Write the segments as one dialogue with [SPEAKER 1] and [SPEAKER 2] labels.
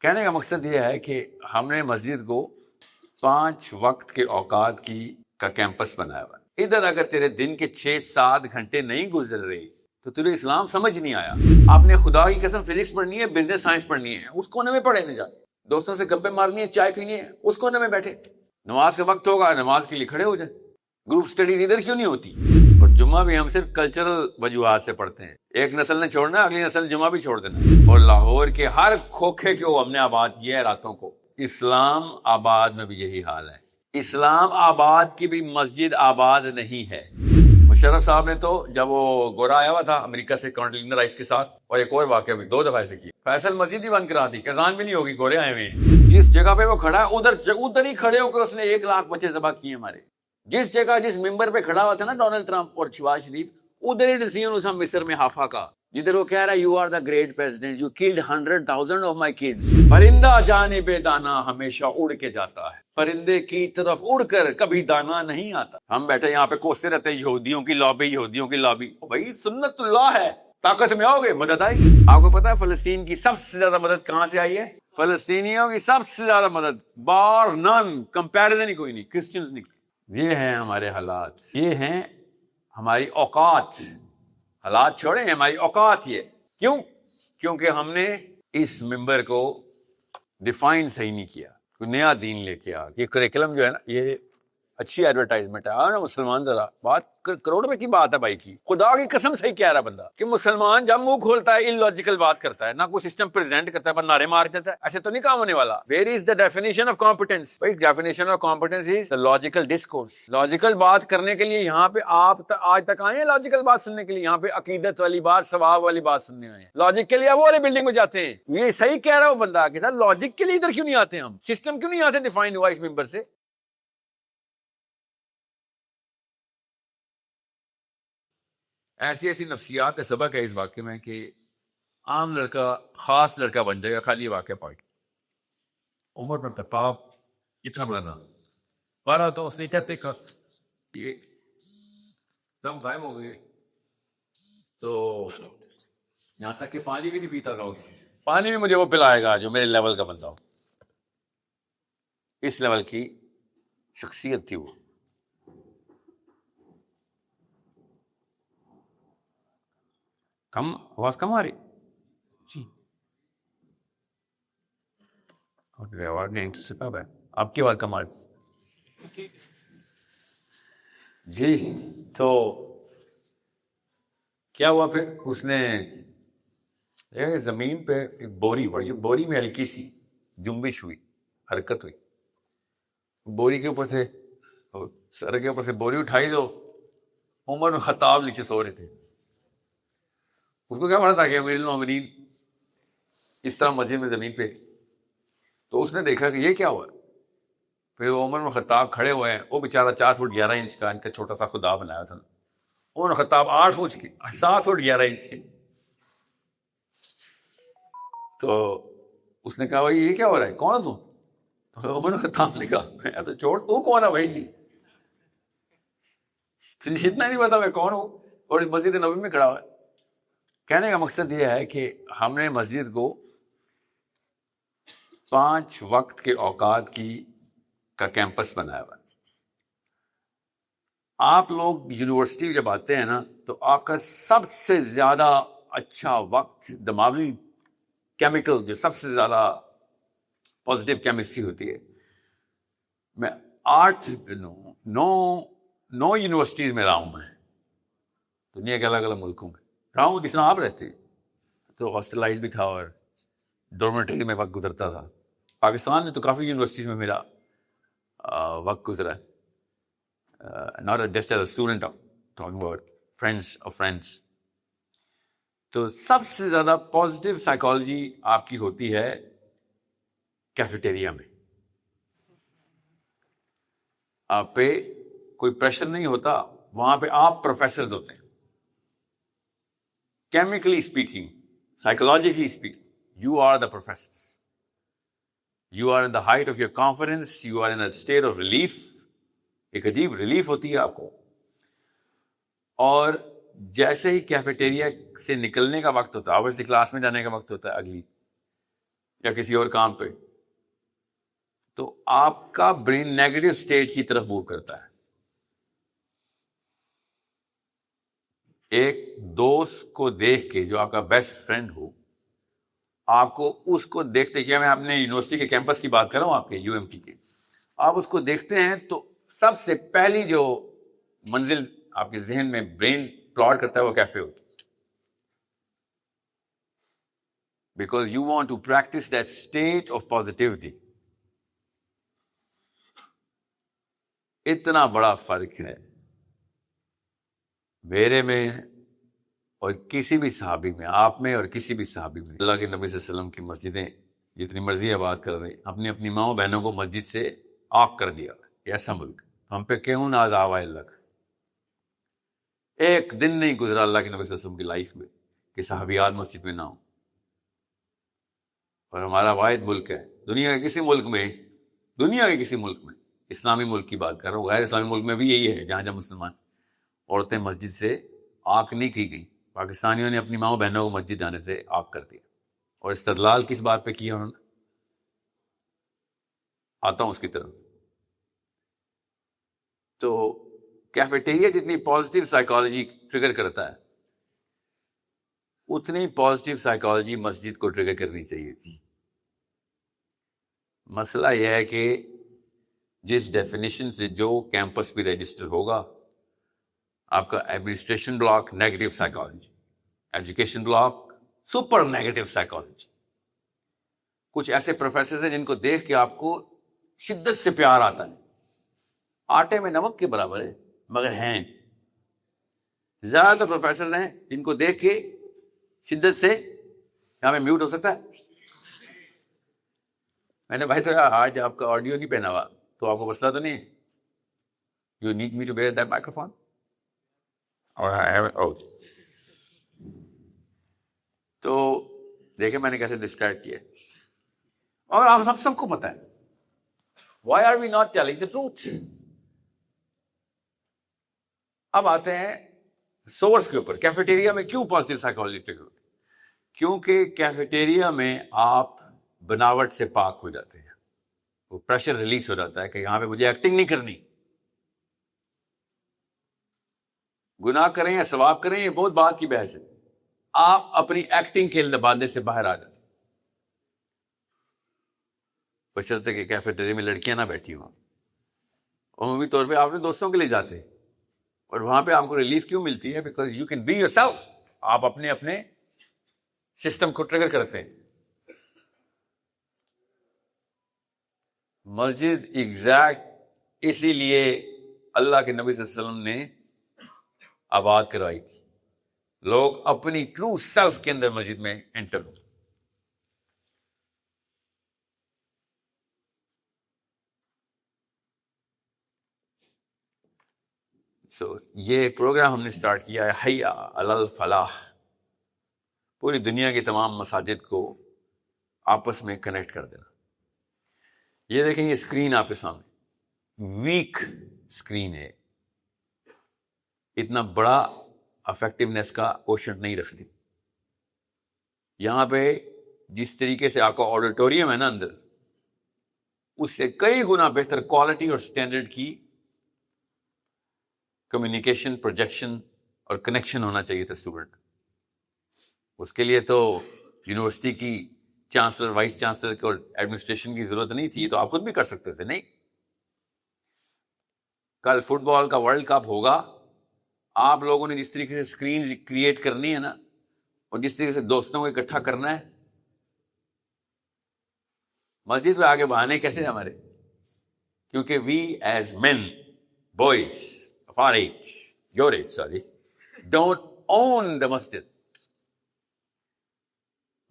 [SPEAKER 1] کہنے کا مقصد یہ ہے کہ ہم نے مسجد کو 5 وقت کے اوقات کا کیمپس بنایا ہوا ہے۔ ادھر اگر تیرے دن کے 6-7 گھنٹے نہیں گزر رہی تو تجھے اسلام سمجھ نہیں آیا۔ آپ نے خدا کی قسم فزکس پڑھنی ہے، بزنس سائنس پڑھنی ہے، اس کونے میں پڑھے نہ جا۔ دوستوں سے گپے مارنی ہے، چائے پینی ہے، اس کونے میں بیٹھے۔ نماز کا وقت ہوگا، نماز کے لیے کھڑے ہو جائیں۔ گروپ سٹڈیز ادھر کیوں نہیں ہوتی؟ اور جمعہ بھی ہم صرف کلچرل وجوہات سے پڑھتے ہیں۔ ایک نسل نے چھوڑنا، اگلی نسل جمعہ بھی چھوڑ دینا۔ اور لاہور کے ہر کھوکھے کو ہم نے آباد کیا ہے راتوں کو۔ اسلام آباد میں بھی یہی حال ہے۔ اسلام آباد کی بھی مسجد آباد نہیں ہے۔ مشرف صاحب نے تو جب وہ گورا آیا ہوا تھا امریکہ سے کانڈلیزا رائس کے ساتھ، اور ایک اور واقعہ بھی 2 دفعہ ایسے کی، فیصل مسجد ہی بند کرا دی، اذان بھی نہیں ہوگی، گورے آئے ہوئے ہیں۔ جس جگہ پہ وہ کھڑا ہے ادھر ہی کھڑے ہو کر اس نے 1 لاکھ بچے ذبح کیے ہمارے۔ جس جگہ جس ممبر پہ کھڑا ہوا تھا نا ڈونلڈ ٹرمپ اور شہباز شریف، ادھر ہی ڈسیزن تھا مصر میں حافا کا، جدھر وہ کہہ رہا ہے you are the great president, you killed 100,000 of my kids. پرندہ جانب دانا ہمیشہ اڑ کے جاتا ہے، پرندے کی طرف اڑ کر کبھی دانا نہیں آتا۔ ہم بیٹھے یہاں پہ کوستے رہتے ہیں یہودیوں کی لابی، یہودیوں کی لابی۔ بھائی سنت اللہ ہے، طاقت میں آؤ گے مدد آئے گی۔ آپ کو پتا ہے فلسطین کی سب سے زیادہ مدد کہاں سے آئی ہے؟ فلسطینیوں کی سب سے زیادہ مدد بار نن، کمپیریزن ہی کوئی نہیں، کرسچنز نہیں۔ یہ ہیں ہمارے حالات، یہ ہیں ہماری اوقات۔ حالات چھوڑیں، ہماری اوقات یہ کیوں؟ کیونکہ ہم نے اس ممبر کو ڈیفائن صحیح نہیں کیا، کوئی نیا دین لے کے آ۔ یہ کریکلم جو ہے نا، یہ اچھی ایڈورٹائزمنٹ ہے۔ نا مسلمان ذرا بات کروڑ روپے کی بات ہے بھائی کی، خدا کی قسم صحیح کہہ رہا بندہ کہ مسلمان جب منہ کھولتا ہے illogical بات کرتا ہے، نہ کوئی سسٹم پریزنٹ کرتا ہے، پر نعرے مار دیتا ہے، ایسے تو نہیں کام ہونے والا۔ Where is the definition of competence؟ بھائی definition of competence is the logical discourse۔ Logical بات کرنے کے لیے یہاں پہ آپ آج تک آئے ہیں؟ لاجیکل بات سننے کے لیے یہاں پہ عقیدت والی بات، ثواب والی بات سننے آئے ہیں؟ لاجک کے لیے وہ والی بلڈنگ میں جاتے ہیں۔ یہ صحیح کہہ رہا ہوں بندہ کہ سر لاجک کے لیے ادھر کیوں نہیں آتے ہم؟ سسٹم کیوں نہیں یہاں سے ڈیفائن ہوا اس ممبر سے؟ ایسی نفسیات کا سبق ہے اس واقعے میں کہ عام لڑکا خاص لڑکا بن جائے گا خالی یہ واقعہ پڑھ کے۔ عمر میں پاپ اتنا بڑا نا پارا تو اس نے کہتے کہ یہ سب غائب ہو گئے، تو یہاں تک کہ پانی بھی نہیں پیتا تھا کسی سے۔ پانی بھی مجھے وہ پلائے گا جو میرے لیول کا بندہ ہو۔ اس لیول کی شخصیت تھی وہ۔ کم آواز کم آ رہی جی؟ آواز نہیں سپب ہے آپ کی آواز کم آ رہی جی۔ تو کیا ہوا پھر؟ اس نے زمین پہ ایک بوری پڑی، بوری میں ہلکی سی جنبش ہوئی، حرکت ہوئی، بوری کے اوپر سے سر کے اوپر سے بوری اٹھائی تو عمر بن خطاب نیچے سو رہے تھے۔ اس کو کیا پتا تھا کہ امیر المومنین اس طرح مسجد میں زمین پہ، تو اس نے دیکھا کہ یہ کیا ہوا۔ پھر عمر بن خطاب کھڑے ہوئے ہیں، وہ بیچارہ 4 فٹ 11 انچ کا ان کا چھوٹا سا خدا بنایا تھا۔ عمر بن خطاب 8 فٹ کے 7 فٹ 11 انچ کے۔ تو اس نے کہا بھائی یہ کیا ہو رہا ہے، کون ہے تم؟ تو عمر بن خطاب نے کہا میں تو چھوڑ، تو کون ہے بھائی؟ تجھے اتنا نہیں پتا میں کون ہوں، اور مسجد نبوی میں کھڑا ہوا ہے۔ کہنے کا مقصد یہ ہے کہ ہم نے مسجد کو 5 وقت کے اوقات کا کیمپس بنایا ہوا ہے۔ آپ لوگ یونیورسٹی جب آتے ہیں نا تو آپ کا سب سے زیادہ اچھا وقت دماغی کیمیکل جو سب سے زیادہ پازیٹیو کیمسٹری ہوتی ہے، میں 9 یونیورسٹیز میں رہا ہوں، میں دنیا کے الگ الگ ملکوں میں رہا ہوں۔ جس طرح آپ رہتے تو ہاسٹلائز بھی تھا اور ڈورمیٹری میں وقت گزرتا تھا۔ پاکستان میں تو کافی یونیورسٹیز میں میرا وقت گزرا ہے، not just as a student, talking about friends of friends۔ تو سب سے زیادہ پازیٹیو سائیکالوجی آپ کی ہوتی ہے کیفیٹیریا میں۔ آپ پہ کوئی پریشر نہیں ہوتا، وہاں پہ آپ پروفیسرز ہوتے ہیں۔ Chemically speaking, psychologically speaking, you are the professors. You are in the height of your confidence. You are in a state of relief. ایک عجیب ریلیف ہوتی ہے آپ کو۔ اور جیسے ہی کیفیٹیریا سے نکلنے کا وقت ہوتا ہے، obviously کلاس میں جانے کا وقت ہوتا ہے اگلی، یا کسی اور کام پہ، تو آپ کا برین نیگیٹو اسٹیٹ کی طرف موو کرتا ہے. ایک دوست کو دیکھ کے جو آپ کا بیسٹ فرینڈ ہو، آپ کو اس کو دیکھتے، کیا میں اپنے یونیورسٹی کے کیمپس کی بات کر رہا ہوں، آپ کے UMT کے، آپ اس کو دیکھتے ہیں تو سب سے پہلی جو منزل آپ کے ذہن میں برین پلاٹ کرتا ہے وہ کیفے ہوتی ہے. Because you want to practice that state of positivity. اتنا بڑا فرق ہے میرے میں اور کسی بھی صحابی میں، آپ میں اور کسی بھی صحابی میں. اللہ کے نبی صلی اللہ علیہ وسلم کی مسجدیں جتنی مرضی آباد کر دیں، اپنی اپنی ماؤں بہنوں کو مسجد سے آگ کر دیا. ایسا ملک ہم پہ کیوں ناز آوا اللہ کا. ایک دن نہیں گزرا اللہ کے نبی صلی اللہ علیہ وسلم کی لائف میں کہ صحابیات مسجد میں نہ ہوں. اور ہمارا واحد ملک ہے دنیا کے کسی ملک میں، دنیا کے کسی ملک میں، اسلامی ملک کی بات کر رہا ہوں، غیر اسلامی ملک میں بھی یہی ہے جہاں جہاں مسلمان عورتیں مسجد سے آگ نہیں کی گئی. پاکستانیوں نے اپنی ماؤں بہنوں کو مسجد جانے سے آگ کر دیا. اور استدلال کس بات پہ کیا انہوں نے؟ آتا ہوں اس کی طرف. تو کیفیٹیریا جتنی پازیٹیو سائیکالوجی ٹریگر کرتا ہے، اتنی پازیٹیو سائیکالوجی مسجد کو ٹریگر کرنی چاہیے تھی. مسئلہ یہ ہے کہ جس ڈیفینیشن سے جو کیمپس بھی رجسٹر ہوگا، آپ کا administration block negative psychology, education block super negative psychology. کچھ ایسے پروفیسرز ہیں جن کو دیکھ کے آپ کو شدت سے پیار آتا ہے، آٹے میں نمک کے برابر ہے مگر ہیں. زیادہ تر پروفیسرز ہیں جن کو دیکھ کے شدت سے، یہاں میں میوٹ ہو سکتا ہے؟ میں نے بھائی تو آج آپ کا آڈیو نہیں پہنا ہوا تو آپ کو مسئلہ تو نہیں ہے؟ You need me to bear that microphone. تو دیکھیں میں نے کیسے ڈسکرائب کیا. اور آپ سب کو پتہ ہے why are we not telling the truth. اب آتے ہیں سورس کے اوپر. کیفیٹیریا میں کیوں پازیٹیو سائیکالوجی ٹریگر ہوتی؟ کیونکہ کیفیٹیریا میں آپ بناوٹ سے پاک ہو جاتے ہیں. وہ پریشر ریلیز ہو جاتا ہے کہ یہاں پہ مجھے ایکٹنگ نہیں کرنی. گناہ کریں یا ثواب کریں یہ بہت بات کی بحث ہے. آپ اپنی ایکٹنگ کے لبادے سے باہر آ جاتے ہیں، بشرطے کہ کیفیٹیریا میں لڑکیاں نہ بیٹھی ہوں. عمومی طور پہ آپ اپنے دوستوں کے لیے جاتے ہیں اور وہاں پہ آپ کو ریلیف کیوں ملتی ہے؟ Because you can be yourself. آپ اپنے سسٹم کو ٹریگر کرتے ہیں. مسجد ایگزیکٹ اسی لیے اللہ کے نبی صلی اللہ علیہ وسلم نے آباد کروائی تھی. لوگ اپنی ٹرو سیلف کے اندر مسجد میں انٹر ہو. یہ پروگرام ہم نے سٹارٹ کیا ہے حی علی الفلاح. پوری دنیا کی تمام مساجد کو آپس میں کنیکٹ کر دینا. یہ دیکھیں یہ اسکرین آپ کے سامنے ویک اسکرین ہے، اتنا بڑا افیکٹونیس کا کوشنٹ نہیں رکھتی. یہاں پہ جس طریقے سے آپ کا آڈیٹوریم ہے نا اندر، اس سے کئی گنا بہتر کوالٹی اور سٹینڈرڈ کی کمیونیکیشن، پروجیکشن اور کنیکشن ہونا چاہیے تھا اسٹوڈنٹ. اس کے لیے تو یونیورسٹی کی چانسلر، وائس چانسلر اور ایڈمنسٹریشن کی ضرورت نہیں تھی، تو آپ خود بھی کر سکتے تھے. نہیں، کل فٹ بال کا ورلڈ کپ ہوگا، آپ لوگوں نے جس طریقے سے اسکرین کریٹ کرنی ہے نا، اور جس طریقے سے دوستوں کو اکٹھا کرنا ہے، مسجد میں آگے بہانے کیسے ہمارے؟ کیونکہ we as men, boys of our age, your age, sorry, don't own the masjid.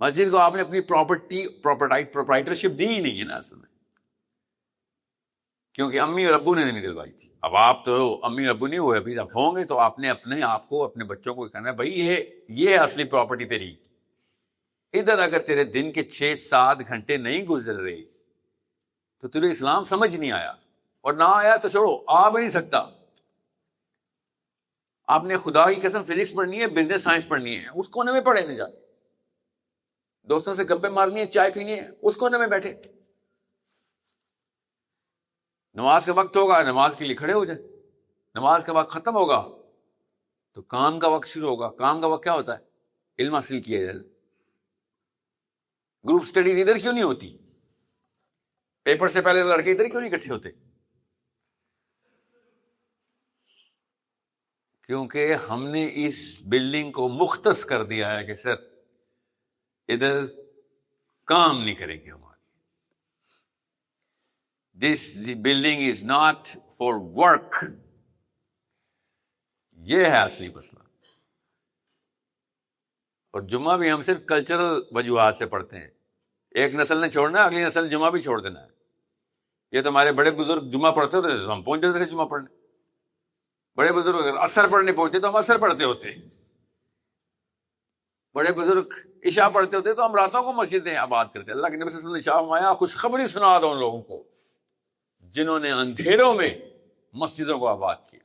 [SPEAKER 1] مسجد کو آپ نے اپنی پروپرائٹرشپ دی ہی نہیں ہے نا اصل میں، کیونکہ امی اور ابو نے نہیں دلوائی تھی. اب آپ تو امی اور ابو نہیں ہوئے، ابھی جب ہوں گے تو آپ نے اپنے آپ کو، اپنے بچوں کو کہنا ہے بھائی یہ اصلی پراپرٹی تیری. ادھر اگر تیرے دن کے 6-7 گھنٹے نہیں گزر رہے تو تجھے اسلام سمجھ نہیں آیا، اور نہ آیا تو چھوڑو، آ بھی نہیں سکتا. آپ نے خدا کی قسم فزکس پڑھنی ہے، بزنس سائنس پڑھنی ہے، اس کونے میں پڑھے نہ جائے. دوستوں سے گپے مارنی ہے، چائے پینی ہے، اس کونے میں بیٹھے. نماز کا وقت ہوگا، نماز کے لیے کھڑے ہو جائیں. نماز کا وقت ختم ہوگا تو کام کا وقت شروع ہوگا. کام کا وقت کیا ہوتا ہے؟ علم حاصل کیا جائے. گروپ سٹڈیز ادھر کیوں نہیں ہوتی؟ پیپر سے پہلے لڑکے ادھر کیوں نہیں اکٹھے ہوتے؟ کیونکہ ہم نے اس بلڈنگ کو مختص کر دیا ہے کہ سر ادھر کام نہیں کریں گے ہمارے. This building is not for work. یہ ہے اصلی مسئلہ. اور جمعہ بھی ہم صرف کلچرل وجوہات سے پڑھتے ہیں. ایک نسل نے چھوڑنا ہے، اگلی نسل نے جمعہ بھی چھوڑ دینا ہے. یہ تو ہمارے بڑے بزرگ جمعہ پڑھتے ہوتے تو ہم پہنچ جاتے تھے جمعہ پڑھنے. بڑے بزرگ اگر عصر پڑھنے پہنچتے تو ہم عصر پڑھتے ہوتے. بڑے بزرگ عشاء پڑھتے ہوتے تو ہم راتوں کو مسجدیں آباد کرتے. اللہ کے نبی صلی اللہ علیہ وسلم نے شاہ فرمایا خوشخبری سنا دو ان لوگوں کو جنہوں نے اندھیروں میں مسجدوں کو آباد کیا.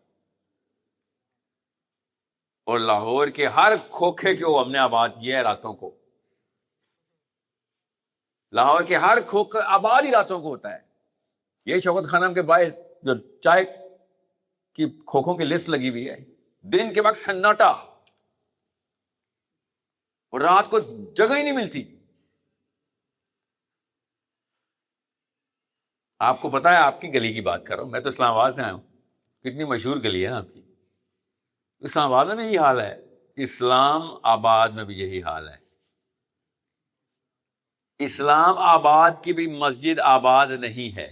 [SPEAKER 1] اور لاہور کے ہر کھوکھے کو ہم نے آباد کیا ہے راتوں کو. لاہور کے ہر کھوکھا آباد ہی راتوں کو ہوتا ہے. یہ شوکت خانم کے باہر جو چائے کی کھوکھوں کی لسٹ لگی ہوئی ہے، دن کے وقت سناٹا اور رات کو جگہ ہی نہیں ملتی. آپ کو پتا ہے، آپ کی گلی کی بات کر رہا ہوں میں، تو اسلام آباد سے آیا ہوں. کتنی مشہور گلی ہے آپ کی. اسلام آباد میں بھی یہی حال ہے. اسلام آباد میں بھی یہی حال ہے. اسلام آباد کی بھی مسجد آباد نہیں ہے.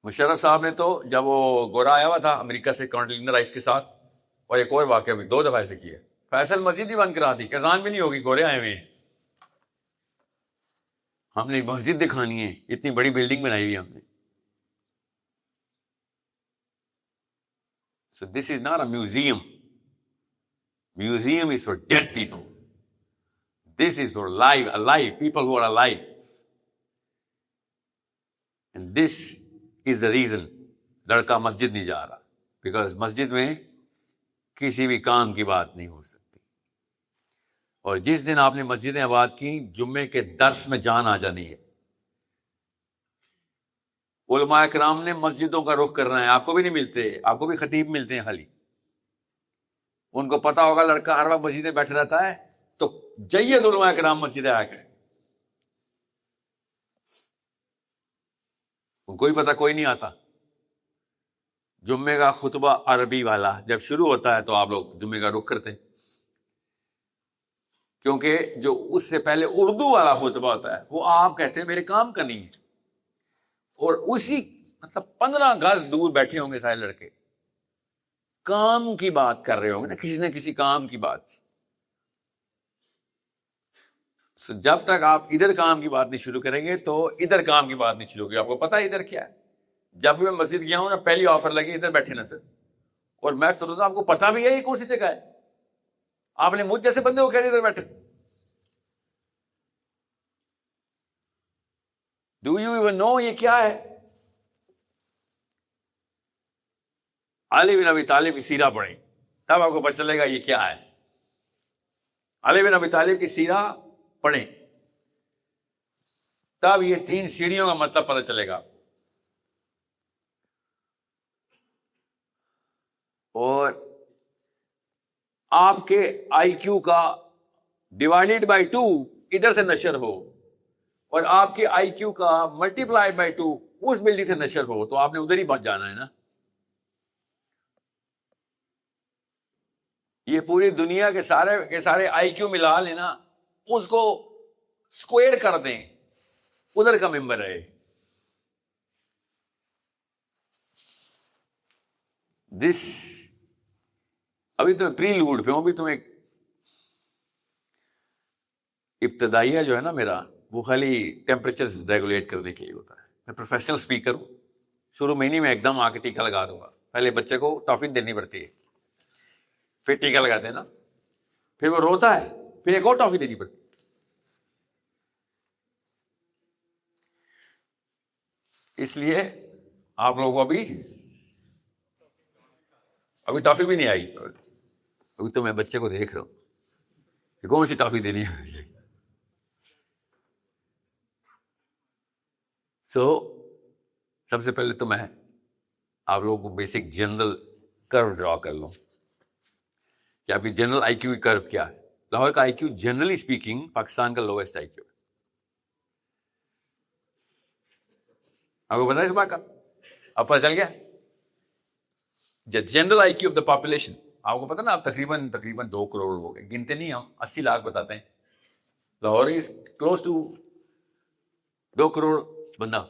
[SPEAKER 1] مشرف صاحب نے تو جب وہ گورا آیا ہوا تھا امریکہ سے کانڈلینا رائس کے ساتھ، اور ایک اور واقعہ بھی 2 دفعہ ایسے کیا، فیصل مسجد ہی بند کرا دی. اذان بھی نہیں ہوگی، گورے آئے ہوئے ہیں. ہم نے مسجد دکھانی ہے، اتنی بڑی بلڈنگ بنائی ہوئی ہم نے. So this is not a museum. Museum is for dead people. This is for alive people who are alive. And this is the reason لڑکا مسجد نہیں جا رہا. Because مسجد میں کسی بھی کام کی بات نہیں ہو سکتی. اور جس دن آپ نے مسجدیں آباد کی، جمعے کے درس میں جان آ جانی ہے. علماء کرام نے مسجدوں کا رخ کرنا ہے. آپ کو بھی نہیں ملتے، آپ کو بھی خطیب ملتے ہیں خالی. ان کو پتا ہوگا لڑکا ہر وقت مسجدیں بیٹھا رہتا ہے تو جید علماء کرام مسجدیں آ کے. ان کو بھی پتا کوئی نہیں آتا. جمعے کا خطبہ عربی والا جب شروع ہوتا ہے تو آپ لوگ جمعے کا رخ کرتے ہیں، کیونکہ جو اس سے پہلے اردو والا خطبہ ہوتا ہے وہ آپ کہتے ہیں میرے کام کا نہیں ہے. اور اسی 15 گز دور بیٹھے ہوں گے سارے لڑکے، کام کی بات کر رہے ہوں گے نا، کسی نہ کسی کام کی بات. جب تک آپ ادھر کام کی بات نہیں شروع کریں گے تو ادھر کام کی بات نہیں شروع ہوگی. آپ کو پتا ہے ادھر کیا ہے؟ جب بھی میں مسجد گیا ہوں نا، پہلی آفر لگی ادھر بیٹھے نا سر. اور میں سوچتا آپ کو پتا بھی ہے یہ کون سی جگہ ہے؟ آپ نے مجھ جیسے بندے کو کہہ دیا ادھر بیٹھے. ڈو یو ایون نو یہ کیا ہے؟ علی بن ابی طالب کی سیرہ پڑھیں تب آپ کو پتہ چلے گا یہ کیا ہے. علی بن ابی طالب کی سیرہ پڑھیں تب یہ 3 سیڑھیوں کا مطلب پتہ چلے گا. اور آپ کے آئی کیو کا ڈیوائڈیڈ بائی 2 ادھر سے نشر ہو، اور آپ کے آئی کیو کا ملٹیپلائڈ بائی 2 اس بلڈنگ سے نشر ہو، تو آپ نے ادھر ہی بچ جانا ہے نا. یہ پوری دنیا کے سارے آئی کیو ملا لینا، اس کو اسکوئر کر دیں، ادھر کا ممبر ہے. دس ابھی تو پری لوڈ پہ ہوں. ابھی تو ایک ابتدائیہ جو ہے نا میرا، وہ خالی ٹیمپریچر ریگولیٹ کرنے کے لیے ہوتا ہے. میں پروفیشنل اسپیکر ہوں. شروع مہینے میں ایک دم آ کے ٹیکا لگا دوں گا. پہلے بچے کو ٹافی دینی پڑتی ہے، پھر ٹیکا لگاتے ہیں نا، پھر وہ روتا ہے، پھر ایک اور ٹافی دینی پڑتی. اس لیے آپ لوگوں کو ابھی ٹافی بھی نہیں آئی. ابھی تو میں بچے کو دیکھ رہا ہوں کہ کون سی ٹافی دینی ہے. سو سب سے پہلے تو میں آپ لوگوں کو بیسک جنرل کرو ڈرا کر لوں کہ آپ کی جنرل آئی کیو کی کرو کیا ہے. لاہور کا آئی کیو جنرلی اسپیکنگ پاکستان کا لویسٹ آئی کیو ہے. آپ کو پتا ہے اس بات کا؟ اب پتہ چل گیا general I Q of the population. آپ کو پتا نا آپ تقریباً 2 کروڑ ہو گئے, گنتے نہیں ہم 80 لاکھ بتاتے ہیں. Lahore is close to 2 crore بندہ.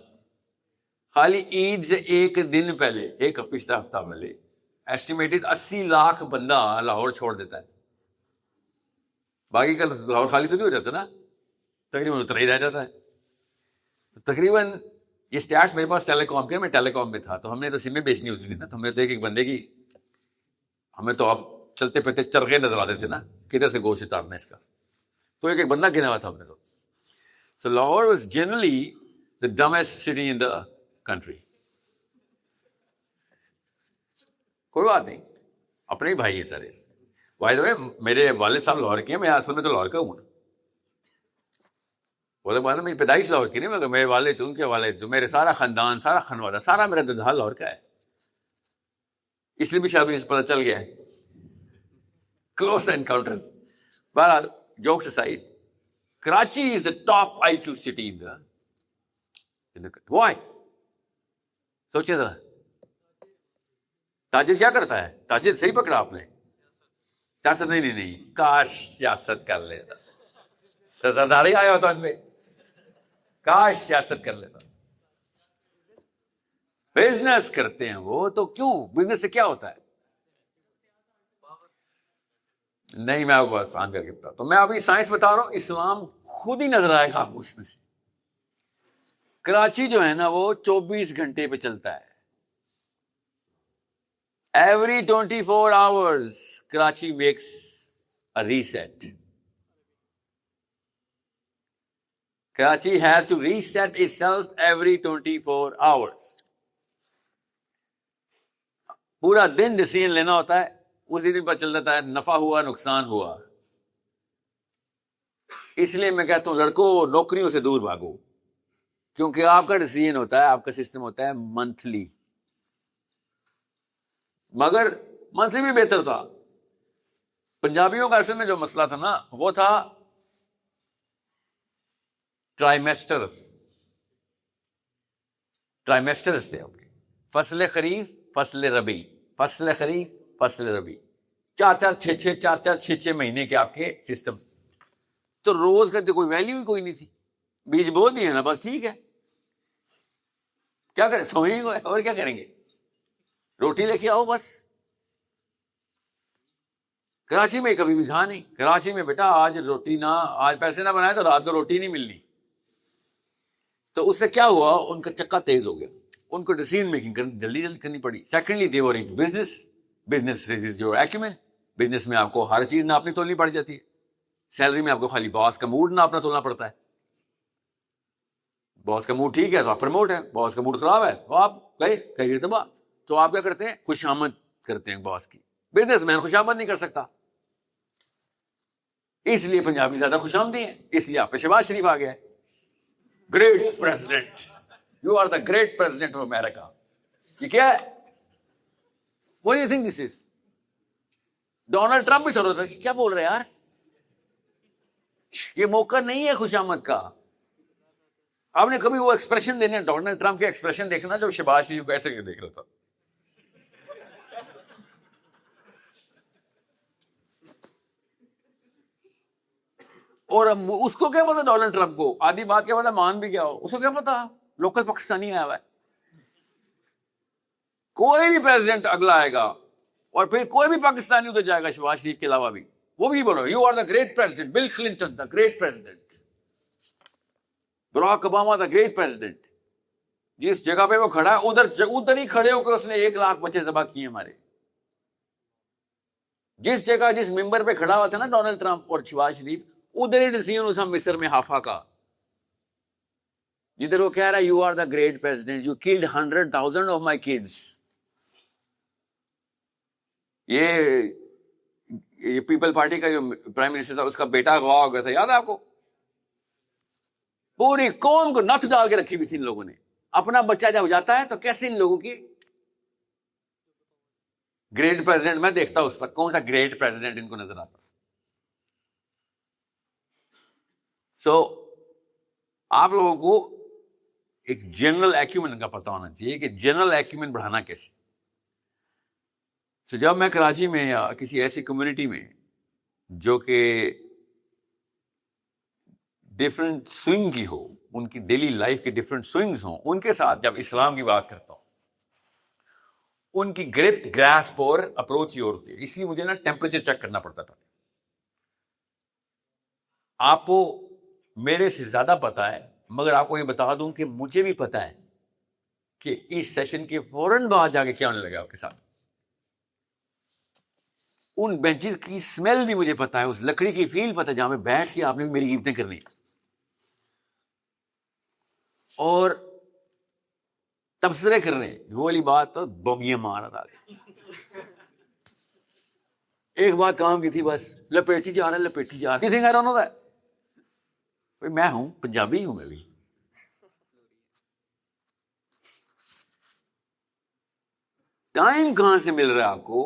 [SPEAKER 1] خالی عید سے ایک دن پہلے, ایک پچھلا ہفتہ پہلے ایسٹیمیٹڈ 80 لاکھ بندہ لاہور چھوڑ دیتا ہے. باقی کا لاہور خالی تو نہیں ہو جاتا نا, تقریباً اتنا ہی رہ جاتا ہے. تقریباً یہ اسٹیٹس میرے پاس ٹیلی کام کے, میں ٹیلی کام میں تھا, تو ہم نے تو سمیں بیچنی ہوتی تھی نا, تو ہمیں تو ایک بندے کی, ہمیں تو آپ چلتے پھرتے چرغے نظر آتے تھے نا کدھر سے گوشت اتارنا اس کا, تو ایک بندہ گنا ہوا تھا ہم نے تو. So Lahore was generally the dumbest city in the country. کوئی بات نہیں, اپنے ہی بھائی ہے سارے. بائی دا وے میرے والد صاحب لاہور کے ہیں, میں اصل میں تو لاہور کا ہوں. وہ تو میری پیدائش لاہور کی نہیں, مگر میرے والد, ان کے والد, جو میرے سارا خاندان, سارا خانوادہ, سارا میرا ددھال لاہور کا ہے. اس لیے بھی شاید پتہ چل گیا ہے. Close encounters. بہرحال jokes aside, Karachi is the top IQ city in the Why? سوچے ذرا, تاجر کیا کرتا ہے؟ تاجر صحیح پکڑا آپ نے, سیاست نہیں, کاش سیاست کر لیتا, سرداری آیا ہوتا ان میں, کاش سیاست کر لیتا. بزنس کرتے ہیں وہ تو, کیوں بزنس سے کیا ہوتا ہے؟ نہیں, میں آپ کو آسان کر کے بتا, تو میں ابھی سائنس بتا رہا ہوں, اسلام خود ہی نظر آئے گا آپ کو اس میں سے. کراچی جو ہے نا وہ 24 گھنٹے پہ چلتا ہے. Every 24 hours Karachi makes a reset. Karachi has to reset itself every 24 hours. پورا دن ڈیسیژن لینا ہوتا ہے, اسی دن پر چل جاتا ہے نفع ہوا نقصان ہوا. اس لیے میں کہتا ہوں لڑکوں نوکریوں سے دور بھاگو, کیونکہ آپ کا ڈیسیژن ہوتا ہے, آپ کا سسٹم ہوتا ہے منتھلی. مگر منتھلی بھی بہتر تھا. پنجابیوں کا اصل میں جو مسئلہ تھا نا وہ تھا ٹرائیمیسٹر سے. فصل خریف, فصل ربی, فصل خریف, فصل ربی, 4 مہینے کے آپ کے سسٹم. تو روز کا تو کوئی ویلیو ہی کوئی نہیں تھی. بیج بو دیے نا بس, ٹھیک ہے, کیا کریں, سوئیں گے اور کیا کریں گے, روٹی لے کے آؤ بس. کراچی میں کبھی بھی کھا نہیں. کراچی میں بیٹا آج روٹی نہ, آج پیسے نہ بنائے تو رات کو روٹی نہیں ملنی. تو اس سے کیا ہوا, ان کا چکا تیز ہو گیا, ان کو ڈیسیژن میکنگ جلدی کرنی پڑی. Secondly they were into business raises your Acumen. Business میں آپ کو ہر چیز ناپنی تولنی پڑ جاتی ہے. سیلری میں آپ کو خالی باس کا موڈ ناپنا تولنا پڑتا ہے. باس کا موڈ ٹھیک ہے تو آپ پروموٹ ہے, باس کا موڈ خراب ہے تو آپ گئے کیریئر تباہ. تو آپ کیا کرتے ہیں, خوشامد کرتے ہیں باس کی. بزنس مین خوشامد نہیں کر سکتا, اس لیے پنجابی زیادہ خوش آمدی ہیں. اس لیے آپ پہ شہباز شریف آ گیا ہے, great president, you are the great president of America. یہ کیا ہے, what do you think this is? Donald Trump بھی سر ہوتا ہے, کیا بول رہے ہیں یار, یہ موقع نہیں ہے خوش آمد کا. آپ نے کبھی وہ ایکسپریشن دینے, ڈونلڈ ٹرمپ کے ایکسپریشن دیکھنا جب شہباز شریف کو ایسے دیکھ رہا تھا. اور اس کو کیا پتا ڈونلڈ ٹرمپ کو, آدھی بات کیا پتا مان بھی کیا ہو, اس کو کیا پتا لوکل پاکستانی آیا ہوا ہے. کوئی بھی پریزیڈنٹ اگلا آئے گا اور پھر کوئی بھی پاکستانی ادھر جائے گا شہباز شریف کے علاوہ بھی, وہ بھی بولو you are the great president. Bill Clinton the great president, Barack Obama the great president. جس جگہ پہ وہ کھڑا ہے ادھر ہی کھڑے ہو کر اس نے 1 لاکھ بچے ذبح کیے ہمارے. جس جگہ جس ممبر پہ کھڑا ہوا تھا نا ڈونلڈ ٹرمپ اور شہباز شریف, ادھر ہی ڈیسیژن تھا مصر میں حافا کا, جدھر وہ کہہ رہا ہے you are the great president, you killed 100,000 of my kids. یہ یہ پیپل پارٹی کا جو پرائم منسٹر تھا اس کا بیٹا اغوا ہو گیا تھا، یاد ہے آپ کو؟ پوری قوم کو نتھ ڈال کے رکھی ہوئی تھی ان لوگوں نے. اپنا بچہ جب جاتا ہے تو کیسے ان لوگوں کی گریٹ پریزیڈنٹ، میں دیکھتا ہوں اس پر کون سا گریٹ پریزیڈنٹ ان کو نظر آتا. سو آپ لوگوں کو ایک جنرل ایکیومن کا پتہ ہونا چاہیے کہ جنرل ایکیومن بڑھانا کیسے. سو جب میں کراچی میں یا کسی ایسی کمیونٹی میں جو کہ ڈفرینٹ سوئنگ کی ہو، ان کی ڈیلی لائف کی ڈفرینٹ سوئنگز ہوں، ان کے ساتھ جب اسلام کی بات کرتا ہوں، ان کی گرپ گراسپ اور اپروچ ہی اور ہوتی ہے. اس لیے مجھے نا ٹیمپریچر چیک کرنا پڑتا تھا. آپ کو میرے سے زیادہ پتا ہے، مگر آپ کو یہ بتا دوں کہ مجھے بھی پتا ہے کہ اس سیشن کے فوراً بعد جا کے کیا ہونے لگا آپ کے ساتھ. ان بینچز کی اسمیل بھی مجھے پتا ہے، اس لکڑی کی فیل پتا ہے جہاں میں بیٹھ کے آپ نے بھی میری عبادتیں کرنی ہے. اور تبصرے کر رہے ہیں، وہ والی بات تو بوگیاں مار رہا تھا. ایک بات کام کی تھی، بس لپیٹی جا رہا ہے، لپیٹی جا رہا ہے. کسی کا ہوتا ہے میں ہوں پنجابی ہوں، میں بھی ٹائم کہاں سے مل رہا ہے آپ کو؟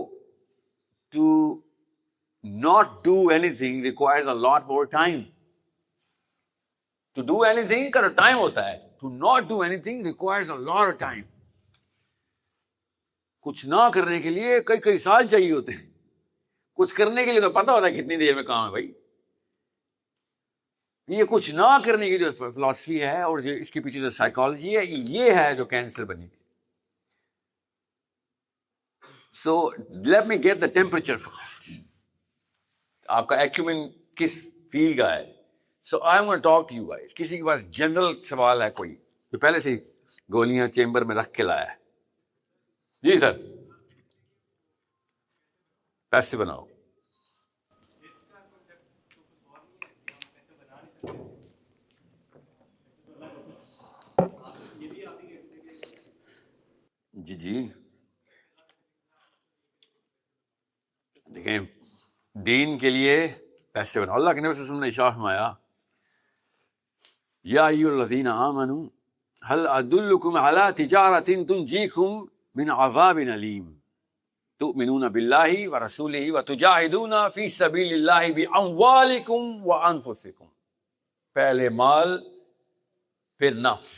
[SPEAKER 1] To not do anything requires a lot more time. To do anything کا ٹائم ہوتا ہے، to not do anything requires a lot of time. کچھ نہ کرنے کے لیے کئی کئی سال چاہیے ہوتے ہیں. کچھ کرنے کے لیے تو پتہ ہوتا ہے کتنی دیر میں کام ہے بھائی. یہ کچھ نہ کرنے کی جو فلاسفی ہے اور جو اس کے پیچھے جو سائیکالوجی ہے، یہ ہے جو کینسر بنی. So let me get the temperature. آپ کا ایکیومن کس فیلڈ کا ہے؟ So I am gonna talk to you guys. کسی کے پاس جنرل سوال ہے کوئی جو پہلے سے گولیاں چیمبر میں رکھ کے لایا ہے؟ جی سر. پیسے بناؤ. جی دیکھیں، دین کے لیے پیسے بناؤ. اللہ کے نبی صلی اللہ علیہ وسلم نے ارشاد فرمایا، یا ایھا الذین آمنوا هل ادلکم علی تجارۃ تنجیکم من عذاب علیم تؤمنون باللہ ورسولہ وتجاہدون فی سبیل اللہ باموالکم وانفسکم. پہلے مال پھر نفس.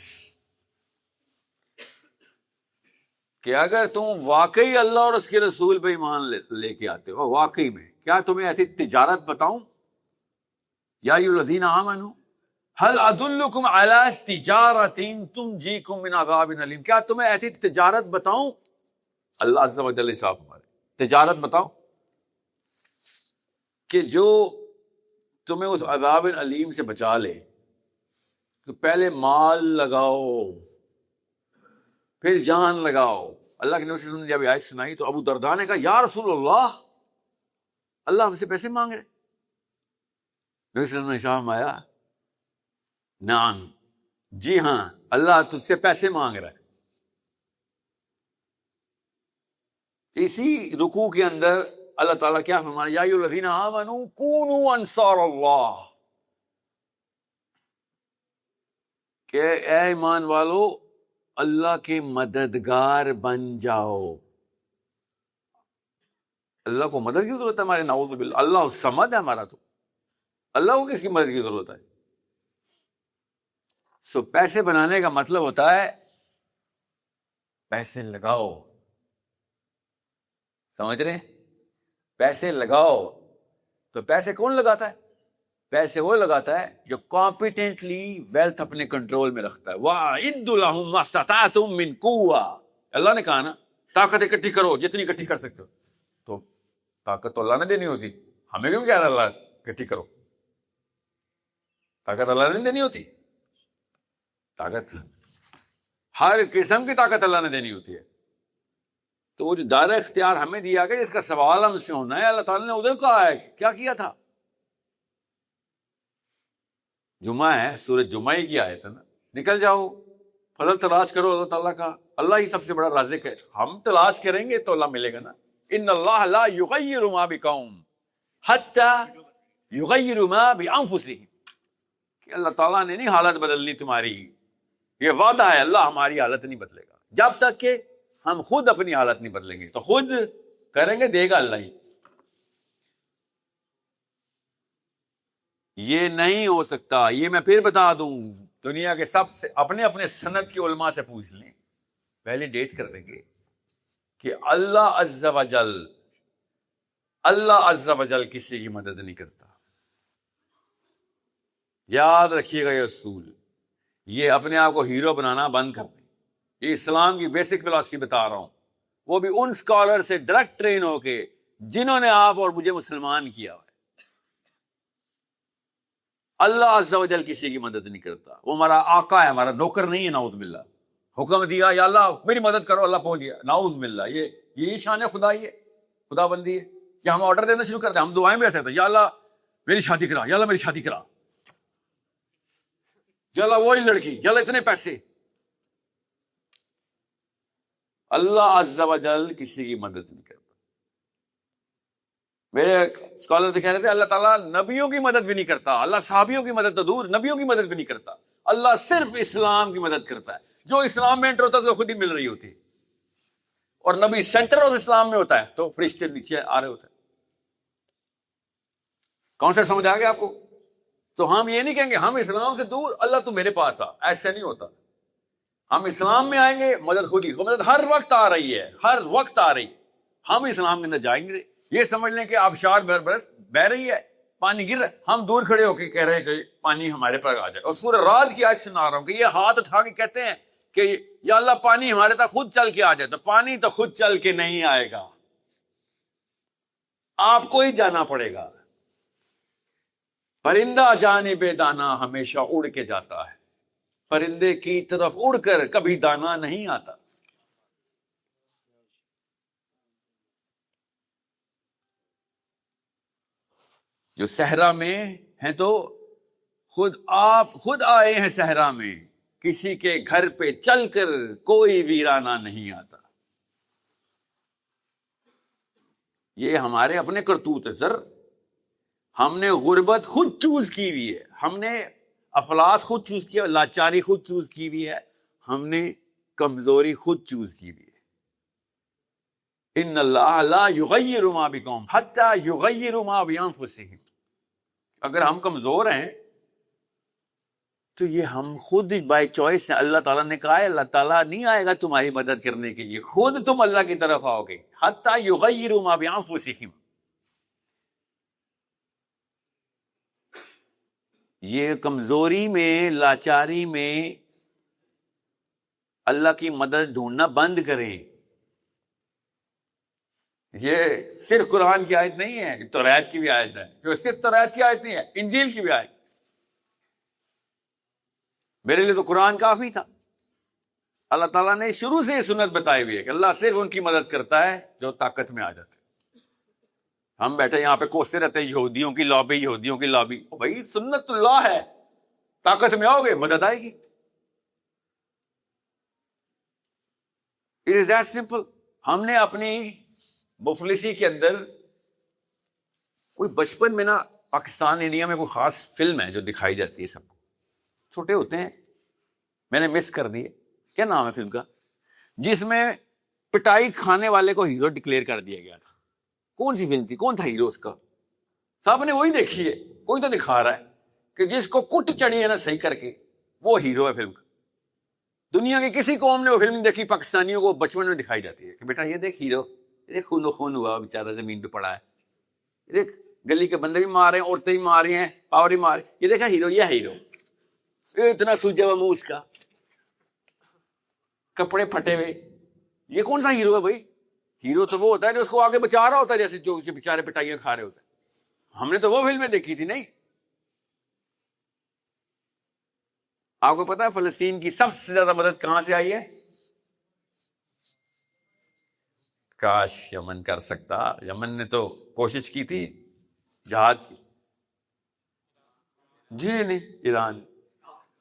[SPEAKER 1] کہ اگر تم واقعی اللہ اور اس کے رسول پہ ایمان لے کے آتے ہو، واقعی میں، کیا تمہیں ایسی تجارت بتاؤں؟ یا ایھا الذین آمنوا هل ادلکم علی تجارۃ تنجیکم من عذاب علیم. کیا تمہیں ایسی تجارت بتاؤں؟ اللہ عز و جل صاحب ہمارے تجارت بتاؤں کہ جو تمہیں اس عذاب علیم سے بچا لے. کہ پہلے مال لگاؤ پھر جان لگاؤ. اللہ کے نبی صلی اللہ علیہ وسلم نے جب آیت سنائی تو ابو درداء نے کہا، یا رسول اللہ ہم سے پیسے مانگ رہے. نبی صلی اللہ علیہ وسلم نے ارشاد فرمایا، نعم، جی ہاں، اللہ تجھ سے پیسے مانگ رہا ہے. اسی رکوع کے اندر اللہ تعالیٰ کیا فرمایا، یا ایھا الذین آمنوا کونوا انصار اللہ. کہ اے ایمان والو اللہ کے مددگار بن جاؤ. اللہ کو مدد کی ضرورت ہے ہمارے، نعوذ باللہ. اللہ الصمد ہے ہمارا، تو اللہ کو کس کی مدد کی ضرورت ہے؟ سو پیسے بنانے کا مطلب ہوتا ہے پیسے لگاؤ. سمجھ رہے ہیں؟ پیسے لگاؤ. تو پیسے کون لگاتا ہے؟ پیسے وہ لگاتا ہے جو کمپیٹنٹلی ویلتھ اپنے کنٹرول میں رکھتا ہے. وَأَعِدُّوا لَهُم مَّا اسْتَطَعْتُم مِّن قُوَّةٍ. اللہ نے کہا نا طاقت اکٹھی کرو جتنی اکٹھی کر سکتے ہو. تو طاقت تو اللہ نے دینی ہوتی، ہمیں کیوں کہہ رہا اللہ اکٹھی کرو؟ طاقت اللہ نے دینی ہوتی. طاقت ہر قسم کی طاقت اللہ نے دینی ہوتی ہے. تو وہ جو دائرہ اختیار ہمیں دیا گیا جس کا سوال ہم سے ہونا ہے، اللہ تعالیٰ نے ادھر کہا ہے کیا کیا تھا. جمعہ ہے، سورۃ جمعہ ہی کی آیت ہے نا، نکل جاؤ فضل تلاش کرو اللہ تعالیٰ کا. اللہ ہی سب سے بڑا رازق ہے. ہم تلاش کریں گے تو اللہ ملے گا نا. ان اللہ لا یغیر ما بقوم حتی یغیروا ما بانفسہم، کہ اللہ تعالیٰ نے نہیں حالت بدلنی تمہاری، یہ وعدہ ہے، اللہ ہماری حالت نہیں بدلے گا جب تک کہ ہم خود اپنی حالت نہیں بدلیں گے. تو خود کریں گے، دے گا اللہ ہی. یہ نہیں ہو سکتا. یہ میں پھر بتا دوں، دنیا کے سب سے اپنے اپنے سند کے علماء سے پوچھ لیں، ویلیڈیٹ کر دیں گے کہ اللہ عز و جل کسی کی مدد نہیں کرتا. یاد رکھیے گا یہ اصول. یہ اپنے آپ کو ہیرو بنانا بند کر دیں. یہ اسلام کی بیسک فلاسفی بتا رہا ہوں، وہ بھی ان اسکالر سے ڈائریکٹ ٹرین ہو کے جنہوں نے آپ اور مجھے مسلمان کیا ہے. اللہ عز و جل کسی کی مدد نہیں کرتا. وہ ہمارا آقا ہے، ہمارا نوکر نہیں ہے. نعوذ باللہ. حکم دیا یا اللہ میری مدد کرو، اللہ پہنچ گیا. نعوذ باللہ. یہ شان خدائی ہے، خدا بندی ہے کہ ہم آرڈر دینا شروع کرتے ہیں. ہم دعائیں بھی ایسے ہوتے ہیں، یا اللہ میری شادی کرا، یا اللہ میری شادی کرا، یا اللہ وہی لڑکی، یا اللہ اتنے پیسے. اللہ عز و جل کسی کی مدد نہیں کرتا. میرے اسکالر سے کہہ رہے تھے اللہ تعالیٰ نبیوں کی مدد بھی نہیں کرتا. اللہ صحابیوں کی مدد تو دور، نبیوں کی مدد بھی نہیں کرتا. اللہ صرف اسلام کی مدد کرتا ہے. جو اسلام میں انٹر ہوتا ہے تو خود ہی مل رہی ہوتی ہے، اور نبی سینٹر اور اسلام میں ہوتا ہے تو فرشتے نیچے آ رہے ہوتے ہیں. کانسیپٹ سمجھ آ گیا آپ کو؟ تو ہم یہ نہیں کہیں گے ہم اسلام سے دور، اللہ تو میرے پاس آ. ایسا نہیں ہوتا. ہم اسلام میں آئیں گے، مدد خود ہی. مدد ہر وقت آ رہی ہے، ہر وقت آ رہی. ہم اسلام کے اندر جائیں گے، یہ سمجھ لیں کہ آبشار برس بہ رہی ہے، پانی گر رہا ہے، ہم دور کھڑے ہو کے کہہ رہے ہیں کہ پانی ہمارے پر آ جائے. اور سورہ رات کی آیت سنا رہا ہوں کہ یہ ہاتھ اٹھا کے کہتے ہیں کہ یا اللہ پانی ہمارے تک خود چل کے آ جائے. تو پانی تو خود چل کے نہیں آئے گا، آپ کو ہی جانا پڑے گا. پرندہ جانب دانا ہمیشہ اڑ کے جاتا ہے، پرندے کی طرف اڑ کر کبھی دانا نہیں آتا. جو صحرا میں ہیں تو آپ خود آئے ہیں صحرا میں، کسی کے گھر پہ چل کر کوئی ویرانہ نہیں آتا. یہ ہمارے اپنے کرتوت ہے سر. ہم نے غربت خود چوز کی ہوئی ہے، ہم نے افلاس خود چوز کیا، لاچاری خود چوز کی ہوئی ہے، ہم نے کمزوری خود چوز کی ہوئی ہے. ان اللہ لا یغیر ما بقوم حتی یغیروا ما بانفسہم. اگر ہم کمزور ہیں تو یہ ہم خود بائی چوائس ہے. اللہ تعالیٰ نے کہا ہے اللہ تعالیٰ نہیں آئے گا تمہاری مدد کرنے کے لیے، خود تم اللہ کی طرف آؤ گے. حتی یغیروا ما بانفسہم. یہ کمزوری میں، لاچاری میں اللہ کی مدد ڈھونڈنا بند کریں. یہ صرف قرآن کی آیت نہیں ہے، توریت کی بھی آیت ہے. جو صرف توریت کی آیت نہیں ہے، انجیل کی بھی آیت. میرے لیے تو قرآن کافی تھا. اللہ تعالیٰ نے شروع سے یہ سنت بتائی ہوئی ہے کہ اللہ صرف ان کی مدد کرتا ہے جو طاقت میں آ جاتے. ہم بیٹھے یہاں پہ کوستے رہتے ہیں یہودیوں کی لابی، یہودیوں کی لابی. بھائی سنت اللہ ہے، طاقت میں آؤ گے مدد آئے گی. It is that simple. ہم نے اپنی مفلسی کے اندر کوئی بچپن میں نا پاکستان انڈیا میں کوئی خاص فلم ہے جو دکھائی جاتی ہے سب کو، چھوٹے ہوتے ہیں، میں نے مس کر دی ہے. کیا نام ہے فلم کا؟ جس میں پٹائی کھانے والے کو ہیرو ڈکلیئر کر دیا گیا تھا. کون سی فلم تھی؟ کون تھا ہیرو اس کا؟ صاحب نے وہی دیکھی ہے. کوئی تو دکھا رہا ہے کہ جس کو کٹ چڑھی ہے نا صحیح کر کے، وہ ہیرو ہے فلم کا. دنیا کی کسی قوم نے وہ فلم دیکھی، پاکستانیوں کو بچپن میں دکھائی جاتی ہے کہ بیٹا یہ دیکھ ہیرو، یہ دیکھ خون و خون ہوا بیچارہ زمین پہ پڑا ہے، یہ دیکھ گلی کے بندے بھی مار رہے ہیں، عورتیں بھی مار رہی ہیں، پاور بھی مار رہی ہیں، یہ دیکھا ہیرو، یہ ہیرو. اتنا سوجا ہوا منہ اس کا، کپڑے پھٹے ہوئے، یہ کون سا ہیرو ہے بھائی؟ ہیرو تو وہ ہوتا ہے جو اس کو آگے بچا رہا ہوتا ہے، جیسے جو بیچارے پٹائیاں کھا رہے ہوتے ہیں. ہم نے تو وہ فلمیں دیکھی تھی. نہیں، آپ کو پتا ہے فلسطین کی سب سے زیادہ مدد کہاں سے آئی ہے؟ کاش یمن کر سکتا. یمن نے تو کوشش کی تھی جہاد کی. جی نہیں، ایران.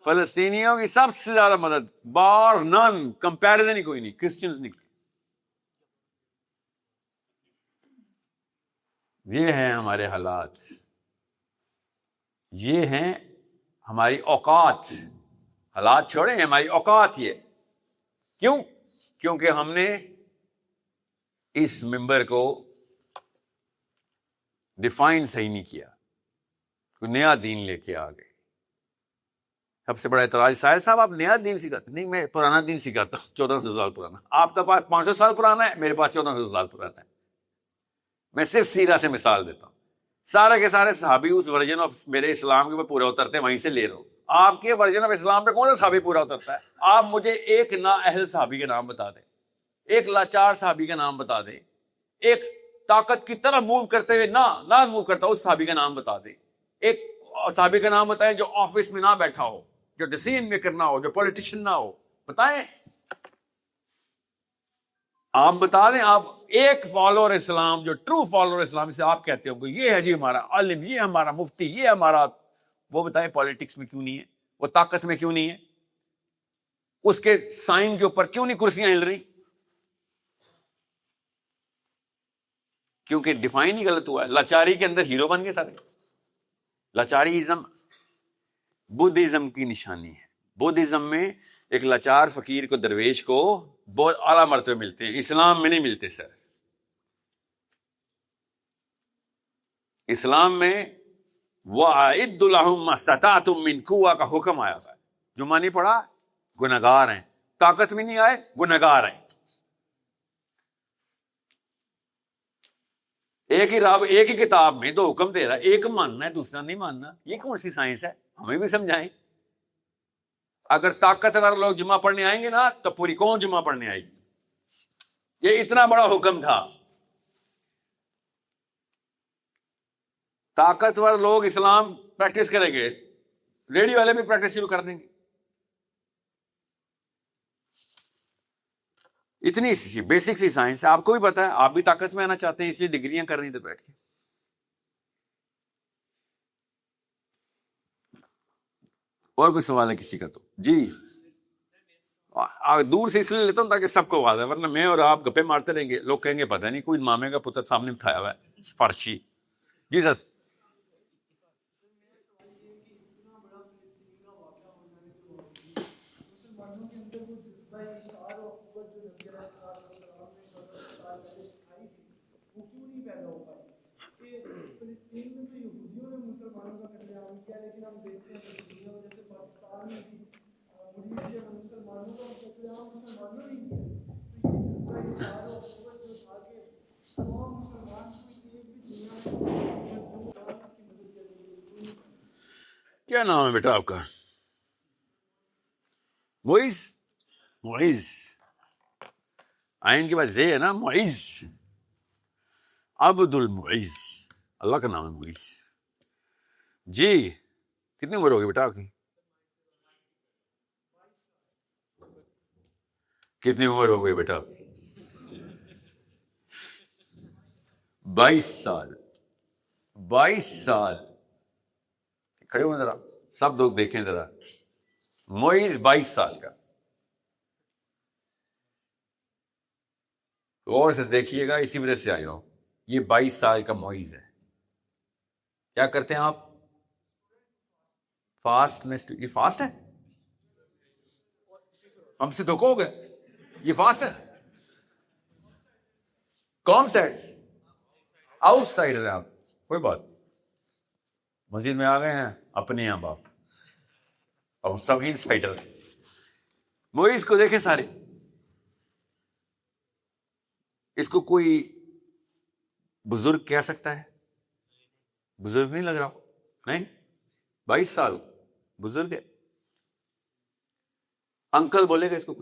[SPEAKER 1] فلسطینیوں کی سب سے زیادہ مدد بار نان، کمپیریزن ہی کوئی نہیں، کرسچنز نہیں. یہ ہیں ہمارے حالات، یہ ہیں ہماری اوقات. حالات چھوڑیں، ہماری اوقات یہ. کیوں؟ کیونکہ ہم نے اس ممبر کو ڈیفائن صحیح نہیں کیا، کوئی نیا دین لے کے آ گئے. سب سے بڑا اعتراض، ساحل صاحب آپ نیا دین سکھاتے؟ نہیں، میں پرانا دین سکھاتا ہوں، 1400 سال پرانا. آپ کا پاس 500 سال پرانا ہے، میرے پاس 1400 سال پرانا ہے. میں صرف سیرہ سے مثال دیتا ہوں. سارے کے سارے صحابی اس ورژن آف میرے اسلام کے اوپر پورا اترتے ہیں، وہیں سے لے رہا ہوں. آپ کے ورژن آف اسلام پہ کون سا صحابی پورا اترتا ہے؟ آپ مجھے ایک نااہل صحابی کا نام بتا دیں، ایک لاچار صحابی کا نام بتا دیں، ایک طاقت کی طرح موو کرتے ہوئے نہ موو کرتا اس صحابی کا نام بتا دیں. ایک صحابی کا نام بتائیں جو آفس میں نہ بیٹھا ہو، جو ڈیسیژن میکر نہ ہو، جو پولیٹیشین نہ ہو. بتائیں، آپ بتا دیں. آپ ایک فالوور اسلام، جو ٹرو فالوور اسلام سے آپ کہتے ہو کہ یہ ہے جی ہمارا عالم، یہ ہمارا مفتی، یہ ہمارا، وہ بتائیں پالیٹکس میں کیوں نہیں ہے؟ وہ طاقت میں کیوں نہیں ہے؟ اس کے سائن کے اوپر کیوں نہیں کرسیاں ہل رہی؟ کیونکہ ڈیفائن ہی غلط ہوا ہے. لاچاری کے اندر ہیرو بن گئے سارے. لاچاری ازم بدھزم کی نشانی ہے. بدھزم میں ایک لاچار فقیر کو، درویش کو بہت اعلیٰ مرتبے ملتے ہیں، اسلام میں نہیں ملتے سر. اسلام میں وَأَعِدُّ لَهُم مَّا اسْتَطَعْتُم مِّن قُوَّةٍ کا حکم آیا ہے. جمعہ نہیں پڑھا، گنہگار ہیں. طاقت میں نہیں آئے، گنہگار ہیں. ایک ہی رب ایک ہی کتاب میں دو حکم دے رہا ہے، ایک ماننا ہے دوسرا نہیں ماننا. یہ کون سی سائنس ہے؟ ہمیں بھی سمجھائیں. اگر طاقتور لوگ جمعہ پڑھنے آئیں گے نا تو پوری قوم جمعہ پڑھنے آئے گی. یہ اتنا بڑا حکم تھا. طاقتور لوگ اسلام پریکٹس کریں گے، ریڈیو والے بھی پریکٹس شروع کر دیں گے. اتنی سی بیسک سی سائنس ہے. آپ کو بھی پتا ہے، آپ بھی طاقت میں آنا چاہتے ہیں، اس لیے ڈگریاں کر رہی ہیں تو بیٹھ کے. اور کوئی سوال ہے کسی کا تو؟ جی دور سے اس لیے لیتا ہوں تاکہ سب کو آواز ہے، ورنہ میں اور آپ گپے مارتے رہیں گے، لوگ کہیں گے پتہ نہیں کوئی مامے کا پتر سامنے اٹھایا ہوا ہے فرشی. جی سر. کیا نام ہے بیٹا آپ کا؟ معیز. معیز آئین کے بعد زے ہے نا، معیز. عبد المعیز، اللہ کا نام ہے معیز. جی کتنی عمر ہوگی بیٹا آپ کی؟ کتنی عمر ہو گئی بیٹا؟ 22 سال. 22 سال. کھڑے ہو ذرا، سب لوگ دیکھیں ذرا. معیز 22 سال کا. غور سے دیکھیے گا، اسی وجہ سے آیا ہوں. یہ 22 سال کا معیز ہے. کیا کرتے ہیں آپ؟ فاسٹ میں. یہ فاسٹ ہے؟ ہم سے دھوکہ ہو گئے. یہ فاسٹ ہے؟ کون سائڈ؟ آؤٹ سائڈ ہے آپ. کوئی بات، مسجد میں آ گئے ہیں اپنے یہاں باپ، اور سب ان سائڈر. معیز کو دیکھیں سارے. اس کو کوئی بزرگ کہہ سکتا ہے؟ بزرگ نہیں لگ رہا. نہیں، 22 سال بزرگ ہے. انکل بولے گا اس کو؟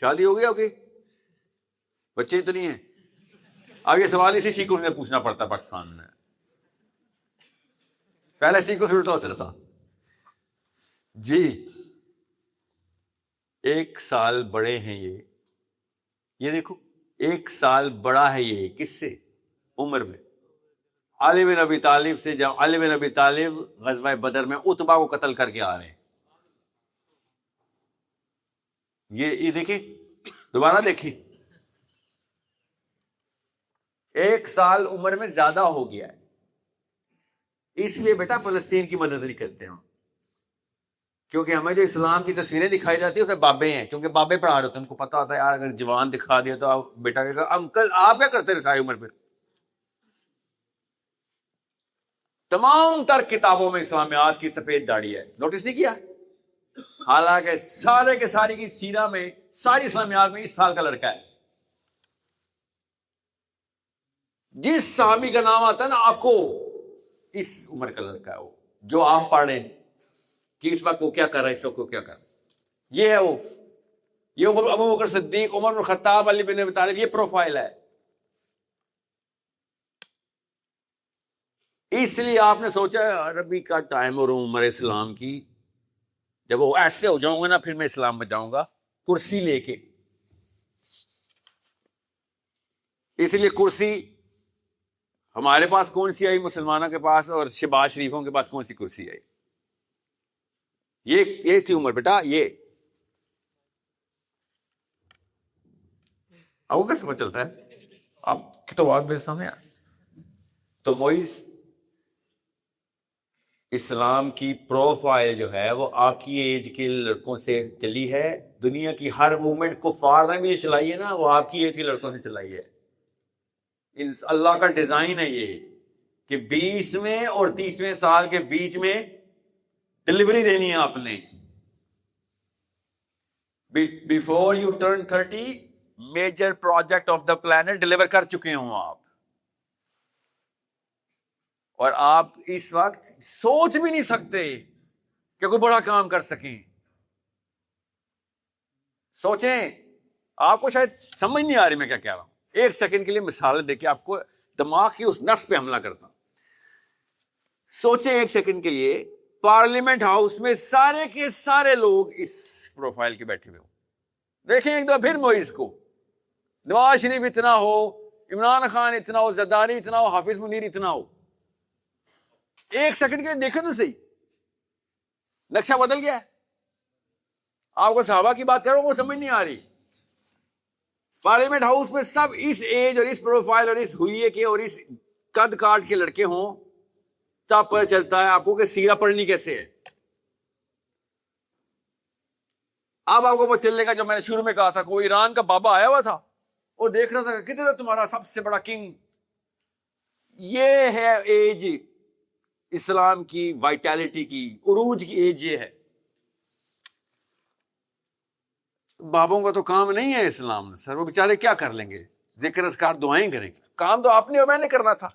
[SPEAKER 1] شادی ہو گئی ہوگی، بچے تو نہیں ہیں. اب یہ سوال اسی سیکھوں سے پوچھنا پڑتا پاکستان میں. پہلے سیکھوں سے الٹا ہوتا تھا. جی 1 سال بڑے ہیں یہ دیکھو 1 سال بڑا ہے یہ. کس سے؟ عمر میں. علی بن ابی طالب سے. جب علی بن ابی طالب غزوہ بدر میں عتبہ کو قتل کر کے آ رہے ہیں، یہ دیکھیں، دوبارہ دیکھیں. 1 سال عمر میں زیادہ ہو گیا ہے، اس لیے بیٹا فلسطین کی مدد نہیں کرتے ہم، کیونکہ ہمیں جو اسلام کی تصویریں دکھائی جاتی ہیں اس میں بابے ہیں، کیونکہ بابے پڑھا رہے ہوتے ہیں، ان کو پتا ہوتا ہے یار اگر جوان دکھا دیا تو آپ بیٹا کہے گا انکل آپ کیا کرتے رہے ساری عمر پہ. تمام تر کتابوں میں اسلامیات کی سفید داڑھی ہے، نوٹس نہیں کیا؟ حالانکہ سارے کے ساری کی سیرہ میں ساری اسلامیات میں 20 سال کا لڑکا ہے. جس صحابی کا نام آتا ہے نا آکو، اس عمر کا لڑکا ہے وہ، جو آپ پڑھ رہے ہیں کہ اس وقت وہ کیا کر رہا ہے، اس وقت وہ کیا کر رہا ہے، یہ ہے وہ، یہ ابو بکر صدیق، عمر بن خطاب، علی بن ابی طالب، یہ پروفائل ہے. اس لیے آپ نے سوچا عربی کا ٹائم اور عمر اسلام کی، جب وہ ایسے ہو جاؤں گا نا پھر میں اسلام میں جاؤں گا کرسی لے کے. اس لیے کرسی ہمارے پاس کون سی آئی مسلمانوں کے پاس، اور شہباز شریفوں کے پاس کون سی کرسی آئی؟ یہ تھی عمر بیٹا. یہ آپ کو کیا سمجھ چلتا ہے؟ آپ کی تو بات میرے سامنے. تو موئس اسلام کی پروفائل جو ہے وہ آپ کی ایج کے لڑکوں سے چلی ہے. دنیا کی ہر موومنٹ کو فار نے بھی چلائی ہے نا، وہ آپ کی ایج کے لڑکوں سے چلائی ہے. اللہ کا ڈیزائن ہے یہ کہ 20ویں اور 30ویں سال کے بیچ میں ڈلیوری دینی ہے آپ نے. Before you turn 30 major project of the plant deliver کر چکے ہوں آپ، اور آپ اس وقت سوچ بھی نہیں سکتے کہ کوئی بڑا کام کر سکیں. سوچیں، آپ کو شاید سمجھ نہیں آ رہی میں کیا کہہ رہا ہوں. 1 سیکنڈ کے لیے مثال دے کے آپ کو دماغ کی اس نس پہ حملہ کرتا ہوں. سوچیں 1 سیکنڈ کے لیے، پارلیمنٹ ہاؤس میں سارے کے سارے لوگ اس پروفائل کے بیٹھے ہوئے ہوں. دیکھیں ایک دفعہ پھر موئز کو، نواز شریف اتنا ہو، عمران خان اتنا ہو، زرداری اتنا ہو، حافظ منیر اتنا ہو. 1 سیکنڈ کے لیے دیکھیں تو صحیح، نقشہ بدل گیا ہے. آپ کو صحابہ کی بات کرو وہ سمجھ نہیں آ رہی. پارلیمنٹ ہاؤس میں سب اس ایج اور اس پروفائل اور اس حلیے کے اور اس قد کاٹ کے لڑکے ہوں، تب پتہ چلتا ہے آپ کو کہ سیرہ پڑھنی کیسے ہے. اب آپ کو پتہ چلنے کا، جو میں نے شروع میں کہا تھا کہ وہ ایران کا بابا آیا ہوا تھا، وہ دیکھ رہا تھا کہ کدھر ہے تمہارا سب سے بڑا کنگ. یہ ہے ایج اسلام کی، وائٹیلٹی کی، عروج کی ایج یہ ہے. بابوں کا تو کام نہیں ہے اسلام میں سر، وہ بیچارے کیا کر لیں گے، ذکر اذکار دعائیں کریں گے. کام تو آپ نے اور میں نے کرنا تھا.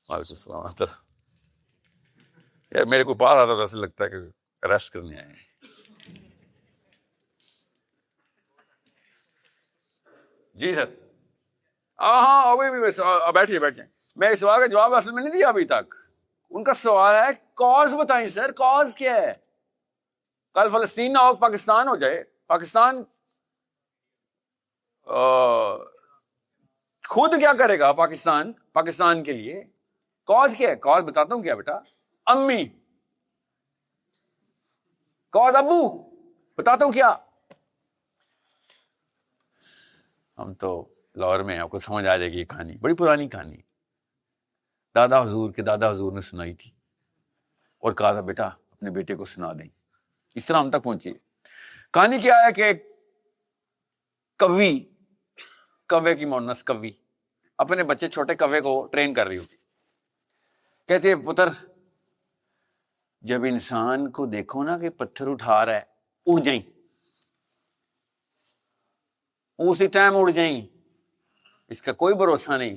[SPEAKER 1] وعلیکم السلام. یار میرے کو باہر آ رہا تھا، ایسا لگتا ہے کہ ریسٹ کرنے آئے ہیں. جی سر. ہاں بیٹھیے بیٹھے. میں اس سوال کا جواب اصل میں نہیں دیا ابھی تک. ان کا سوال ہے کاز بتائیں سر، کاز کیا ہے؟ کل فلسطین نہ ہو، پاکستان ہو جائے، پاکستان خود کیا کرے گا؟ پاکستان کے لیے کاز کیا ہے؟ کاز بتاتا ہوں کیا بیٹا. امی، کاز ابو، بتاتا ہوں کیا. ہم تو لاہور میں، آپ کو سمجھ آ جائے گی. یہ کہانی بڑی پرانی کہانی، دادا حضور کے دادا حضور نے سنائی تھی اور کہا تھا بیٹا اپنے بیٹے کو سنا دیں. اس طرح ہم تک پہنچی. کہانی کیا ہے کہ کوے کی مونس کوی اپنے بچے چھوٹے کوے کو ٹرین کر رہی ہوتی. کہتے پتر جب انسان کو دیکھو نا کہ پتھر اٹھا رہا ہے، اڑ جائیں، اسی ٹائم اڑ جائیں، اس کا کوئی بھروسہ نہیں.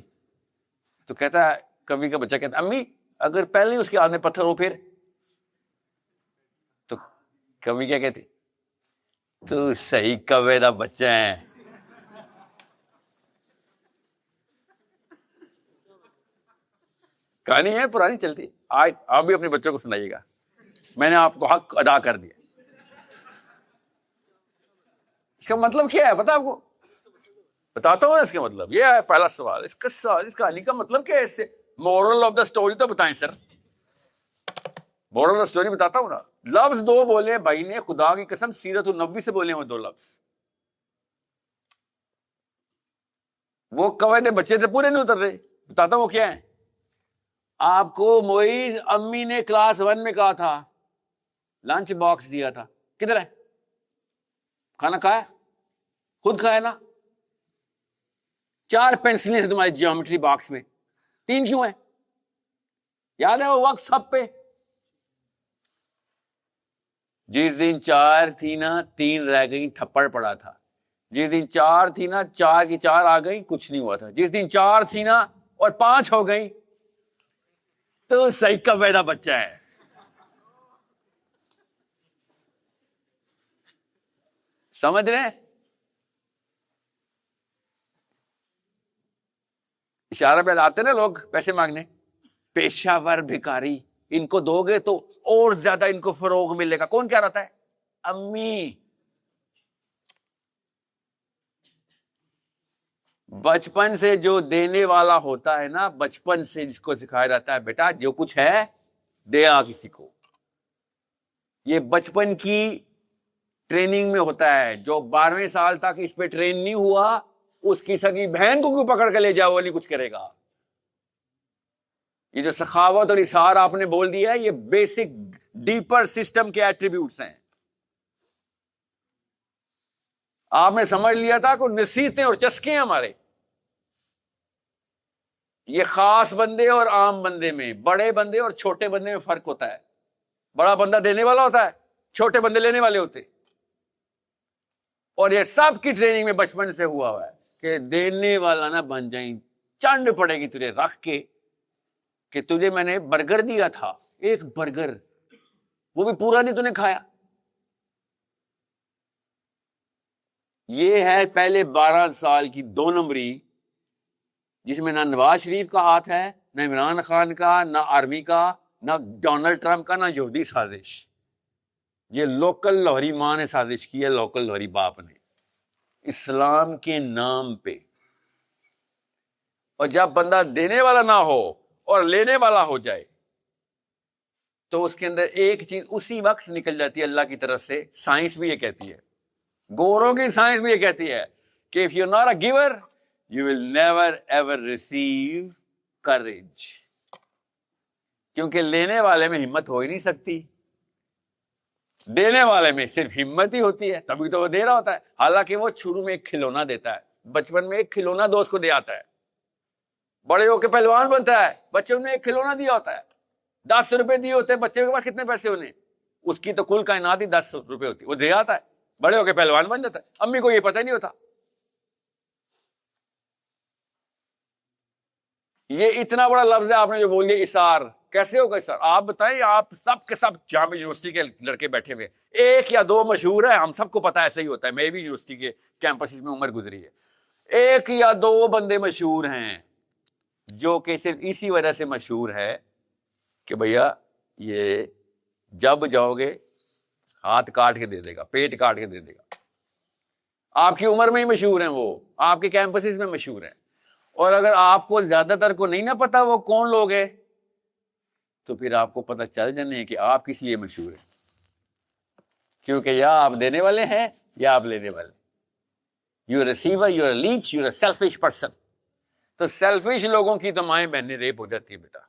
[SPEAKER 1] تو کہتا ہے، کوی کا بچہ کہتا ہے امی اگر پہلے اس کے ہاتھ میں پتھر ہو پھر؟ تو کوی کیا کہتے، تو صحیح کوے دا بچہ ہے. کہانی ہے پرانی چلتی. آج آپ بھی اپنے بچوں کو سنائیے گا. میں نے آپ کو حق ادا کر دیا. اس کا مطلب کیا ہے پتا آپ کو؟ بتاتا ہوں. اس کا مطلب یہ ہے، پہلا سوال، اس کہانی کا مطلب کیا ہے؟ اس سے مورل آف دا اسٹوری تو بتائیں سر. مورل آف دا اسٹوری بتاتا ہوں نا. لفظ 2 بولے بھائی نے، خدا کی قسم سیرت النبی سے بولے ہوئے 2 لفظ. وہ قواعد بچے سے پورے نہیں اتر رہے. بتاتا ہوں وہ کیا ہے. آپ کو معیز امی نے کلاس 1 میں کہا تھا, لنچ باکس دیا تھا, کدھر ہے؟ کھانا کھایا؟ خود کھایا نا. 4 پینسلیں ہیں تمہاری جیومیٹری باکس میں, 3 کیوں ہیں؟ یاد ہے وہ وقت سب پہ؟ جس دن 4 تھی نا 3 رہ گئی, تھپڑ پڑا تھا. جس دن 4 تھی نا 4 کی 4 آ گئی, کچھ نہیں ہوا تھا. جس دن 4 تھی نا اور 5 ہو گئی تو صحیح کا پیدا بچہ ہے. سمجھ رہے ہیں؟ اشارہ پہ آتے نا لوگ پیسے مانگنے, پیشہ ور بھکاری, ان کو دو گے تو اور زیادہ ان کو فروغ ملے گا. کون کیا رہتا ہے؟ امی. بچپن سے جو دینے والا ہوتا ہے نا, بچپن سے جس کو سکھایا جاتا ہے بیٹا جو کچھ ہے دیا کسی کو. یہ بچپن کی ٹریننگ میں ہوتا ہے. جو 12ویں سال تک اس پہ ٹرین نہیں ہوا, اس کی سگی بہن کو کیوں پکڑ کے لے جاؤ, وہ نہیں کچھ کرے گا. یہ جو سخاوت اور اثار آپ نے بول دیا ہے, یہ بیسک ڈیپر سسٹم کے ایٹریبیوٹس ہیں. آپ نے سمجھ لیا تھا کہ نصیحتیں اور چسکے ہیں ہمارے. یہ خاص بندے اور عام بندے میں, بڑے بندے اور چھوٹے بندے میں فرق ہوتا ہے. بڑا بندہ دینے والا ہوتا ہے, چھوٹے بندے لینے والے ہوتے. اور یہ سب کی ٹریننگ میں بچپن سے ہوا ہے کہ دینے والا نہ بن جائیں. چنڈ پڑے گی تجھے رکھ کے کہ تجھے میں نے برگر دیا تھا, ایک برگر, وہ بھی پورا نہیں تو نے کھایا. یہ ہے پہلے 12 سال کی 2 نمبری, جس میں نہ نواز شریف کا ہاتھ ہے, نہ عمران خان کا, نہ آرمی کا, نہ ڈونلڈ ٹرمپ کا, نہ یہودی سازش. یہ لوکل لاہوری ماں نے سازش کی ہے, لوکل لاہوری باپ نے, اسلام کے نام پہ. اور جب بندہ دینے والا نہ ہو اور لینے والا ہو جائے تو اس کے اندر ایک چیز اسی وقت نکل جاتی ہے اللہ کی طرف سے. سائنس بھی یہ کہتی ہے, گوروں کی سائنس بھی یہ کہتی ہے کہ if you're not a giver, you will never ever receive courage. کیونکہ لینے والے میں ہمت ہو ہی نہیں سکتی, دینے والے میں صرف ہمت ہی ہوتی ہے, تبھی تو وہ دے رہا ہوتا ہے. حالانکہ وہ شروع میں ایک کھلونا دیتا ہے, بچپن میں ایک کھلونا دوست کو دے آتا ہے, بڑے ہو کے پہلوان بنتا ہے, بچوں نے ایک کھلونا دیا ہوتا ہے, 10 روپے دیے ہوتے ہیں. بچے کے پاس کتنے پیسے ہونے, اس کی تو کل کائنات ہی 10 روپے ہوتی, وہ دے آتا ہے, بڑے ہو کے پہلوان بن جاتا ہے. امی کو یہ پتہ ہی نہیں ہوتا. یہ اتنا بڑا لفظ ہے آپ نے جو بول دیا اثار. کیسے ہوگا اثار؟ آپ بتائیں, آپ سب کے سب جامعہ یونیورسٹی کے لڑکے بیٹھے ہوئے, 1 یا 2 مشہور ہے, ہم سب کو پتا ایسا ہی ہوتا ہے. میں بھی یونیورسٹی کے کیمپس میں عمر گزری ہے. 1 یا 2 بندے مشہور ہیں جو کہ صرف اسی وجہ سے مشہور ہے کہ بھیا یہ جب جاؤ گے ہاتھ کاٹ کے دے دے گا, پیٹ کاٹ کے دے دے گا. آپ کی عمر میں ہی مشہور ہیں, وہ آپ کے کیمپسز میں مشہور ہیں. اور اگر آپ کو زیادہ تر کو نہیں نہ پتا وہ کون لوگ ہیں, تو پھر آپ کو پتہ چل جانے ہے کہ آپ کس لیے مشہور ہیں. کیونکہ یا آپ دینے والے ہیں یا آپ لینے والے. You a receiver, you a latch, you a selfish person. تو سیلفش لوگوں کی تو مائیں بہنیں ریپ ہو جاتی ہے بیٹا,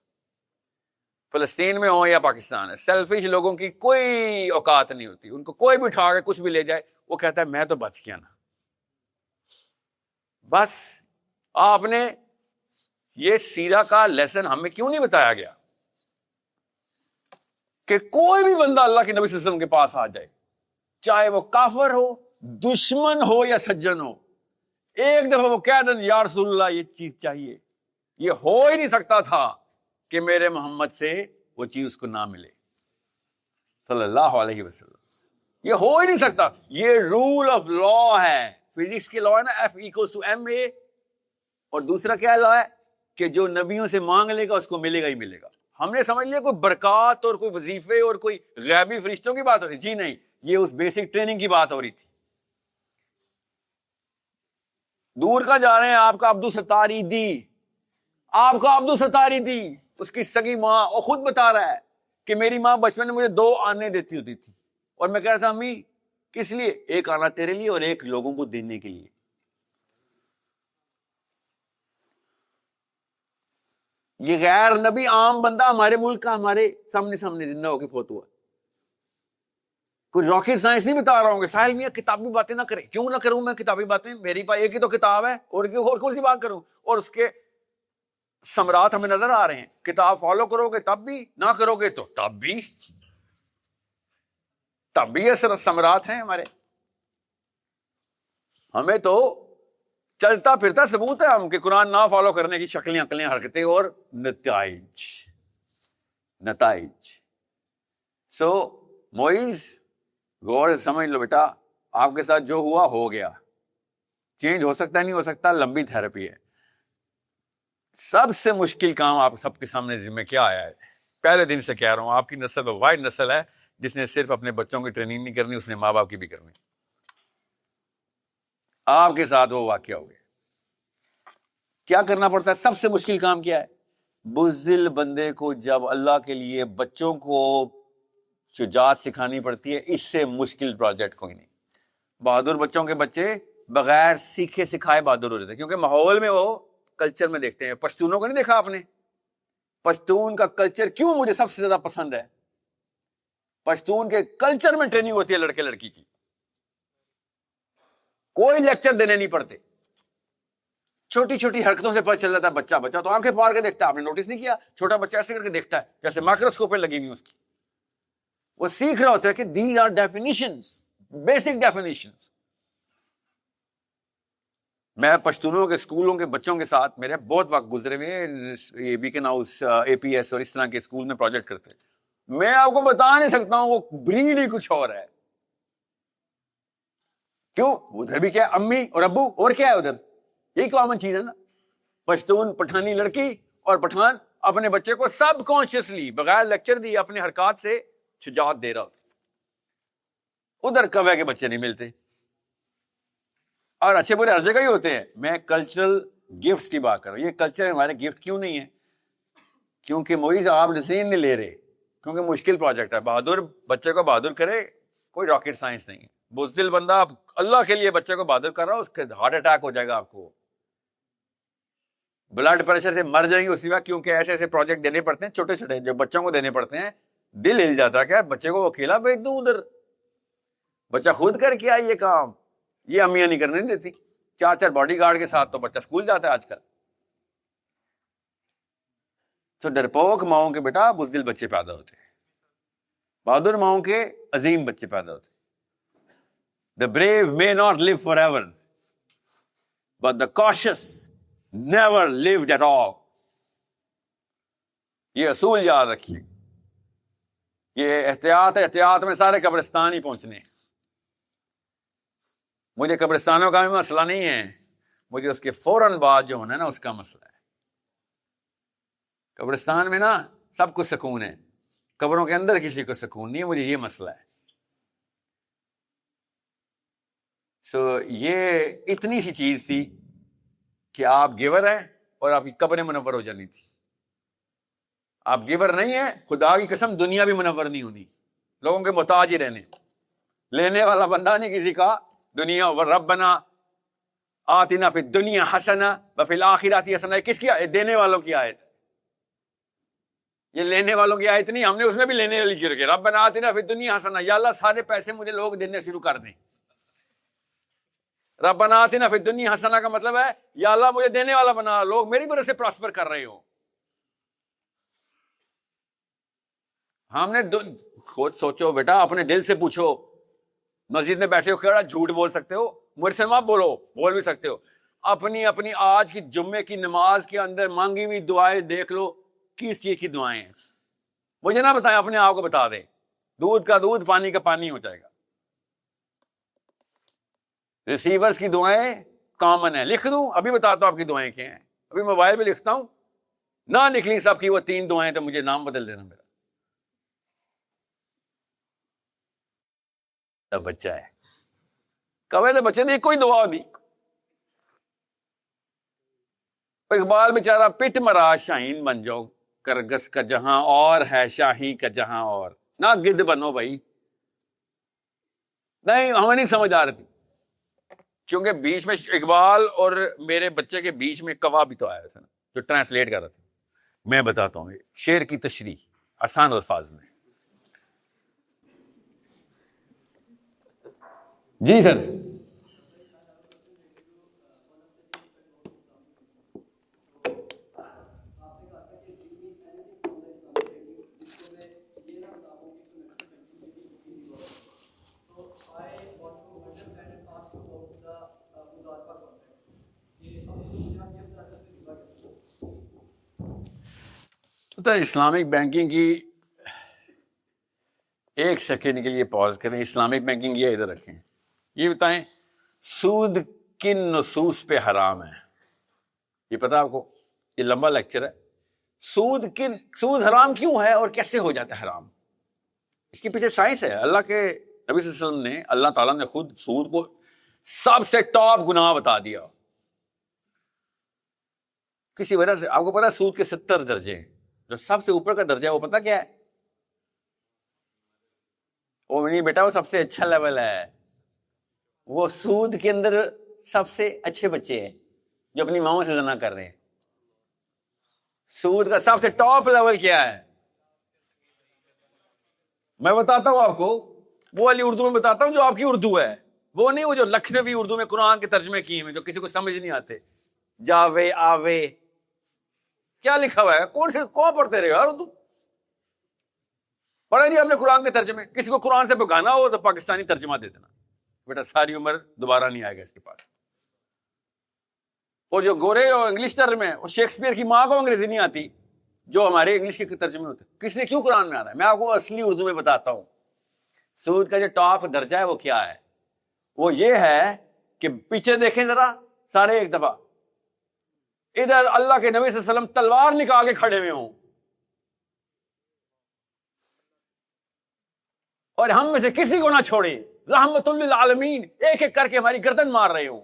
[SPEAKER 1] فلسطین میں ہو یا پاکستان ہے. سیلفش لوگوں کی کوئی اوقات نہیں ہوتی, ان کو کوئی بھی اٹھا کے کچھ بھی لے جائے وہ کہتا ہے میں تو بچ گیا نا. بس آپ نے یہ سیرہ کا لیسن ہمیں کیوں نہیں بتایا گیا کہ کوئی بھی بندہ اللہ کے نبی صلی اللہ علیہ وسلم کے پاس آ جائے, چاہے وہ کافر ہو, دشمن ہو یا سجن ہو, ایک دفعہ وہ کہہ دیں یا رسول اللہ یہ چیز چاہیے. یہ ہو ہی نہیں سکتا تھا کہ میرے محمد سے وہ چیز اس کو نہ ملے صلی اللہ علیہ وسلم. یہ ہو ہی نہیں سکتا. یہ رول آف لا ہے, فزکس کی لا ہے نا, F=ma. اور دوسرا کیا لا ہے کہ جو نبیوں سے مانگ لے گا اس کو ملے گا ہی ملے گا. ہم نے سمجھ لیا کوئی برکات اور کوئی وظیفے اور کوئی غیبی فرشتوں کی بات ہو رہی. جی نہیں, یہ اس بیسک ٹریننگ کی بات ہو رہی تھی. دور کا جا رہے ہیں, آپ کا عبدالستاری دی, آپ کا عبدالستاری دی, اس کی سگی ماں, اور خود بتا رہا ہے کہ میری ماں بچپن میں مجھے 2 آنے دیتی ہوتی تھی, اور میں کہہ رہا تھا امی کس لیے, ایک آنا تیرے لیے اور ایک لوگوں کو دینے کے لیے. یہ غیر نبی عام بندہ ہمارے ملک کا ہمارے سامنے زندہ ہو کے فوت ہوا. کوئی راکٹ سائنس نہیں بتا رہا ہوں کہ ساحل میاں کتابی باتیں نہ کریں. کیوں نہ کروں میں کتابی باتیں؟ میری پاس ایک ہی تو کتاب ہے, اور کون سی بات کروں؟ اور اس کے ثمرات ہمیں نظر آ رہے ہیں. کتاب فالو کرو گے تب بھی, نہ کرو گے تو تب بھی یہ ثمرات ہیں ہمارے. ہمیں تو چلتا پھرتا ثبوت ہے ہم کہ قرآن نہ فالو کرنے کی شکلیں عقلیں حرکتیں اور نتائج. سو موئز غور سے سمجھ لو بیٹا, آپ کے ساتھ جو ہوا ہو گیا, چینج ہو سکتا ہے نہیں ہو سکتا, لمبی تھراپی ہے. سب سے مشکل کام آپ سب کے سامنے ذمہ کیا آیا ہے؟ پہلے دن سے کہہ رہا ہوں, آپ کی نسل واحد نسل ہے جس نے صرف اپنے بچوں کی ٹریننگ نہیں کرنی, اس نے ماں باپ کی بھی کرنی. آپ کے ساتھ وہ واقعہ ہو گیا. کیا کرنا پڑتا ہے؟ سب سے مشکل کام کیا ہے؟ بزدل بندے کو جب اللہ کے لیے بچوں کو شجاعت سکھانی پڑتی ہے, اس سے مشکل پروجیکٹ کوئی نہیں. بہادر بچوں کے بچے بغیر سیکھے سکھائے بہادر ہو جاتے ہیں, کیونکہ ماحول میں وہ کلچر میں دیکھتے ہیں. پشتونوں کو نہیں دیکھا آپ نے؟ پشتون کا کلچر کیوں مجھے سب سے زیادہ پسند ہے؟ پشتون کے کلچر میں ٹریننگ ہوتی ہے لڑکے لڑکی کی, کوئی لیکچر دینے نہیں پڑتے. چھوٹی چھوٹی حرکتوں سے پتہ چل جاتا ہے. بچہ تو آنکھیں پھاڑ کے دیکھتا ہے. آپ نے نوٹس نہیں کیا؟ چھوٹا بچہ ایسے کر کے دیکھتا ہے جیسے مائکروسکوپ پہ لگی ہوئی اس کی. وہ سیکھ رہا ہوتا ہے کہ these are definitions, basic definitions. میں پشتونوں کے اسکولوں کے بچوں کے ساتھ میرے بہت وقت گزرے ہوئے, بیکن ہاؤس, APS اور اس طرح کے اسکول میں پروجیکٹ کرتے ہیں. میں آپ کو بتا نہیں سکتا ہوں, وہ بریڈ ہی کچھ اور ہے. کیوں؟ ادھر بھی کیا امی اور ابو, اور کیا ہے ادھر؟ یہی کامن چیز ہے نا. پشتون پٹھانی لڑکی اور پٹھان اپنے بچے کو سب کانشیسلی بغیر لیکچر دی اپنے حرکات سے شجاعت دے رہا ہوتا. ادھر کوے کے بچے نہیں ملتے, اور اچھے برے ہر جگہ ہی ہوتے ہیں. میں کلچرل گفٹس کی بات کر رہا ہوں. یہ کلچر ہمارے گفٹ کیوں نہیں ہے؟ کیونکہ موئیز آپ ڈیسیژن نہیں لے رہے, کیونکہ مشکل پروجیکٹ ہے. بہادر بچے کو بہادر کرے, کوئی راکٹ سائنس نہیں ہے. بزدل بندہ اللہ کے لیے بچے کو بہادر کر رہا ہو, اس کے ہارٹ اٹیک ہو جائے گا, آپ کو بلڈ پریشر سے مر جائیں گے اسی وقت, کیونکہ ایسے ایسے پروجیکٹ دینے پڑتے ہیں چھوٹے چھوٹے جو بچوں کو دینے پڑتے ہیں. دل ہل جاتا ہے, کیا بچے کو اکیلا بھیج دوں ادھر؟ بچہ خود کر کے آئی یہ کام, یہ امیاں نہیں کرنے دیتی. 4 باڈی گارڈ کے ساتھ تو بچہ اسکول جاتا ہے آج کل. تو ڈرپوک ماؤں کے بیٹا بزدل بچے پیدا ہوتے ہیں, بہادر ماؤں کے عظیم بچے پیدا ہوتے ہیں. The brave may not live forever, but the cautious never lived at all. یہ اصول یاد رکھیے. یہ احتیاط میں سارے قبرستان ہی پہنچنے. مجھے قبرستانوں کا بھی مسئلہ نہیں ہے, مجھے اس کے فوراً بعد جو ہونا ہے نا اس کا مسئلہ ہے. قبرستان میں نا سب کو سکون ہے, قبروں کے اندر کسی کو سکون نہیں ہے. مجھے یہ مسئلہ ہے. یہ اتنی سی چیز تھی کہ آپ گیور ہیں اور آپ کی قبر منور ہو جانی تھی. آپ گیور نہیں ہیں, خدا کی قسم دنیا بھی منور نہیں ہونی, لوگوں کے محتاج ہی رہنے. لینے والا بندہ نہیں کسی کا. دنیا ربنا آتنا فی الدنیا حسنہ وفی الآخرۃ حسنہ, کس کی آیت؟ دینے والوں کی آیت. یہ لینے والوں کی آیت نہیں, ہم نے اس میں بھی لینے والی کی رکھی. ربنا آتنا فی الدنیا حسنہ, یا اللہ سارے پیسے مجھے لوگ دینے شروع کر دیں. ربنا آتنا فی الدنیا حسنہ کا مطلب ہے یا اللہ مجھے دینے والا بنا, لوگ میری وجہ سے پراسپر کر رہے ہو. ہم نے خود سوچو بیٹا, اپنے دل سے پوچھو. مسجد میں بیٹھے ہو کیڑا جھوٹ بول سکتے ہو؟ مجھ سے مت بولو, بول بھی سکتے ہو. اپنی آج کی جمعے کی نماز کے اندر مانگی ہوئی دعائیں دیکھ لو, کس چیز کی دعائیں ہیں. مجھے نہ بتائیں, اپنے آپ کو بتا دیں. دودھ کا دودھ, پانی کا پانی ہو جائے گا. ریسیورز کی دعائیں کامن ہیں. لکھ دوں؟ ابھی بتاتا ہوں آپ کی دعائیں کیا ہیں. ابھی موبائل پہ لکھتا ہوں, نہ نکلی سب کی وہ 3 دعائیں تو مجھے نام بدل دینا میرا. بچہ ہے کوے تو بچے نے کوئی دعا نہیں. اقبال بیچارہ پٹ مرا شاہین بن جاؤ, کرگس کا جہاں اور ہے شاہی کا جہاں اور, نہ گدھ بنو بھائی. نہیں ہمیں نہیں سمجھ آ رہی تھی, کیونکہ بیچ میں اقبال اور میرے بچے کے بیچ میں کوا بھی تو آیا تھا نا, جو ٹرانسلیٹ کر رہا تھا. میں بتاتا ہوں شعر کی تشریح آسان الفاظ میں. جی سر. تو اسلامک بینکنگ کی ایک سیکنڈ کے لیے پاز کریں. اسلامک بینکنگ یہ ادھر رکھیں. یہ بتائیں سود کن نصوص پہ حرام ہے؟ یہ پتا آپ کو؟ یہ لمبا لیکچر ہے. سود حرام کیوں ہے اور کیسے ہو جاتا ہے حرام؟ اس کے پیچھے سائنس ہے. اللہ کے نبی صلی اللہ علیہ وسلم نے، اللہ تعالیٰ نے خود سود کو سب سے ٹاپ گناہ بتا دیا. کسی وجہ سے آپ کو پتا سود کے 70 درجے ہیں. جو سب سے اوپر کا درجہ ہے وہ پتا کیا ہے؟ وہ نہیں بیٹا، وہ سب سے اچھا لیول ہے. وہ سود کے اندر سب سے اچھے بچے ہیں جو اپنی ماؤں سے زنا کر رہے ہیں. سود کا سب سے ٹاپ لیول کیا ہے؟ میں بتاتا ہوں آپ کو، وہ والی اردو میں بتاتا ہوں جو آپ کی اردو ہے. وہ نہیں وہ جو لکھنوی اردو میں قرآن کے ترجمے کیے ہیں جو کسی کو سمجھ نہیں آتے. جاوے آوے کیا لکھا ہوا ہے؟ کون پڑھتے رہے یار اردو؟ پڑھا جی ہم نے قرآن کے ترجمے. کسی کو قرآن سے بگانا ہو تو پاکستانی ترجمہ دے دینا بیٹا، ساری عمر دوبارہ نہیں آئے گا اس کے پاس. اور جو گورے اور انگلش ترجمے، اور شیکسپیئر کی ماں کو انگریزی نہیں آتی جو ہمارے انگلش کے ترجمے ہوتے. کس نے کیوں قرآن میں آنا ہے؟ میں آپ کو اصلی اردو میں بتاتا ہوں. سود کا جو ٹاپ درجہ ہے وہ کیا ہے؟ وہ یہ ہے کہ پیچھے دیکھیں ذرا سارے ایک دفعہ. ادھر اللہ کے نبی صلی اللہ علیہ وسلم تلوار نکال کے کھڑے ہوئے ہوں اور ہم میں سے کسی کو نہ چھوڑے، رحمت للعالمین، ایک ایک کر کے ہماری گردن مار رہے ہوں.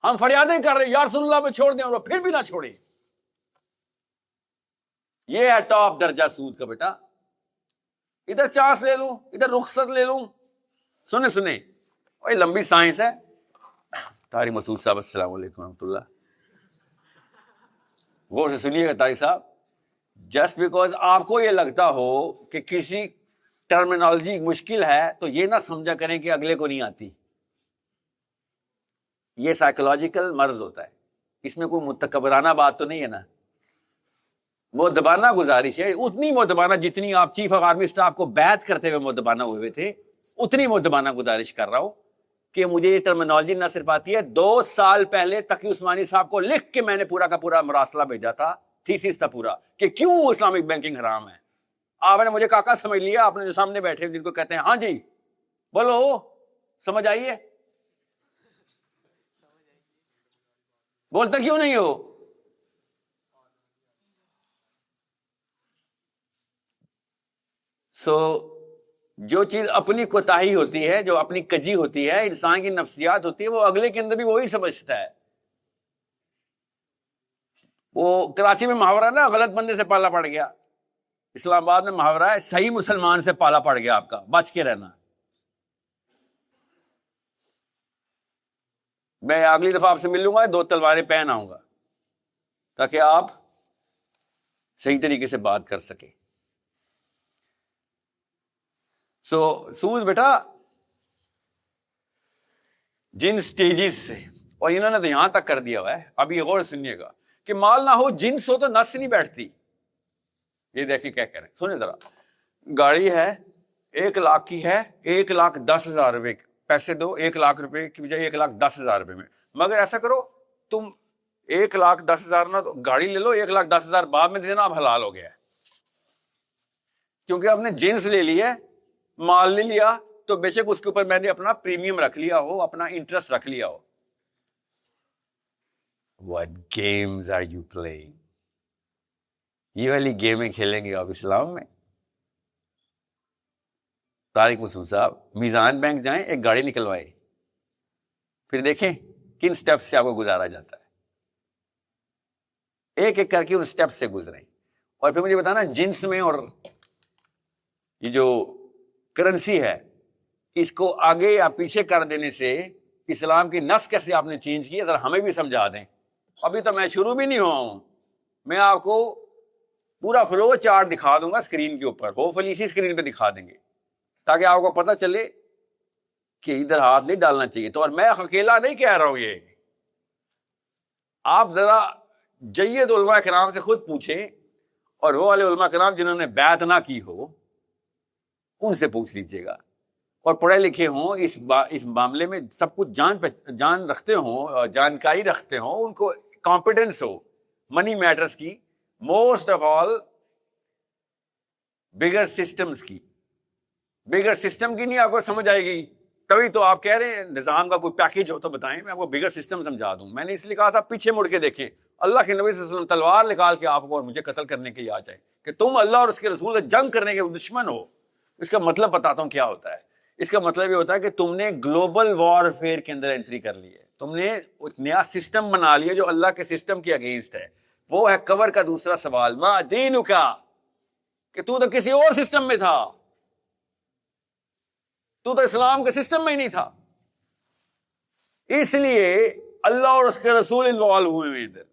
[SPEAKER 1] ہم فریادیں کر رہے یا رسول اللہ میں چھوڑ دیں اور وہ پھر بھی نہ چھوڑے. یہ ہے ٹاپ درجہ سود کا بیٹا. ادھر چانس لے لوں، ادھر رخصت لے لوں. سنیں اور لمبی سائنس ہے. طارق مسعود صاحب السلام علیکم ورحمۃ اللہ. غور سے سنیے گا طارق صاحب. جسٹ بیکاز آپ کو یہ لگتا ہو کہ کسی ٹرمینالوجی مشکل ہے تو یہ نہ سمجھا کریں کہ اگلے کو نہیں آتی. یہ سائیکولوجیکل مرض ہوتا ہے. اس میں کوئی متکبرانہ بات تو نہیں ہے نا. مؤدبانہ گزارش ہے، اتنی مؤدبانہ جتنی آپ چیف آف آرمی اسٹاف کو بیعت کرتے ہوئے مؤدبانہ ہوئے تھے، اتنی مؤدبانہ گزارش کر رہا ہوں کہ مجھے یہ ٹرمینالوجی نہ صرف آتی ہے. 2 سال پہلے تقی عثمانی صاحب کو لکھ کے میں نے پورا کا پورا مراسلہ بھیجا تھا، تھیسس تھا پورا، کہ کیوں اسلامک بینکنگ حرام ہے. آپ نے مجھے کاکا سمجھ لیا. آپ نے جو سامنے بیٹھے جن کو کہتے ہیں ہاں جی بولو سمجھ آئیے، بولتے کیوں نہیں ہو؟ جو چیز اپنی کوتاہی ہوتی ہے، جو اپنی کجی ہوتی ہے، انسان کی نفسیات ہوتی ہے، وہ اگلے کے اندر بھی وہی سمجھتا ہے. وہ کراچی میں محاورہ نا، غلط بندے سے پالا پڑ گیا. اسلام آباد میں محاورہ ہے صحیح مسلمان سے پالا پڑ گیا، آپ کا بچ کے رہنا. میں اگلی دفعہ آپ سے مل لوں گا 2 تلواریں پہن آؤں گا تاکہ آپ صحیح طریقے سے بات کر سکیں. سود بیٹا جن سٹیجز سے، اور انہوں نے تو یہاں تک کر دیا ہوا ہے. اب یہ غور سنیے گا کہ مال نہ ہو جنس ہو تو نس نہیں بیٹھتی. یہ دیکھیں کیا کہہ رہے ہیں، سنیں ذرا. گاڑی ہے 1 لاکھ کی ہے، 1,10,000 روپے پیسے دو، 1 لاکھ روپے کی بجائے 1,10,000 روپے میں. مگر ایسا کرو تم 1,10,000 نہ تو گاڑی لے لو، 1,10,000 بعد میں دینا. اب حلال ہو گیا ہے کیونکہ آپ نے جنس لے لی ہے، مال لے لیا تو بے شک اس کے اوپر میں نے اپنا پریمیم رکھ لیا ہو، اپنا انٹرسٹ رکھ لیا ہو. What games are you playing؟ یہ والی گیمیں کھیلیں گے آپ اسلام میں؟ طارق مسعود صاحب میزان بینک جائیں، ایک گاڑی نکلوائے، پھر دیکھیں کن سٹیپ سے آپ کو گزارا جاتا ہے. ایک ایک کر کے ان سٹیپ سے گزریں اور پھر مجھے بتانا جنس میں. اور یہ جو کرنسی ہے اس کو آگے یا پیچھے کر دینے سے اسلام کی نس کیسے آپ نے چینج کی، اگر ہمیں بھی سمجھا دیں. ابھی تو میں شروع بھی نہیں ہوا ہوں. میں آپ کو پورا فلو چارٹ دکھا دوں گا اسکرین کے اوپر، ہوپ فلی اسی اسکرین پہ دکھا دیں گے تاکہ آپ کو پتہ چلے کہ ادھر ہاتھ نہیں ڈالنا چاہیے. تو اور میں اکیلا نہیں کہہ رہا ہوں، یہ آپ ذرا جید علماء کرام سے خود پوچھیں، اور وہ والے علماء کرام جنہوں نے بیعت نہ کی ہو ان سے پوچھ لیجئے گا، اور پڑھے لکھے ہوں، اس معاملے میں سب کچھ جان رکھتے ہوں، جانکاری رکھتے ہوں، ان کو کانفیڈنس ہو منی میٹرز کی، most of all bigger systems کی. بگر سسٹم کی نہیں آپ کو سمجھ آئے گی، تبھی تو آپ کہہ رہے ہیں نظام کا کوئی پیکیج ہو تو بتائیں، میں آپ کو بگر سسٹم سمجھا دوں. میں نے اس لیے کہا تھا پیچھے مڑ کے دیکھیں، اللہ کے نبی صلی اللہ علیہ وسلم تلوار نکال کے آپ کو اور مجھے قتل کرنے کے لیے آ جائے کہ تم اللہ اور اس کے رسول سے جنگ کرنے کے دشمن ہو. اس کا مطلب بتاتا ہوں کیا ہوتا ہے. اس کا مطلب یہ ہوتا ہے کہ تم نے گلوبل وار فیئر کے اندر انٹری کر لی ہے، تم نے ایک نیا سسٹم بنا لیا جو اللہ کے سسٹم کے اگینسٹ ہے. وہ ہے کور کا دوسرا سوال، ما دینک، کہ تو کسی اور سسٹم میں تھا، تو اسلام کے سسٹم میں ہی نہیں تھا. اس لیے اللہ اور اس کے رسول انوالو ہوئے ہوئے ادھر.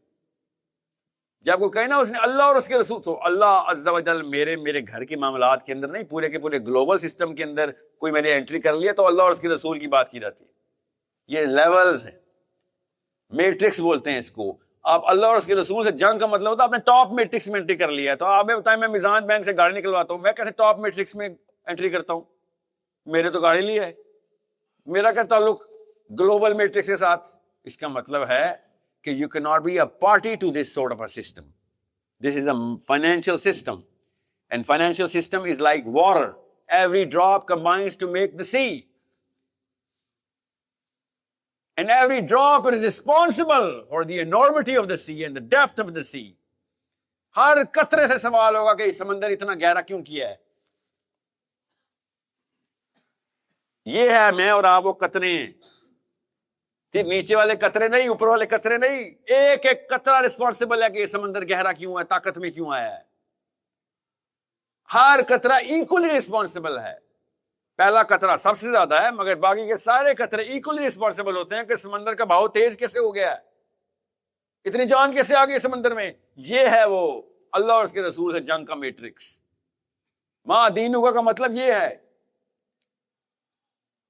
[SPEAKER 1] جب کوئی کہنا اس نے اللہ اور اس کے رسول، تو اللہ عز و جل میرے گھر کے معاملات کے اندر نہیں، پورے کے پورے گلوبل سسٹم کے اندر کوئی میں نے انٹری کر لیا تو اللہ اور اس کے رسول کی بات کی جاتی ہے. یہ لیولز ہیں، میٹرکس بولتے ہیں اس کو. آپ اللہ اور اس کے رسول سے جنگ کا مطلب ہوتا ہے آپ نے ٹاپ میٹرکس میں انٹری کر لیا ہے. تو آپ میں بتائیں، میں میزان بینک سے گاڑی نکلواتا ہوں، میں کیسے ٹاپ میٹرکس میں انٹری کرتا ہوں؟ میرے تو گاڑی لی ہے، میرا کیا تعلق گلوبل میٹرکس کے ساتھ؟ اس کا مطلب ہے کہ you cannot be a party to this sort of a system. This is a financial system, and financial system is like water. Every drop combines to make the sea, and every drop is responsible for the enormity of the sea and the depth of the sea. ہر قطرے سے سوال ہوگا کہ سمندر اتنا گہرا کیوں کیا ہے. یہ ہے میں اور آپ وہ قطرے ہیں، نیچے والے قطرے نہیں، اوپر والے قطرے نہیں. ایک ایک قطرہ رسپانسبل ہے کہ یہ سمندر گہرا کیوں ہے، طاقت میں کیوں آیا ہے. ہر قطرہ ایکولی رسپانسبل ہے. پہلا قطرہ سب سے زیادہ ہے، مگر باقی کے سارے قطرے ایکولی رسپانسبل ہوتے ہیں کہ سمندر کا بہاؤ تیز کیسے ہو گیا ہے، اتنی جان کیسے آ گئی سمندر میں. یہ ہے وہ اللہ اور اس کے رسول سے جنگ کا میٹرکس. ما دینک کا مطلب یہ ہے.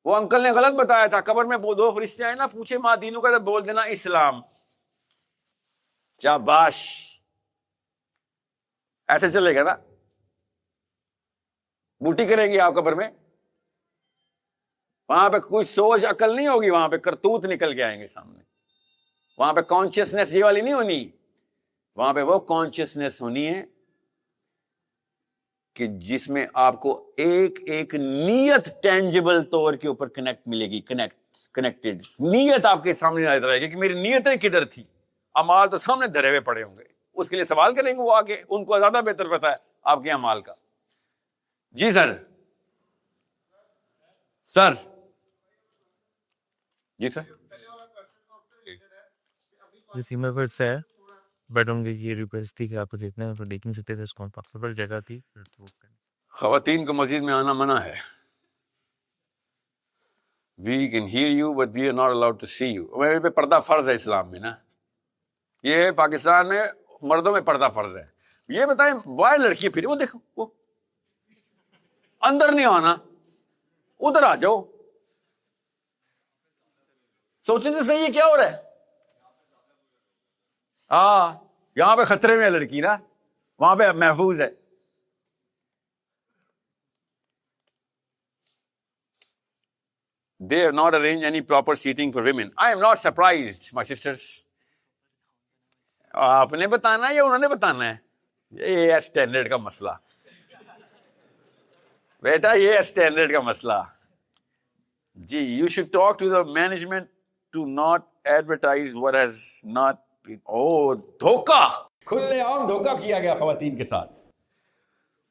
[SPEAKER 1] وہ انکل نے غلط بتایا تھا، قبر میں وہ دو فرشتے آئے نا، پوچھے ما دینک کا، تو بول دینا اسلام. شاباش، ایسے چلے گا نا؟ بوٹی کرے گی آپ قبر میں، وہاں پہ کوئی سوچ عقل نہیں ہوگی، وہاں پہ کرتوت نکل کے آئیں گے سامنے. وہاں پہ کانشیسنیس یہ والی نہیں ہونی، وہاں پہ وہ کانشیسنیس ہونی ہے کہ جس میں آپ کو ایک ایک نیت ٹینجیبل طور کے اوپر کنیکٹ ملے گی. کنیکٹڈ نیت آپ کے سامنے نظر آئے گی کہ میری نیتیں کدھر تھی. اعمال تو سامنے دھرے ہوئے پڑے ہوں گے، اس کے لیے سوال کریں گے وہ آگے، ان کو زیادہ بہتر پتا ہے آپ کے اعمال کا. جی سر جی سر
[SPEAKER 2] جس ای پر سے بٹ ان کی یہ ریکویسٹ تھی کہ آپ کو دیکھنا ہے، دیکھ نہیں سکتے تھے، اس کمفرٹیبل جگہ تھی.
[SPEAKER 1] خواتین کو مسجد میں آنا منع ہے. We can hear you but we are not allowed to see you. میرے پہ پردہ فرض ہے اسلام میں نا. یہ پاکستان میں مردوں میں پردہ فرض ہے. یہ بتائیں وائر لڑکی پھر وہ دیکھو، وہ اندر نہیں آنا، ادھر آ جاؤ. سوچیں تو صحیح ہے کیا ہو رہا ہے. ہاں یہاں پہ خطرے میں ہے لڑکی نا، وہاں پہ محفوظ ہے. They have not arranged any proper seating for women. I am not surprised, my sisters. آپ نے بتانا ہے یا انہوں نے بتانا ہے؟ یہ ہے اسٹینڈرڈ کا مسئلہ بیٹا، یہ ہے اسٹینڈرڈ کا مسئلہ. جی you should talk to the management to not advertise what has not been. Oh, دھوکہ، کھلے عام دھوکہ کیا گیا خواتین کے ساتھ.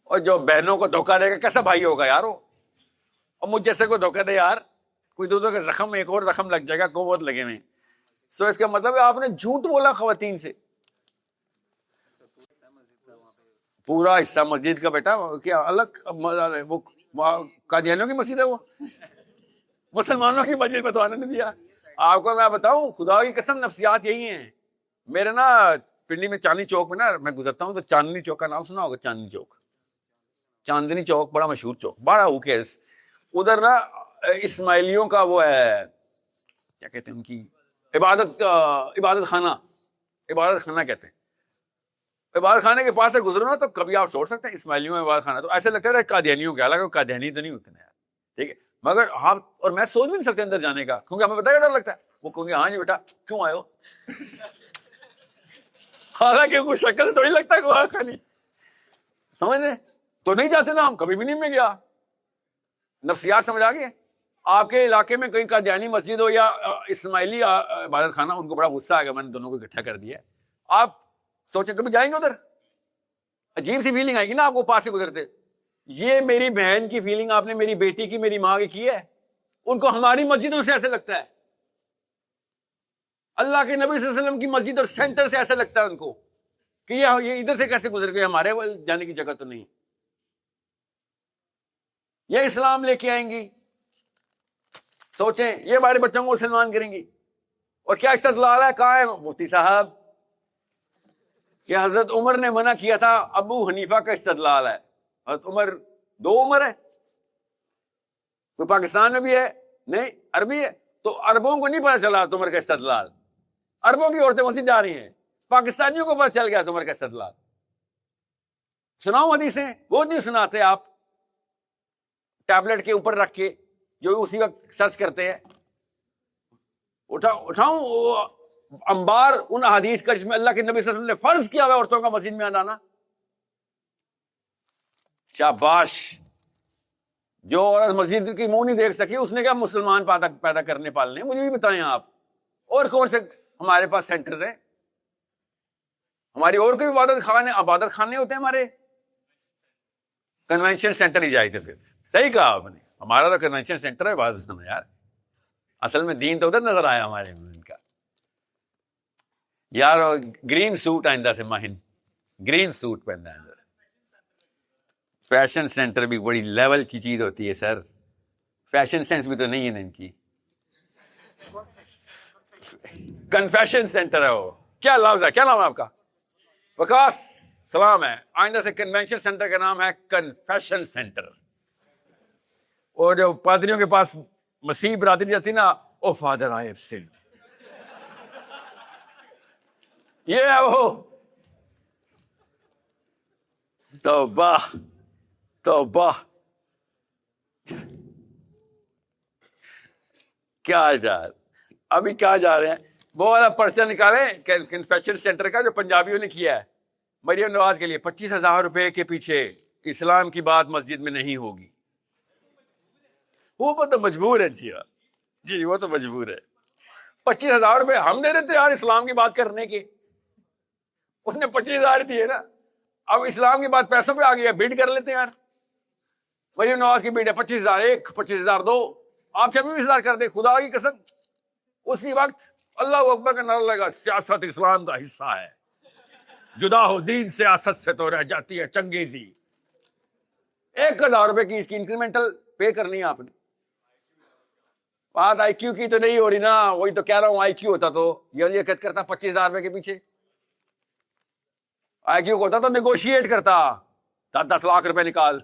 [SPEAKER 1] اور جو بہنوں کو دھوکہ دے گا کیسا بھائی ہوگا یارو. اور مجھ جیسے کو دھوکہ دے یار، کوئی دو کا زخم، ایک اور زخم لگ جائے گا، قوت لگے ہوئے. سو اس کا مطلب ہے آپ نے جھوٹ بولا خواتین سے. پورا حصہ مسجد کا بیٹا کیا الگ، وہ قادیانیوں کی مسجد ہے، وہ مسلمانوں کی مسجد میں تو آنے نہیں دیا. آپ کو میں بتاؤں خدا کی قسم، نفسیات یہی ہیں. میرے نا پنڈی میں چاندنی چوک میں نا میں گزرتا ہوں تو چاندنی چوک کا نام سنا ہوگا. چاندنی چوک, چاندنی چوک بڑا مشہور چوک, بڑا اوکیس. ادھر نا اسماعیلیوں کا وہ ہے, کیا کہتے ہیں ان کی عبادت خانہ کہتے ہیں. عبادت خانے کے پاس سے گزرو نا تو کبھی آپ سوچ سکتے ہیں اسماعیلیوں میں عبادت خانہ, تو ایسے لگتا ہے قادیانیوں کے, حالانکہ قادیانی تو نہیں ہوتے نا یار, ٹھیک ہے. مگر آپ اور میں سوچ بھی نہیں سکتے اندر جانے کا, کیونکہ ہمیں پتہ ہے ڈر لگتا ہے. وہ کہیں گے ہاں جی بیٹا کیوں آئے ہو, حالانکہ کوئی شکل تھوڑی لگتا ہے کہ خانی سمجھ رہے تو نہیں جاتے نا, ہم کبھی بھی نہیں میں گیا. نفسیات سمجھ آ گئی. آپ کے علاقے میں کہیں قادیانی مسجد ہو یا اسماعیلی عبادت خانہ, ان کو بڑا غصہ آئے گا میں نے دونوں کو اکٹھا کر دیا. آپ سوچیں کبھی جائیں گے ادھر, عجیب سی فیلنگ آئے گی نا آپ کو پاس سے گزرتے. یہ میری بہن کی فیلنگ آپ نے میری بیٹی کی, میری ماں کی ہے. ان کو ہماری مسجدوں سے ایسے لگتا ہے, اللہ کے نبی صلی اللہ علیہ وسلم کی مسجد اور سینٹر سے ایسے لگتا ہے ان کو کہ یہ ادھر سے کیسے گزر گئے, ہمارے جانے کی جگہ تو نہیں. یہ اسلام لے کے آئیں گی, سوچیں یہ ہمارے بچوں کو مسلمان کریں گی. اور کیا استدلال ہے, کہاں ہے مفتی صاحب کہ حضرت عمر نے منع کیا تھا, ابو حنیفہ کا استدلال ہے. حضرت عمر دو عمر ہے, تو پاکستان میں بھی ہے نہیں عربی ہے, تو عربوں کو نہیں پتا چلا عمر کا استدلال. عربوں کی عورتیں مسجد جا رہی ہیں, پاکستانیوں کو پتا چل گیا عمر کا استدلال. سناؤ حدیثیں, وہ نہیں سناتے آپ ٹیبلٹ کے اوپر رکھ کے جو اسی وقت سرچ کرتے ہیں. اٹھاؤں انبار ان احادیث کا جس میں اللہ کے نبی صلی اللہ علیہ وسلم نے فرض کیا ہوا عورتوں کا مسجد میں آنا. شاباش, جو عورت مسجد کی منہ نہیں دیکھ سکی اس نے کیا مسلمان پیدا کرنے پالنے. مجھے بھی بتائیں آپ اور کون سے ہمارے پاس سینٹرز ہیں, ہماری اور کوئی عبادت خانے ہوتے ہیں ہمارے. کنونشن سینٹر ہی جائے تھے پھر. صحیح کہا آپ نے, ہمارا تو کنونشن سینٹر ہے عبادت میں یار. اصل میں دین تو ادھر نظر آیا ہمارے ان کا یار. گرین سوٹ آئندہ سے ماہن گرین سوٹ پہننا ہے. فیشن سینٹر بھی بڑی لیول کی چیز ہوتی ہے سر, فیشن سینس بھی تو نہیں ہے نا ان کی. کنفیشن سینٹر ہے وہ. کیا لفظ ہے, کیا نام ہے آپ کا؟ وکاس سلام ہے. آئندہ سے کنونشن سینٹر کا نام ہے کنفیشن سینٹر. اور جو پادریوں کے پاس مسیح برادری جاتی نا, او فادر آئی ہیو سنڈ, یہ ہے وہ. توبہ توبہ, کیا ابھی کیا جا رہے ہیں. وہ والا پرچہ نکالے کنفیشن سینٹر کا جو پنجابیوں نے کیا ہے مریم نواز کے لیے. 25,000 روپے کے پیچھے اسلام کی بات مسجد میں نہیں ہوگی. وہ تو مجبور ہے جی وہ تو مجبور ہے. 25,000 روپے ہم دے دیتے یار اسلام کی بات کرنے کے, اس نے 25,000 دیے نا. اب اسلام کی بات پیسوں پہ آ گئی ہے, بیڈ کر لیتے ہیں یار. مریم نواز کی بیڈ ہے 25,000 ایک, 25,000 دو, آپ 26,000 کر دیں خدا کی قسم. اسی وقت اللہ اکبر کا نعرہ لگا, سیاست اسلام کا حصہ ہے, جدا ہو دین سیاست سے تو رہ جاتی ہے چنگیزی. 1,000 روپے کی اس کی انکریمنٹل پے کرنی ہے آپ نے. بات آئی کیو کی تو نہیں ہو رہی نا, وہی تو کہہ رہا ہوں. آئی کیو ہوتا تو یہ کرتا 25,000 روپے کے پیچھے. آئی کیو ہوتا تو نیگوشیٹ کرتا, 10 لاکھ روپے نکال.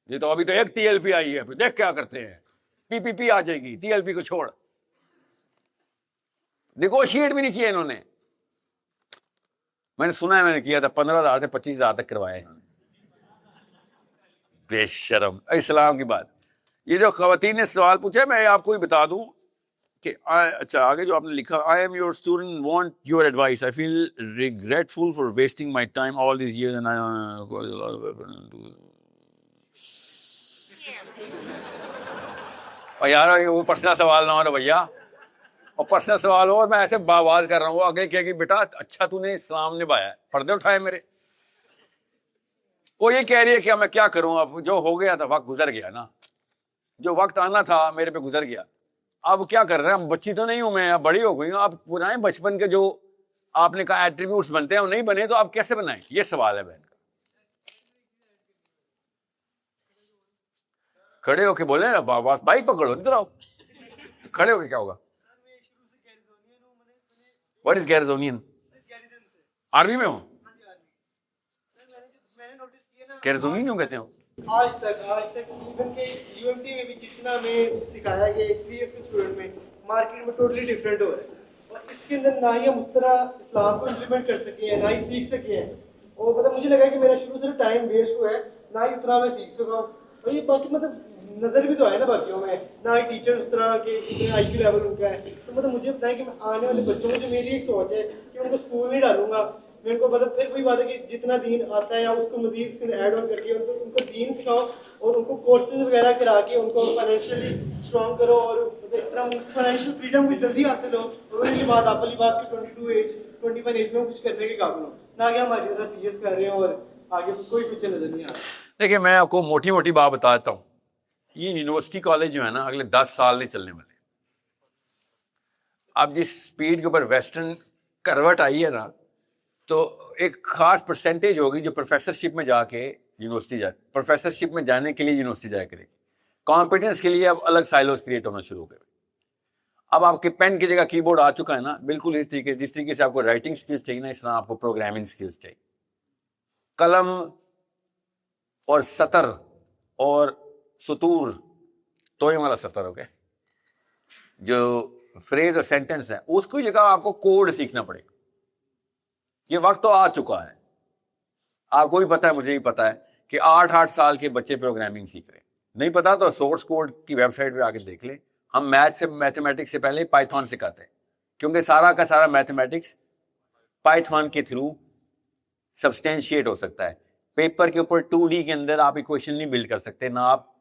[SPEAKER 1] یہ تو ابھی تو ایک ٹی ایل پی آئی ہے, دیکھ کیا کرتے ہیں, پی پی پی آ جائے گی, ٹی ایل پی کو چھوڑ. نیگوشیٹ بھی نہیں کیا انہوں نے. میں نے سنا ہے, میں نے کیا تھا 15,000 سے 25,000 تک کروائے. بے شرم. اسلام کی بات. یہ جو خواتین نے سوال پوچھا, میں آپ کو ہی بتا دوں کہ اچھا آگے جو آپ نے لکھا, I am your student, want your advice, I feel regretful for wasting my time all these years. اور یار وہ پرسنل سوال نہ ہو رہا بھیا, اور پرسنل سوال ہو اور میں ایسے باواز کر رہا ہوں, وہ آگے کہے کہ بیٹا اچھا تو نے اسلام نبھایا, پردے اٹھائے میرے. وہ یہ کہہ رہی ہے کہ میں کیا کروں, اب جو ہو گیا تھا وقت گزر گیا نا, جو وقت آنا تھا میرے پہ گزر گیا. اب کیا کر رہے ہیں, بچی تو نہیں ہوں میں, اب بڑی ہو گئی ہوں. اب پرائیں بچپن کے جو آپ نے کہا ایٹریبیوٹس بنتے ہیں وہ نہیں بنے, تو آپ کیسے بنائیں, یہ سوال ہے بہن کا. کھڑے ہو کے بولے نا, بابا بائک پکڑو, ادھر آؤ. کھڑے ہو کے کیا ہوگا؟ واٹ از گیرزونین؟ عربی میں ہوں کہ رزومی کیوں کہتے ہو؟
[SPEAKER 3] آج تک ایون کہ یو ایم ٹی میں بھی جتنا ہمیں سکھایا گیا اس لیے اس کے اسٹوڈنٹ میں مارکیٹ میں ٹوٹلی ڈفرینٹ ہو رہا ہے, اور اس کے اندر نہ ہی ہم اس طرح اسلام کو امپلیمنٹ کر سکے ہیں, نہ ہی سیکھ سکے ہیں. اور مطلب مجھے لگا کہ میرا شروع سے ٹائم ویسٹ ہوا ہے, نہ ہی اتنا میں سیکھ سکا ہوں. اور یہ باقی مطلب نظر بھی تو آئے نا باقیوں میں, نہ ہی ٹیچر اس طرح کے آئی کیو لیول ان کا ہے. تو مطلب مجھے بتائیں کہ میں آنے والے بچوں کو جو میری ایک سوچ ہے کہ ان کو اسکول نہیں ڈالوں گا, میں ان کو مطلب پھر وہی بات ہے کہ جتنا دین آتا ہے یا اس کو مزید اس کے ایڈ آن کر کے ان کو دین سکھاؤ, اور ان کو کورسز وغیرہ کرا کے ان کو فائنینشلی اسٹرانگ کرو, اور اس طرح فائنینشیل فریڈم کو جلدی حاصل ہو, اور انہیں بات آپ والی بات کی 22 ایج 25 ایج میں کچھ کرنے کے قابل ہو, نہ کہ ہماری طرح سی ایس کر رہے ہیں اور آگے کوئی فیوچر نظر نہیں آ رہا.
[SPEAKER 1] دیکھیں میں آپ کو موٹی موٹی بات بتاتا ہوں. یہ یونیورسٹی کالج جو ہے نا اگلے 10 سال نہیں چلنے والے. اب جس اسپیڈ کے اوپر ویسٹرن کروٹ آئی ہے نا, تو ایک خاص پرسنٹیج ہوگی جو پروفیسرشپ میں جا کے یونیورسٹی جائے, پروفیسرشپ میں جانے کے لیے یونیورسٹی جایا کرے گی. کمپیٹنس کے لیے اب الگ سائلوز کریٹ ہونا شروع ہو گئے. اب آپ کے پین کی جگہ کی بورڈ آ چکا ہے نا, بالکل اس طریقے جس طریقے سے آپ کو رائٹنگ سکلز چاہیے نا, اس طرح آپ کو پروگرامنگ سکلز چاہیے. قلم اور سطر اور سطور توئم والا سطر ہو گیا, جو فریز اور سینٹنس ہے اس کی جگہ آپ کو کوڈ سیکھنا پڑے گا. یہ وقت تو آ چکا ہے, آپ کو بھی پتا ہے مجھے بھی پتا ہے کہ 8 سال کے بچے پروگرامنگ سیکھ رہے ہیں. نہیں پتا تو سورس کوڈ کی ویب سائٹ پہ آ کے دیکھ لیں. ہم میتھمیٹکس سے پہلے پائتھون سکھاتے ہیں, کیونکہ سارا کا سارا میتھمیٹکس پائتھون کے تھرو سبسٹینشیٹ ہو سکتا ہے. پیپر کے اوپر 2D کے اندر آپ ایکویشن نہیں بلڈ کر سکتے, نہ آپ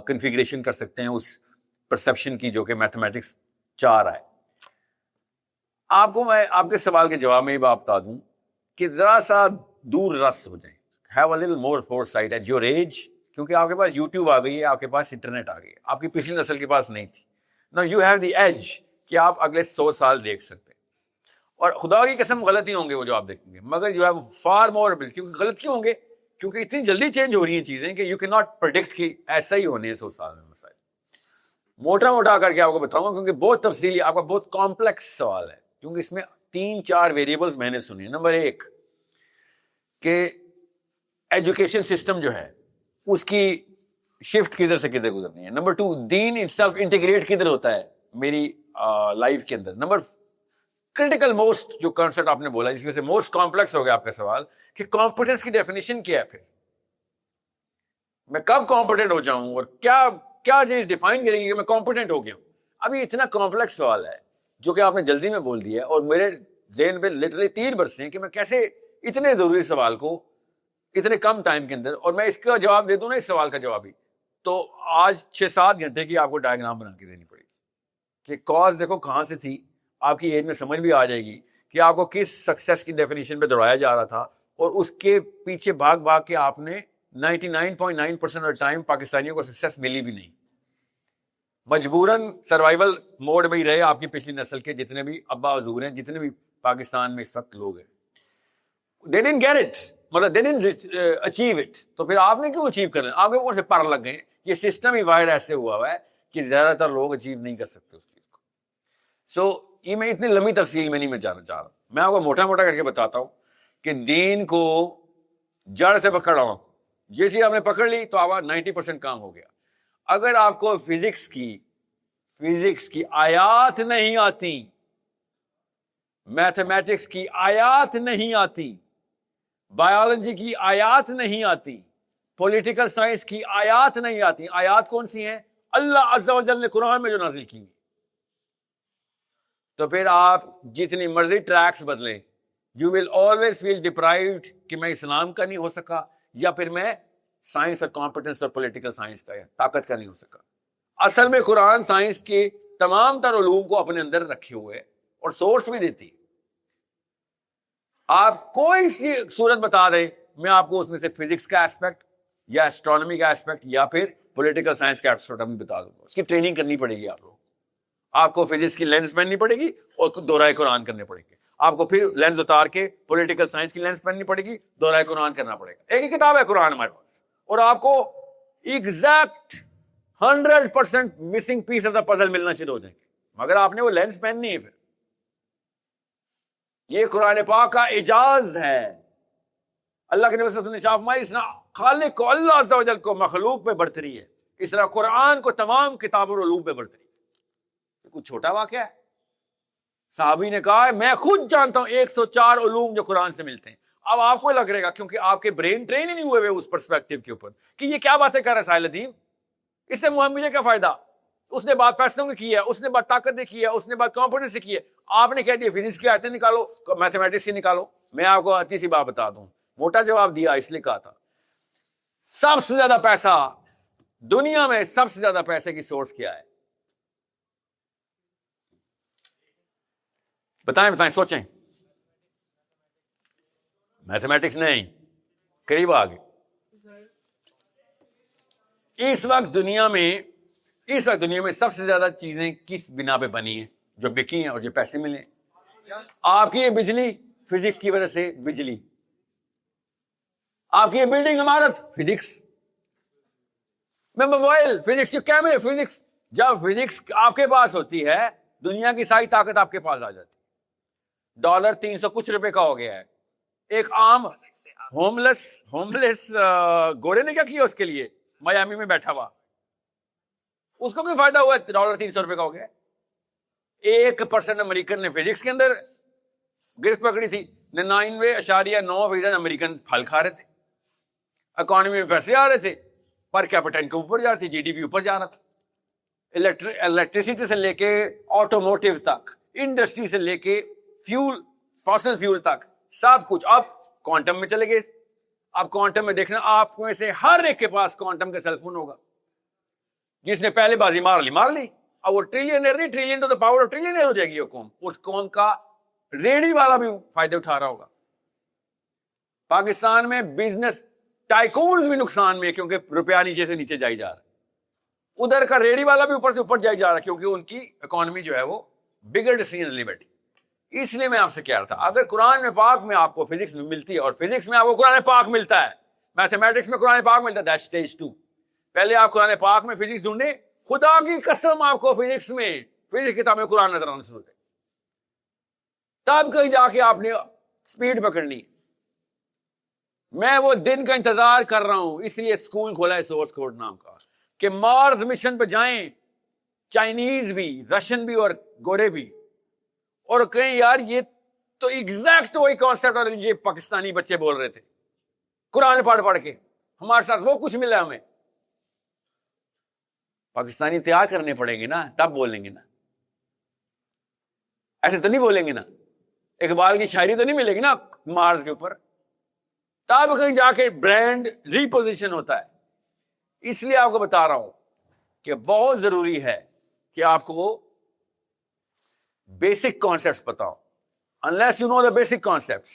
[SPEAKER 1] کنفیگریشن کر سکتے ہیں اس پرسیپشن کی جو کہ میتھمیٹکس چاہ رہا ہے. آپ کو میں آپ کے سوال کے جواب میں یہ بات بتا دوں کہ ذرا سا دور رس ہو جائیں, have a little more foresight at your age, کیونکہ آپ کے پاس یوٹیوب آ گئی ہے, آپ کے پاس انٹرنیٹ آ گئی ہے, آپ کی پچھلی نسل کے پاس نہیں تھی. نو یو ہیو دی ایج کہ آپ اگلے 100 سال دیکھ سکتے ہیں, اور خدا کی قسم غلطی ہوں گے وہ جو آپ دیکھیں گے, مگر یو ہیو فار مور, کیونکہ غلط کیوں ہوں گے, کیونکہ اتنی جلدی چینج ہو رہی ہیں چیزیں کہ یو کین ناٹ پرڈکٹ کہ ایسا ہی ہونے 100 سال میں مسائل. موٹا موٹا کر کے آپ کو بتاؤں گا, کیونکہ بہت تفصیلی, آپ کا بہت کمپلیکس سوال ہے, کیونکہ اس میں 3-4 ویریبلز میں نے سنی. نمبر 1 کہ ایجوکیشن سسٹم جو ہے اس کی شفٹ کدھر سے کدھر گزرنی ہے. Number 2 then itself integrate کدھر ہوتا ہے میری لائف کے اندر. نمبر کریٹیکل موسٹ جو کانسیپٹ آپ نے بولا جس میں سے موسٹ کمپلیکس ہو گیا آپ کا سوال, کہ کمپیٹنس کی ڈیفینیشن کیا ہے, پھر میں کب کمپیٹنٹ ہو جاؤں اور کیا چیز ڈیفائن کرے گی کہ میں کمپیٹنٹ ہو گیا ہوں. اب یہ اتنا کمپلیکس سوال ہے جو کہ آپ نے جلدی میں بول دیا ہے, اور میرے ذہن پہ لٹرلی تیر برسے ہیں کہ میں کیسے اتنے ضروری سوال کو اتنے کم ٹائم کے اندر, اور میں اس کا جواب دے دوں نا اس سوال کا جواب ہی, تو آج 6-7 گھنٹے کی آپ کو ڈائیگرام بنا کے دینی پڑے گی کہ کاز دیکھو کہاں سے تھی. آپ کی ایج میں سمجھ بھی آ جائے گی کہ آپ کو کس سکسیس کی ڈیفینیشن پہ دوڑایا جا رہا تھا, اور اس کے پیچھے بھاگ کے آپ نے 99.9% آف ٹائم پاکستانیوں کو سکسیس ملی بھی نہیں, مجبوراً سروائیول موڈ میں ہی رہے آپ کی پچھلی نسل کے جتنے بھی ابا حضور ہیں, جتنے بھی پاکستان میں اس وقت لوگ ہیں. they didn't get it, مطلب they didn't achieve it. تو پھر آپ نے کیوں اچیو کرنا, آپ کے اوپر سے پر لگ گئے. یہ سسٹم ہی وائر ایسے ہوا ہے کہ زیادہ تر لوگ اچیو نہیں کر سکتے اس چیز کو. سو یہ میں اتنی لمبی تفصیل میں نہیں میں جانا چاہ رہا, میں آپ کو موٹا موٹا کر کے بتاتا ہوں کہ دین کو جڑ سے پکڑا, یہ چیز آپ نے پکڑ لی تو آپ کا 90% کام ہو گیا. اگر آپ کو فزکس کی آیات نہیں آتی, میتھمیٹکس کی آیات نہیں آتی, بایولوجی کی آیات نہیں آتی, پولیٹیکل سائنس کی آیات نہیں آتی. آیات کون سی ہیں؟ اللہ عز و جل نے قرآن میں جو نازل کی, تو پھر آپ جتنی مرضی ٹریکس بدلیں, you will always feel deprived کہ میں اسلام کا نہیں ہو سکا, یا پھر میں سائنس اور کمپیٹنس اور پولیٹیکل سائنس کا یا طاقت کا نہیں ہو سکا. اصل میں قرآن سائنس کے تمام تر علوم کو اپنے اندر رکھے ہوئے اور سورس بھی دیتی. آپ کوئی سی صورت بتا دیں, میں آپ کو اس میں سے فزکس کا ایسپیکٹ یا اسٹرانومی کا ایسپیکٹ یا پھر پولیٹیکل سائنس کا ایسپیکٹ بھی بتا دوں گا. اس کی ٹریننگ کرنی پڑے گی آپ لوگ, آپ کو فزکس کی لینس پہننی پڑے گی اور دورہ قرآن کرنے پڑے گی. آپ کو پھر لینس اتار کے پولیٹیکل سائنس کی لینس پہننی پڑے گی, دورہ قرآن کرنا پڑے گا. ایک ہی کتاب ہے قرآن ہمارے پاس, اور آپ کو exact 100% missing piece of the puzzle ملنا شروع ہو جائیں گے, مگر آپ نے وہ لینس پہننی ہے. پھر یہ قرآن پاک کا اعجاز ہے. اللہ کے نبی صلی اللہ علیہ وسلم نے ارشاد فرمایا اس طرح خالق کو اللہ عز و جل کو مخلوق میں برتری ہے, اس طرح قرآن کو تمام کتاب اور علوم میں برتری ہے. کچھ چھوٹا واقعہ ہے. صحابی نے کہا میں خود جانتا ہوں 104 علوم جو قرآن سے ملتے ہیں. اب آپ کو لگ رہے گا کیونکہ آپ کے برین ٹرین ہی نہیں ہوئے اس پرسپیکٹو کے اوپر کہ یہ کیا باتیں کر رہا ہے ساحل ندیم, اس سے مجھے کیا فائدہ. اس نے بات پیسوں کی کی ہے, اس نے بات طاقت سے کی ہے, اس نے بات کانفیڈنس سے کی ہے. آپ نے کہہ دیا فزکس کی آیتیں نکالو, میتھمیٹکس کی نکالو. میں آپ کو اچھی سی بات بتا دوں, موٹا جواب دیا اس لیے کہا تھا سب سے زیادہ پیسہ دنیا میں, سب سے زیادہ پیسے کی سورس کیا ہے؟ بتائیں سوچیں. میتھمیٹکس نہیں, قریب آ گئے. اس وقت دنیا میں سب سے زیادہ چیزیں کس بنا پہ بنی ہیں؟ جو بکی ہیں اور جو پیسے ملے. آپ کی یہ بجلی فزکس کی وجہ سے بجلی, آپ کی یہ بلڈنگ عمارت فزکس میں, موبائل فزکس, یہ کیمرے فزکس. جب فزکس آپ کے پاس ہوتی ہے دنیا کی ساری طاقت آپ کے پاس آ جاتی. ڈالر 300 کچھ روپے کا ہو گیا ہے. ایک عام ہوملیس گورے نے کیا کیا اس کے لیے میامی میں بیٹھا ہوا, اس کو کوئی فائدہ ہوا؟ ڈالر 300 روپے کا ہو گیا. 1% امریکن نے فزکس کے اندر گرفت پکڑی تھی. 99.9% امریکن پھل کھا رہے تھے, اکانومی میں پیسے آ رہے تھے, پر کیپٹا ان کے اوپر جا رہے تھے, جی ڈی پی اوپر جا رہا تھا. الیکٹریسٹی سے لے کے آٹوموٹیو تک, انڈسٹری سے لے کے فیول, فاسل فیول تک, سب کچھ. اب کوانٹم میں چلے گئے. اب کوانٹم میں دیکھنا, آپ میں سے ہر ایک کے پاس کوانٹم کا سیل فون ہوگا. جس نے پہلے بازی مار لی. اب وہ ٹریلینئر نہیں, trillion to the power of trillionaire ہو جائے گی وہ قوم. اس قوم کا ریڑھی والا بھی فائدے اٹھا رہا ہوگا. پاکستان میں بزنس ٹائکونز بھی نقصان میں, کیونکہ روپیہ نیچے سے نیچے جائی جا رہا ہے. ادھر کا ریڑھی والا بھی اوپر سے اوپر جائی جا رہا ہے, کیونکہ ان کی اکانومی جو ہے وہ بگر ڈیسیژن نہیں بیٹھی. اس لیے میں آپ سے کہہ رہا تھا, اگر قرآن میں پاک میں آپ کو فزکس ملتی ہے اور فزکس میں آپ کو قرآن پاک ملتا ہے, میتھمیٹکس میں قرآن پاک ملتا ہے, دیٹ اسٹیج 2. پہلے آپ قرآن پاک میں فزکس ڈھونڈیں. خدا کی قسم آپ کو فزکس میں, فزکس کتاب میں قرآن نظر آنا شروع ہے, تب کہیں جا کے آپ نے سپیڈ پکڑنی. میں وہ دن کا انتظار کر رہا ہوں, اس لیے اسکول کھولا ہے سورس کوڈ نام کا, کہ مارس مشن پہ جائیں چائنیز بھی, رشین بھی اور گورے بھی, اور کہیں یار یہ تو ایگزیکٹ وہی کانسیپٹ اور یہ پاکستانی بچے بول رہے تھے قرآن پڑھ کے, ہمارے ساتھ وہ کچھ ملا ہمیں. پاکستانی تیار کرنے پڑیں گے نا, تب بولیں گے نا, ایسے تو نہیں بولیں گے نا. اقبال کی شاعری تو نہیں ملے گی نا مارس کے اوپر, تب کہیں جا کے برانڈ ریپوزیشن ہوتا ہے. اس لیے آپ کو بتا رہا ہوں کہ بہت ضروری ہے کہ آپ کو بیسک کانسیپٹس بتاؤ. Unless you know the basic concepts,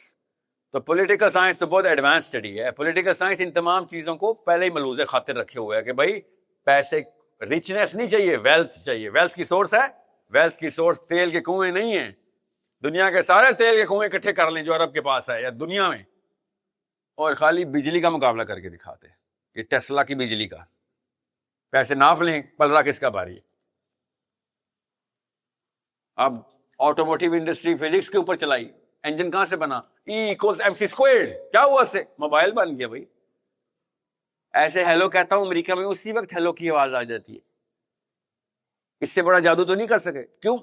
[SPEAKER 1] تو پولیٹیکل سائنس تو بہت ایڈوانس اسٹڈی ہے. پولیٹیکل سائنس ان تمام چیزوں کو پہلے ہی ملحوظ خاطر رکھے ہوئے ہے کہ بھائی پیسے, ریچنیس نہیں چاہیے, ویلتھ چاہیے. ویلتھ کی سورس ہے, ویلتھ کی سورس تیل کے کنویں نہیں ہیں. دنیا کے سارے تیل کے کنویں اکٹھے کر لیں جو عرب کے پاس ہے یا دنیا میں, اور خالی بجلی کا مقابلہ کر کے دکھاتے ہیں. یہ ٹیسلا کی بجلی کا پیسے ناپ لیں, پلڑا کس کا باری ہے. اب آٹوموٹیو انڈسٹری فزکس کے اوپر چلائی, انجن کہاں سے بنا؟ E=mc². کیا ہوا سے؟ موبائل بن گیا بھائی. ایسے ہیلو کہتا ہوں امریکہ میں, اسی وقت ہیلو کی آواز آ جاتی ہے. اس سے بڑا جادو تو نہیں کر سکے. کیوں؟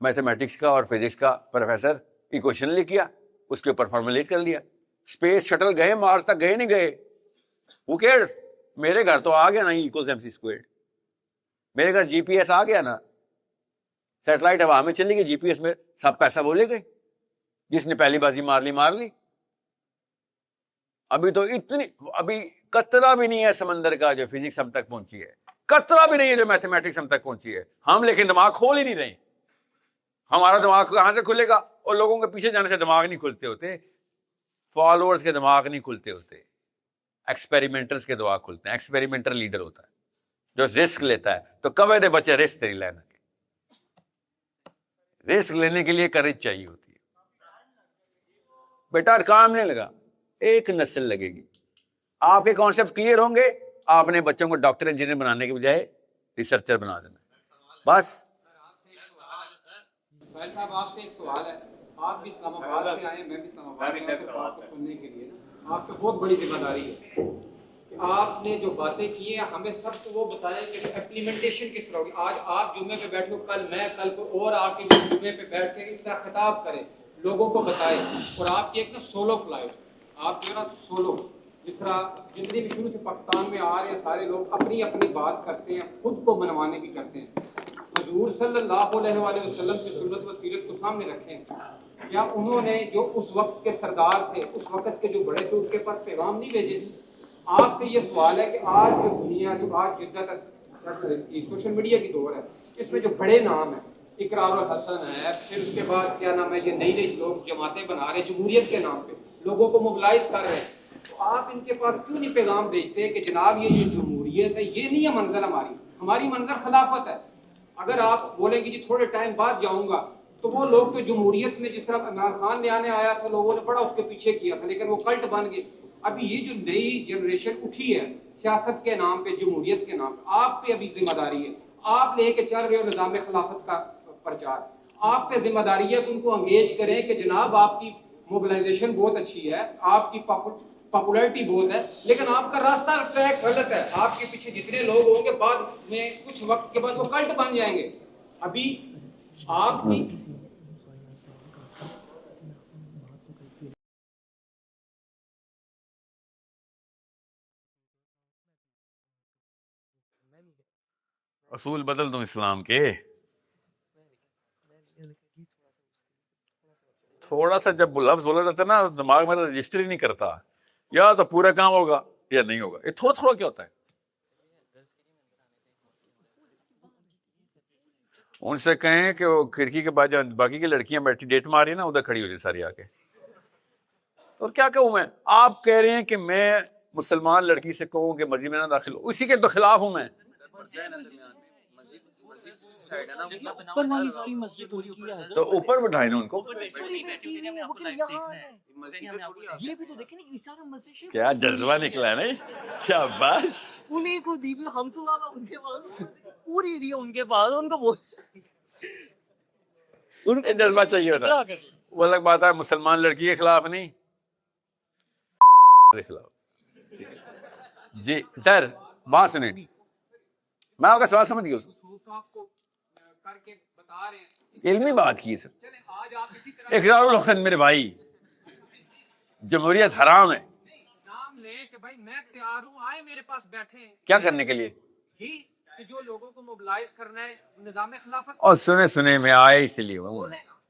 [SPEAKER 1] میتھمیٹکس کا اور فزکس کا پروفیسر ایکویشن لکھ کیا, اس کے اوپر فارمولیٹ کر لیا. اسپیس شٹل گئے, مارس تک گئے نہیں گئے, وہ کیئرز. میرے گھر تو آ گیا نا E=mc². میرے گھر جی پی ایس آ گیا نا, سیٹلائٹ ہوا میں چلی گئی, جی پی ایس میں سب پیسہ بولے گئے. جس نے پہلی بازی مار لی. ابھی تو ابھی قطرہ بھی نہیں ہے سمندر کا جو فزکس ہم تک پہنچی ہے, قطرہ بھی نہیں ہے جو میتھمیٹکس ہم تک پہنچی ہے. ہم لیکن دماغ کھول ہی نہیں رہے. ہمارا دماغ کہاں سے کھلے گا؟ اور لوگوں کے پیچھے جانے سے دماغ نہیں کھلتے ہوتے, فالوورز کے دماغ نہیں کھلتے ہوتے, ایکسپیریمنٹرز کے دماغ کھلتے ہیں. ایکسپیریمنٹر لیڈر ہوتا ہے جو رسک لیتا ہے. تو کبے دے بچے رسک نہیں لینا, رسک لینے کے لیے کریج چاہیے ہوتی ہے. بیٹا کام نہیں لگا, ایک نسل لگے گی. آپ کے کانسیپٹ کلیئر ہوں گے, آپ نے بچوں کو ڈاکٹر انجینئر بنانے کے بجائے ریسرچر بنا دینا. بس
[SPEAKER 4] صاحب آپ سے ایک سوال ہے. آپ بھی اسلام آباد سے آئے ہیں, میں بھی اسلام آباد سے آیا, تو آپ کو سننے کے لیے نا آپ پہ بہت بڑی ذمہ داری ہے کہ آپ نے جو باتیں کی ہیں ہمیں سب کو وہ بتائیں کہ امپلیمنٹیشن کس طرح ہوگی. آج آپ جمعے پہ بیٹھو, کل میں, کل کو اور آ کے جمعے پہ بیٹھ کے اس طرح خطاب کریں, لوگوں کو بتائیں. اور آپ کی ایک نا سولو فلائٹ, آپ جو ہے نا سولو, جس طرح جتنی بھی شروع سے پاکستان میں آ رہے ہیں سارے لوگ اپنی اپنی بات کرتے ہیں, خود کو منوانے کی کرتے ہیں. حضور صلی اللہ علیہ وآلہ وسلم کی سنت و سیرت کو سامنے رکھیں. کیا انہوں نے جو اس وقت کے سردار تھے, اس وقت کے جو بڑے تھے, اس کے پاس پیغام نہیں بھیجے تھے؟ آپ سے یہ سوال ہے کہ آج جو دنیا, جو آج جدت کی سوشل میڈیا کی دور ہے, اس میں جو بڑے نام ہیں, اقرار الحسن ہے, پھر اس کے بعد کیا نام ہے, یہ نئی نئی لوگ جماعتیں بنا رہے ہیں جمہوریت کے نام پہ, لوگوں کو موبلائز کر رہے ہیں, تو آپ ان کے پاس کیوں نہیں پیغام بھیجتے کہ جناب یہ جو جمہوریت ہے یہ نہیں ہے منزل ہماری, ہماری منزل خلافت ہے. اگر آپ بولیں گے جی تھوڑے ٹائم بعد جاؤں گا, تو وہ لوگ تو جمہوریت میں جس طرح عمران خان نے آنے آیا تھا, لوگوں نے بڑا اس کے پیچھے کیا تھا, لیکن وہ کلٹ بن گئے. ابھی یہ جو نئی جنریشن اٹھی ہے سیاست کے نام پہ, جمہوریت کے نام پہ, آپ پہ ابھی ذمہ داری ہے. آپ لے کے چل رہے ہو نظام خلافت کا پرچار, آپ پہ ذمہ داری ہے کہ ان کو انگیج کریں کہ جناب آپ کی موبلائزیشن بہت اچھی ہے, آپ کی پاپولرٹی بہت ہے, لیکن آپ کا راستہ ٹریک غلط ہے. آپ کے پیچھے جتنے لوگ ہوں گے بعد میں کچھ وقت کے بعد وہ کلٹ بن جائیں گے. ابھی آپ کی
[SPEAKER 1] اصول بدل دوں اسلام کے. تھوڑا سا جب لفظ بولا جاتا ہے نا, دماغ میں رجسٹر ہی نہیں کرتا, یا تو پورا کام ہوگا یا نہیں ہوگا. یہ تھوڑا تھوڑا کیا ہوتا ہے. ان سے کہیں کہ وہ کھڑکی کے بعد باقی کی لڑکیاں بیٹھی ڈیٹ ماری ہیں نا, ادھر کھڑی ہو جائے ساری آ کے. اور کیا کہوں میں, آپ کہہ رہے ہیں کہ میں مسلمان لڑکی سے کہوں کہ مسجد میں نہ داخل ہو, اسی کے تو خلاف ہوں میں. تو اوپر بٹھائے نا ان کو. کیا جذبہ نکلا ہے نہیں, شاباش.
[SPEAKER 5] انہیں کو دی بھی ہم سے زیادہ ان کے پاس پوری دی ان کے پاس, ان کو بہت
[SPEAKER 1] جذبہ چاہیے ہوتا. وہ الگ بات ہے, مسلمان لڑکی کے خلاف نہیں, کے خلاف. جی در بات سنیں, میں آپ کا سوال سمجھ گیا.
[SPEAKER 4] کر کے بتا رہے ہیں
[SPEAKER 1] علمی بات کی سر.
[SPEAKER 4] چلیں آج آپ اسی طرح
[SPEAKER 1] اقرار الحسن میرے بھائی, جمہوریت حرام ہے.
[SPEAKER 4] نام لیں کہ بھائی میں تیار ہوں, آئے میرے پاس بیٹھے ہیں
[SPEAKER 1] کیا کرنے کے لیے؟
[SPEAKER 4] ہی کہ جو لوگوں کو موبلائز کرنا ہے نظام خلافت.
[SPEAKER 1] اور سنے میں آئے اسی لیے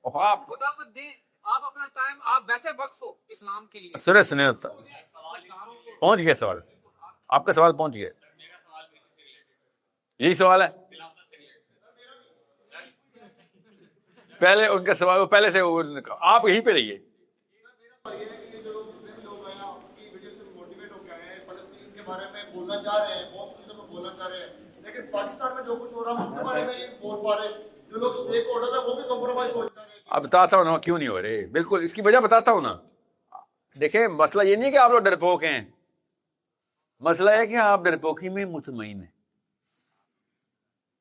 [SPEAKER 4] آپ کو دعوت دیں, آپ اپنا ٹائم آپ ویسے وقف ہو اسلام کے لیے.
[SPEAKER 1] سنے پہنچ گیا سوال, آپ کا سوال پہنچ گیا. یہی سوال ہے پہلے ان کا سوال, پہلے سے آپ یہیں پہ رہیے.
[SPEAKER 3] بارے میں بولنا چاہ رہے ہیں, بہت سی چیزوں میں بولنا چاہ رہے ہیں, لیکن پاکستان میں جو کچھ ہو رہا ہے اس کے بارے میں نہیں بول پا رہے. جو لوگ اسٹیک ہولڈر ہیں وہ بھی کمپرومائز ہو جا رہے ہیں.
[SPEAKER 1] اب بتاتا ہوں نا کیوں نہیں ہو رہے, بالکل اس کی وجہ بتاتا ہوں نا. دیکھیں مسئلہ یہ نہیں کہ آپ لوگ ڈرپوک ہیں, مسئلہ ہے کہ آپ ڈرپوکی میں مطمئن ہیں.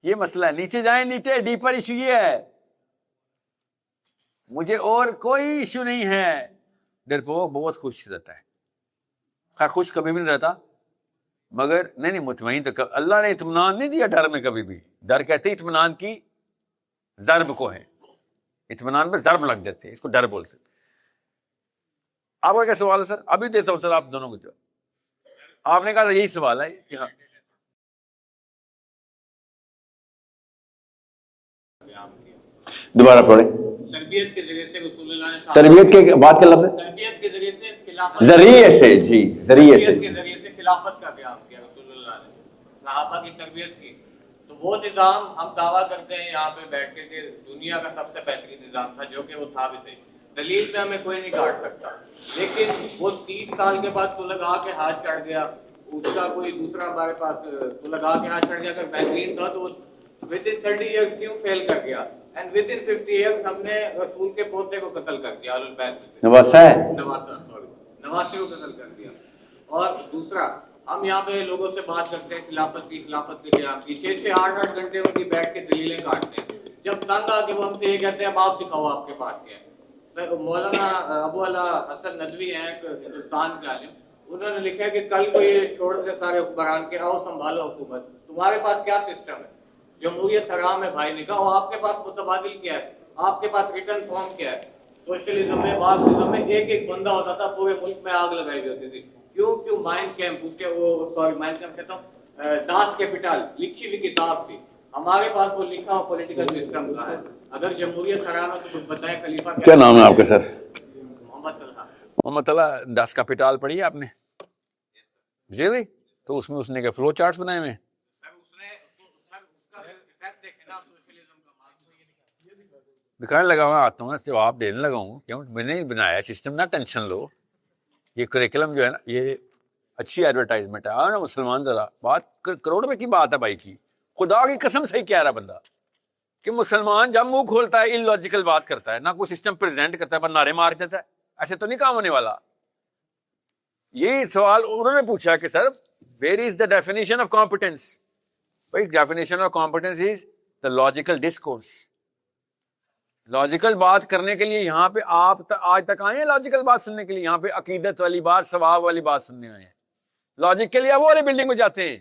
[SPEAKER 1] یہ مسئلہ ہے. نیچے جائیں, نیچے ڈیپر ایشو یہ ہے. مجھے اور کوئی ایشو نہیں ہے. ڈرپوک بہت خوش رہتا ہے, خیر خوش کبھی بھی نہیں رہتا, مگر نہیں مطمئن تو اللہ نے اطمینان نہیں دیا ڈر میں کبھی بھی. ڈر کہتے ہیں اطمینان کی ضرب کو ہے, اطمینان میں ضرب لگ جاتے ہیں, اس کو ڈر بول سکتے. آپ کا کیا سوال ہے سر؟ ابھی دیتا ہوں سر آپ دونوں کو جواب. آپ نے کہا یہی سوال ہے یہاں. دوبارہ پڑھیں.
[SPEAKER 6] تربیت کے ذریعے سے رسول اللہ نے
[SPEAKER 1] تربیت کے بات کا لفظ ہے
[SPEAKER 6] تربیت کے ذریعے سے خلافت
[SPEAKER 1] ذریعے سے, جی ذریعے سے,
[SPEAKER 6] تربیت کے ذریعے سے خلافت کا قیام کیا رسول اللہ نے, صحابہ کی تربیت کی. تو وہ نظام ہم دعویٰ کرتے ہیں یہاں پہ بیٹھ کے کہ دنیا کا سب سے بہترین نظام تھا, جو کہ وہ تھا بھی صحیح. دلیل پہ ہمیں کوئی نہیں کاٹ سکتا, لیکن وہ 30 سال کے بعد تو لگا کے ہاتھ چڑھ گیا, اس کا کوئی دوسرا ہمارے پاس تو لگا کے ہاتھ چڑھ گیا. اگر بہترین تھا تو وہ ود ان 30 ایئرس کیوں فیل کر گیا, اینڈ ود ان 50 ایئرس ہم نے رسول کے پوتے کو قتل کر دیا, اہل البیت نواسہ کو قتل کر دیا. اور دوسرا ہم یہاں پہ لوگوں سے بات کرتے ہیں خلافت کے قیام کی, 6-8 گھنٹے ان کی بیٹھ کے دلیلیں کاٹتے ہیں. جب تنگ آ کے وہ ہم سے یہ کہتے ہیں اب آپ دکھاؤ آپ کے پاس کیا ہے. مولانا ابو علا حسن ندوی ہیں ایک ہندوستان کے عالم, انہوں نے لکھا ہے کہ کل کو یہ چھوڑ دے سارے حکمران کے, آؤ سنبھالو حکومت, تمہارے پاس کیا سسٹم ہے؟ جمہوریت حرام ہے بھائی نے کہا, اور آپ کے پاس متبادل کیا ہے, آپ کے پاس ریٹرن فارم کیا ہے؟ سوشلزم میں مارکسزم میں ایک بندہ ہوتا تھا, پورے ملک میں آگ لگائی ہوتی تھی. کیوں مائنڈ کیمپ, اس کے وہ سوری مائنڈ کیمپ کہتا ہوں, داس کیپٹل لکھی ہوئی کتاب تھی. ہمارے پاس وہ لکھا ہوا پولیٹیکل سسٹم کا ہے. اگر جمہوریت حرام ہے تو کچھ بتائیں خلیفہ
[SPEAKER 1] کیا نام ہے آپ کا سر؟
[SPEAKER 6] محمد طلحہ.
[SPEAKER 1] محمد طلحہ, داس کیپٹل پڑھی ہے آپ نے؟ ریئلی؟ تو اس میں اس نے کیا فلو چارٹس بنائے ہوئے ہیں؟ دکھانے لگا ہوں, آتا ہوں جواب دینے لگا ہوں, کیوں میں نے بنایا سسٹم, نہ ٹینشن لو. یہ کریکلم جو ہے نا, یہ اچھی ایڈورٹائزمنٹ ہے. آؤ نا مسلمان, ذرا بات کروڑ روپے کی بات ہے بھائی کی, خدا کی قسم صحیح کہہ رہا بندہ کہ مسلمان جب منہ کھولتا ہے ان لاجیکل بات کرتا ہے, نہ کوئی سسٹم پریزنٹ کرتا ہے, پر نعرے مار دیتا ہے. ایسے تو نہیں کام ہونے والا. یہ سوال انہوں نے پوچھا کہ sir where is the definition of competence. بھائی definition of competence is the logical discourse. Logical بات کرنے کے لیے یہاں پہ آپ آج تک آئے ہیں لاجیکل بات سننے کے لیے؟ یہاں پہ عقیدت والی بات, ثواب والی بات سننے آئے ہیں. لاجک کے لیے وہ والی بلڈنگ میں جاتے ہیں.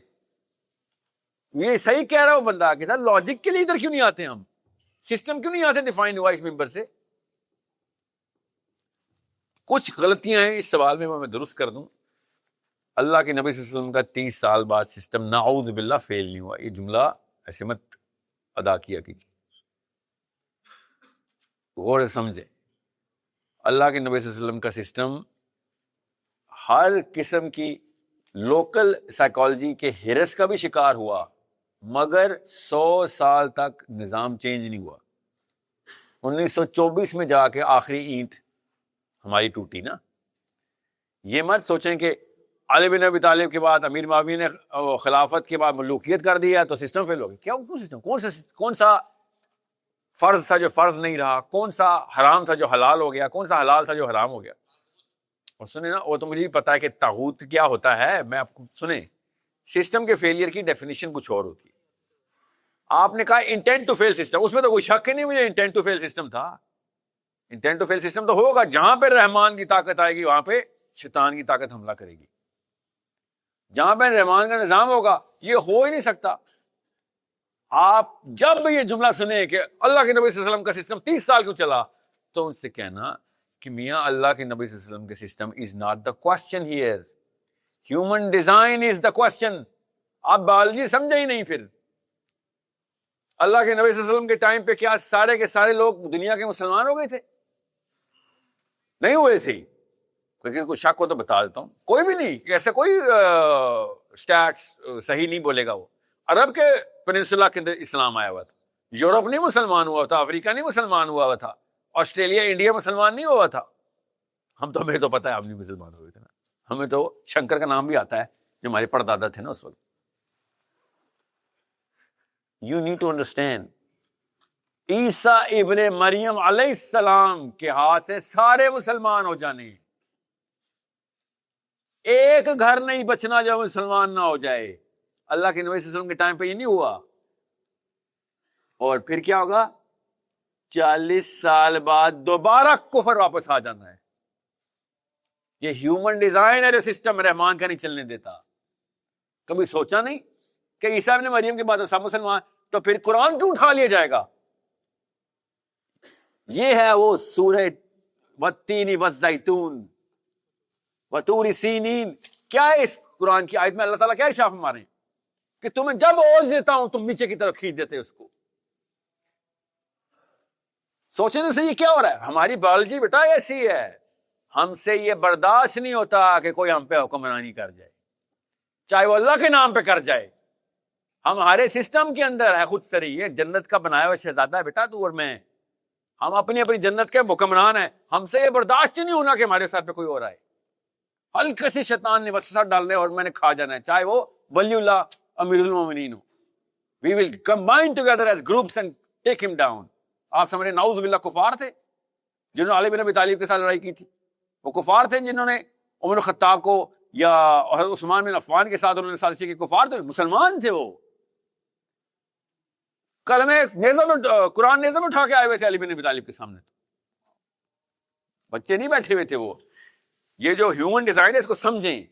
[SPEAKER 1] یہ صحیح کہہ رہا ہوں بندہ کہ سر لاجک کے لیے ادھر کیوں نہیں آتے ہم؟ سسٹم کیوں نہیں آتے ڈیفائن ہوا اس ممبر سے؟ کچھ غلطیاں ہیں اس سوال میں درست کر دوں. اللہ کے نبی صلی اللہ علیہ وسلم کا 30 سال بعد سسٹم نعوذ باللہ فیل نہیں ہوا. یہ جملہ ایسے مت ادا کیا کیجیے, غور سے سمجھیں. اللہ کے نبی صلی اللہ علیہ وسلم کا سسٹم ہر قسم کی لوکل سائیکالوجی کے ہرس کا بھی شکار ہوا, مگر 100 سال تک نظام چینج نہیں ہوا. 1924 میں جا کے آخری اینٹ ہماری ٹوٹی نا. یہ مت سوچیں کہ علی بن ابی طالب کے بعد امیر معاویہ نے خلافت کے بعد ملوکیت کر دیا تو سسٹم فیل ہو گیا. کیوں سسٹم؟ کون سا فرض تھا جو فرض نہیں رہا؟ کون سا حرام تھا جو حلال ہو گیا؟ کون سا حلال تھا جو حرام ہو گیا؟ اور سنیں نا, وہ تو مجھے بھی پتا ہے کہ طاغوت کیا ہوتا ہے, میں آپ کو سنیں. سسٹم کے فیلئر کی ڈیفینیشن کچھ اور ہوتی ہے. آپ نے کہا انٹینٹ ٹو فیل سسٹم, اس میں تو کوئی شک ہی نہیں مجھے انٹینٹ ٹو فیل سسٹم تھا. انٹینٹ ٹو فیل سسٹم تو ہوگا جہاں پہ رحمان کی طاقت آئے گی وہاں پہ شیطان کی طاقت حملہ کرے گی. جہاں پہ رحمان کا نظام ہوگا یہ ہو ہی نہیں سکتا. آپ جب یہ جملہ سنیں کہ اللہ کے نبی صلی اللہ علیہ وسلم کا سسٹم 30 سال کیوں چلا, تو ان سے کہنا کہ میاں اللہ کے نبی صلی اللہ علیہ وسلم کے system is not the question here, human design is the question. آپ بایولوجی سمجھے ہی نہیں. پھر اللہ کے نبی صلی اللہ علیہ وسلم کے ٹائم پہ کیا سارے کے سارے لوگ دنیا کے مسلمان ہو گئے تھے؟ نہیں ہوئے تھے. لیکن کوئی شک ہو تو بتا دیتا ہوں, کوئی بھی نہیں, ایسا کوئی سٹیٹس صحیح نہیں بولے گا. وہ عرب کے پیننسولا کے اندر اسلام آیا ہوا تھا, یورپ نہیں مسلمان ہوا تھا, افریقہ نہیں مسلمان ہوا تھا, آسٹریلیا انڈیا مسلمان نہیں ہوا تھا. ہم تو, ہمیں تو پتا ہے ہم نہیں مسلمان ہوئے تھے نا. ہمیں تو شنکر کا نام بھی آتا ہے جو ہمارے پردادا تھے نا اس وقت. یو نیڈ ٹو انڈرسٹینڈ, عیسیٰ ابن مریم علیہ السلام کے ہاتھ سے سارے مسلمان ہو جانے, ایک گھر نہیں بچنا جو مسلمان نہ ہو جائے. اللہ کے نبی صلی اللہ علیہ وسلم کے ٹائم پہ یہ نہیں ہوا. اور پھر کیا ہوگا؟ 40 سال بعد دوبارہ کفر واپس آ جانا ہے. یہ ہیومن ڈیزائن ہے جو سسٹم رحمان کا نہیں چلنے دیتا. کبھی سوچا نہیں کہ عیسیٰ ابن مریم کے بعد سب مسلمان, تو پھر قرآن کیوں اٹھا لیا جائے گا؟ یہ ہے وہ سورہ والتین والزیتون وطور سینین. کیا ہے اس قرآن کی آیت میں اللہ تعالیٰ کیا ارشاد فرما رہے ہیں کہ تمہیں جب اوز دیتا ہوں تم نیچے کی طرف کھینچ دیتے اس کو. سوچنے سے یہ کیا ہو رہا ہے؟ ہماری بایولوجی بیٹا ایسی ہے, ہم سے یہ برداشت نہیں ہوتا کہ کوئی ہم پہ حکمرانی کر جائے, چاہے وہ اللہ کے نام پہ کر جائے. ہمارے سسٹم کے اندر ہے خود سری, یہ جنت کا بنایا ہوا شہزادہ ہے بیٹا تو اور میں, ہم اپنی اپنی جنت کے حکمران ہیں. ہم سے یہ برداشت نہیں ہونا کہ ہمارے ساتھ پہ کوئی اور آئے. ہلکے سے شیطان نے وسوسہ ڈالنے اور میں نے کھا جانا ہے, چاہے وہ ولی اللہ امیر المومنین ہو. We will combine together as groups and take them down. آپ سمجھ رہے نعوذ باللہ کفار تھے جنہوں نے علی بن ابی طالب کے ساتھ لڑائی کی تھی؟ وہ کفار تھے جنہوں نے عمر الخطاب کو یا عثمان بن عفان کے ساتھ انہوں نے سازش کی؟ کفار تھے, مسلمان تھے وہ. کلمہ نیزہ میں قرآن نیزہ میں اٹھا کے آئے ہوئے تھے علی بن ابی طالب کے سامنے. بچے نہیں بیٹھے ہوئے تھے وہ. یہ جو ہیومن ڈیزائن ہے اس کو سمجھیں.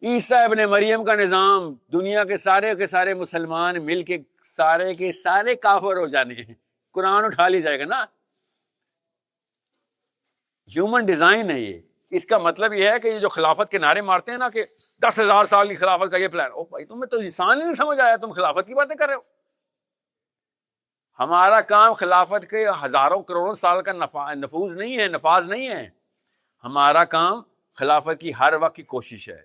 [SPEAKER 1] عیسیٰ ابن مریم کا نظام دنیا کے سارے مسلمان مل کے سارے کافر ہو جانے ہیں. قرآن اٹھا لی جائے گا نا. ہیومن ڈیزائن ہے یہ. اس کا مطلب یہ ہے کہ یہ جو خلافت کے نعرے مارتے ہیں نا کہ 10,000 سال کی خلافت کا یہ پلان, او بھائی تمہیں تو انسان ہی نہیں سمجھ آیا, تم خلافت کی باتیں کر رہے ہو. ہمارا کام خلافت کے ہزاروں کروڑوں سال کا نفاذ نہیں ہے. ہمارا کام خلافت کی ہر وقت کی کوشش ہے.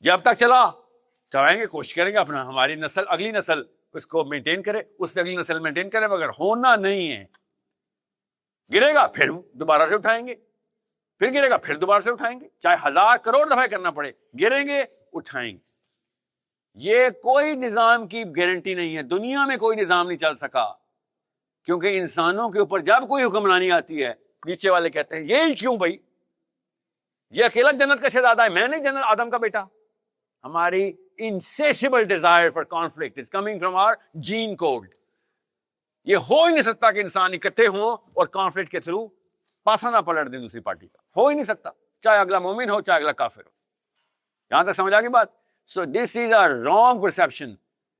[SPEAKER 1] جب تک چلائیں گے, کوشش کریں گے اپنا, ہماری نسل اگلی نسل اس کو مینٹین کرے, اس سے اگلی نسل مینٹین کرے, مگر ہونا نہیں ہے. گرے گا پھر دوبارہ سے اٹھائیں گے, پھر گرے گا پھر دوبارہ سے اٹھائیں گے, چاہے 1000 کروڑ دفعہ کرنا پڑے, گریں گے اٹھائیں گے. یہ کوئی نظام کی گارنٹی نہیں ہے. دنیا میں کوئی نظام نہیں چل سکا, کیونکہ انسانوں کے اوپر جب کوئی حکمرانی آتی ہے نیچے والے کہتے ہیں یہ کیوں بھائی, یہ اکیلا جنت کا شہزادہ ہے, میں نہیں جنت آدم کا بیٹا. ہماری insatiable desire for conflict is coming from our gene code. یہ ہو ہی نہیں سکتا کہ انسان اکٹھے ہوں اور کانفلکٹ کے تھرو پاسا نہ پلٹ دیں دوسری پارٹی کا. ہو ہی نہیں سکتا, چاہے اگلا مومن ہو چاہے اگلا کافر ہو. یہاں تک سمجھ آ گئی بات. سو دس از اے رانگ پرسپشن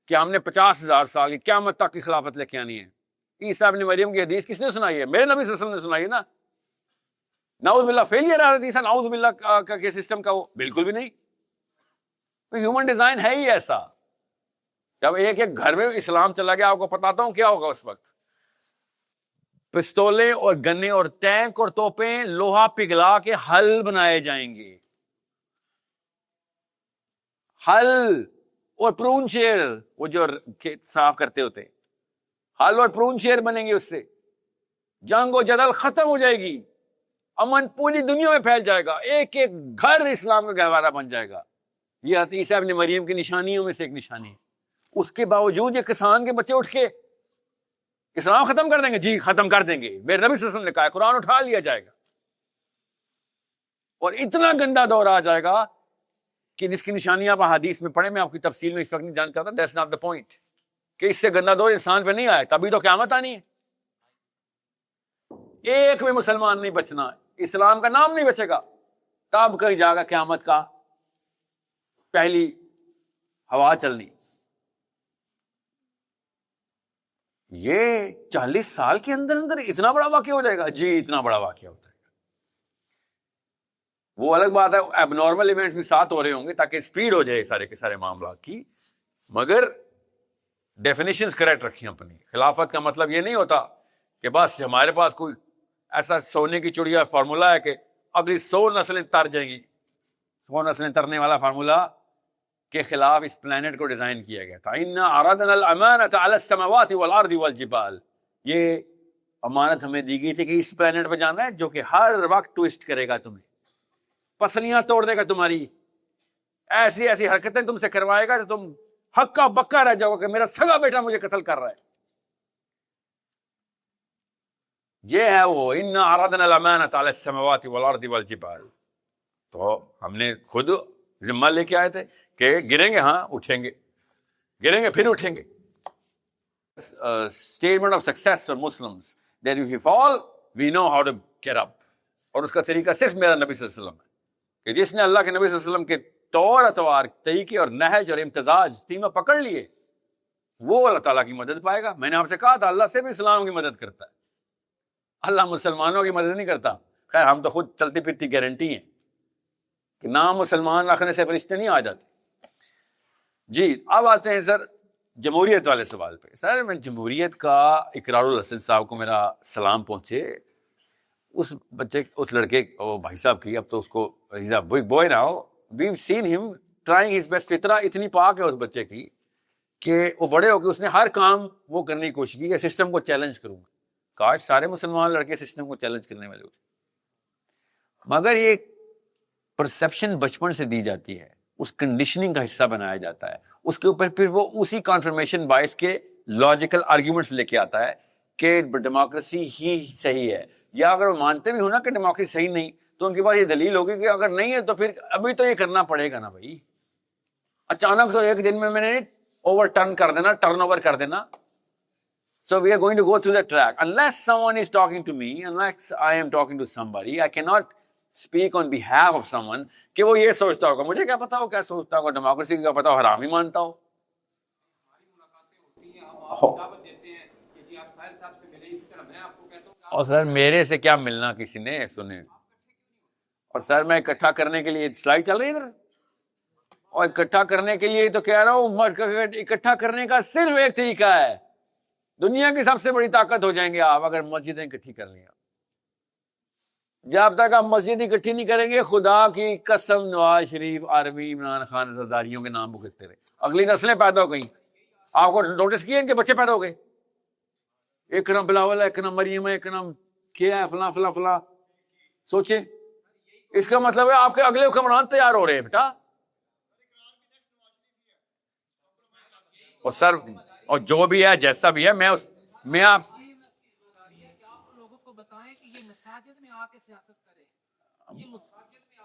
[SPEAKER 1] کہ ہم نے 50,000 سال کی قیامت تک کی خلافت لے کے آنی ہے. عیسیٰ ابن مریم کی حدیث کس نے سنائی ہے؟ میرے نبی صلی اللہ علیہ وسلم نے سنائی ہے نا. نعوذ باللہ فیلئر ہے حدیث, نعوذ باللہ کا سسٹم کا, وہ بالکل بھی نہیں. ہیومن ڈیزائن ہے ہی ایسا. جب ایک گھر میں اسلام چلا گیا, آپ کو بتاتا ہوں کیا ہوگا اس وقت. پستولیں اور گنے اور ٹینک اور توپیں لوہا پگھلا کے حل بنائے جائیں گے. حل اور پرون شیر, وہ جو کھیت صاف کرتے ہوتے, حل اور پرون شیر بنیں گے. اس سے جنگ و جدل ختم ہو جائے گی, امن پوری دنیا میں پھیل جائے گا, ایک گھر اسلام کا گہوارہ بن جائے گا. یہ عیسیٰ ابن مریم کی نشانیوں میں سے ایک نشانی ہے. اس کے باوجود یہ کسان کے بچے اٹھ کے اسلام ختم کر دیں گے. جی ختم کر دیں گے, میرے نبی صلی اللہ علیہ وسلم نے کہا ہے, قرآن اٹھا لیا جائے گا. اور اتنا گندا دور آ جائے گا کہ جس کی نشانیاں آپ حدیث میں پڑھیں, میں آپ کی تفصیل میں اس وقت نہیں جاننا چاہتا, دیٹس ناٹ دا پوائنٹ, کہ اس سے گندا دور انسان پہ نہیں آئے, تبھی تو قیامت آنی ہے. ایک بھی مسلمان نہیں بچنا, اسلام کا نام نہیں بچے گا, تب کہیں جا گا قیامت کا پہلی ہوا چلنی. یہ 40 سال کے اندر اتنا بڑا واقعہ ہو جائے گا. جی اتنا بڑا واقعہ ہوتا ہے. وہ الگ بات ہے, اب نارمل ایونٹس بھی ساتھ ہو رہے ہوں گے تاکہ سپیڈ ہو جائے سارے کے سارے معاملات کی, مگر ڈیفینیشنز کریکٹ رکھی اپنی. خلافت کا مطلب یہ نہیں ہوتا کہ بس ہمارے پاس کوئی ایسا سونے کی چڑیا فارمولا ہے کہ اگلی 100 نسلیں تر جائیں گی. 100 نسلیں ترنے والا فارمولا کے خلاف اس پلانٹ کو ڈیزائن کیا گیا تھا. اِنَّا عَرَضْنَا الْأَمَانَةَ عَلَى السَّمَاوَاتِ وَالْأَرْضِ وَالْجِبَالِ. یہ امانت ہمیں دی گئی تھی کہ اس پلانٹ پہ جانا ہے جو کہ ہر وقت ٹویسٹ کرے گا تمہیں, پسلیاں توڑ دے گا تمہاری, ایسی ایسی حرکتیں تم سے کروائے گا تو تم ہکا بکا رہ جاؤ گا کہ میرا سگا بیٹا مجھے قتل کر رہا ہے. یہ ہے وہ اِنَّا عَرَضْنَا الْأَمَانَةَ عَلَى السَّمَاوَاتِ وَالْأَرْضِ وَالْجِبَالِ. تو ہم نے خود ذمہ لے کے آئے تھے کہ گریں گے, ہاں اٹھیں گے, گریں گے پھر اٹھیں گے. Statement of success for Muslims that if you fall we know how to get up. اور اس کا طریقہ صرف میرا نبی صلی اللہ علیہ وسلم ہے کہ جس نے اللہ کے نبی صلی اللہ علیہ وسلم کے طور اتوار طریقے اور نہج اور امتزاج تینوں پکڑ لیے, وہ اللہ تعالیٰ کی مدد پائے گا. میں نے آپ سے کہا تھا اللہ سے بھی اسلام کی مدد کرتا ہے, اللہ مسلمانوں کی مدد نہیں کرتا. خیر ہم تو خود چلتی پھرتی گارنٹی ہیں کہ نام مسلمان رکھنے سے فرشتے نہیں آ جاتے. جی اب آتے ہیں سر جمہوریت والے سوال پہ. سر میں جمہوریت کا اقرار الحسن صاحب کو میرا سلام پہنچے. اس بچے اس لڑکے بھائی صاحب کی, اب تو اس کو big boy now, we've seen ہم ٹرائنگ ہز بیسٹ. اتنی پاک ہے اس بچے کی کہ وہ بڑے ہو کے اس نے ہر کام وہ کرنے کی کوشش کی کہ سسٹم کو چیلنج کروں گا. کاش سارے مسلمان لڑکے سسٹم کو چیلنج کرنے والے ہوتے, مگر یہ پرسیپشن بچپن سے دی جاتی ہے, اس کنڈیشننگ کا حصہ بنایا جاتا ہے. اس کے اوپر پھر وہ اسی کانفرمیشن بائس کے لاجیکل آرگیومنٹس لے کے آتا ہے کہ ڈیموکریسی ہی صحیح ہے. یا اگر وہ مانتے بھی ہوں نا کہ ڈیموکریسی صحیح نہیں, تو ان کے پاس یہ دلیل ہوگی کہ اگر نہیں ہے تو پھر ابھی تو یہ کرنا پڑے گا نا بھائی. اچانک تو ایک دن میں نے اوور ٹرن کر دینا, ٹرن اوور کر دینا So we are going to go through the track. Unless someone is talking to me, unless I am talking to somebody, I cannot speak on behalf of someone کہ وہ یہ سوچتا ہوگا. مجھے کیا پتا ہو کیا سوچتا ہوگا, ڈیموکریسی کا پتا ہو حرام ہی مانتا ہو. اور سر میرے سے کیا ملنا کسی نے, سنے. اور سر میں اکٹھا کرنے کے لیے سلائڈ چل رہی ہے ادھر, اور اکٹھا کرنے کے لیے تو کہہ رہا ہوں, اکٹھا کرنے کا صرف ایک طریقہ ہے. دنیا کی سب سے بڑی طاقت ہو جائیں گے آپ اگر مسجدیں اکٹھی کر لیں. جب تک آپ مسجد اکٹھی نہیں کریں گے, خدا کی قسم نواز شریف, عربی, عمران خان, زرداریوں کے نام بکتے رہے, اگلی نسلیں پیدا ہو گئیں. آپ کو نوٹس کیا ان کے بچے پیدا ہو گئے, ایک نام بلاول ہے, ایک نام مریم ہے, ایک نام کیا ہے, فلاں فلاں فلاں. سوچیں, اس کا مطلب ہے آپ کے اگلے حکمران تیار ہو رہے ہیں بیٹا. اور سر اور جو بھی ہے جیسا بھی ہے, میں آپ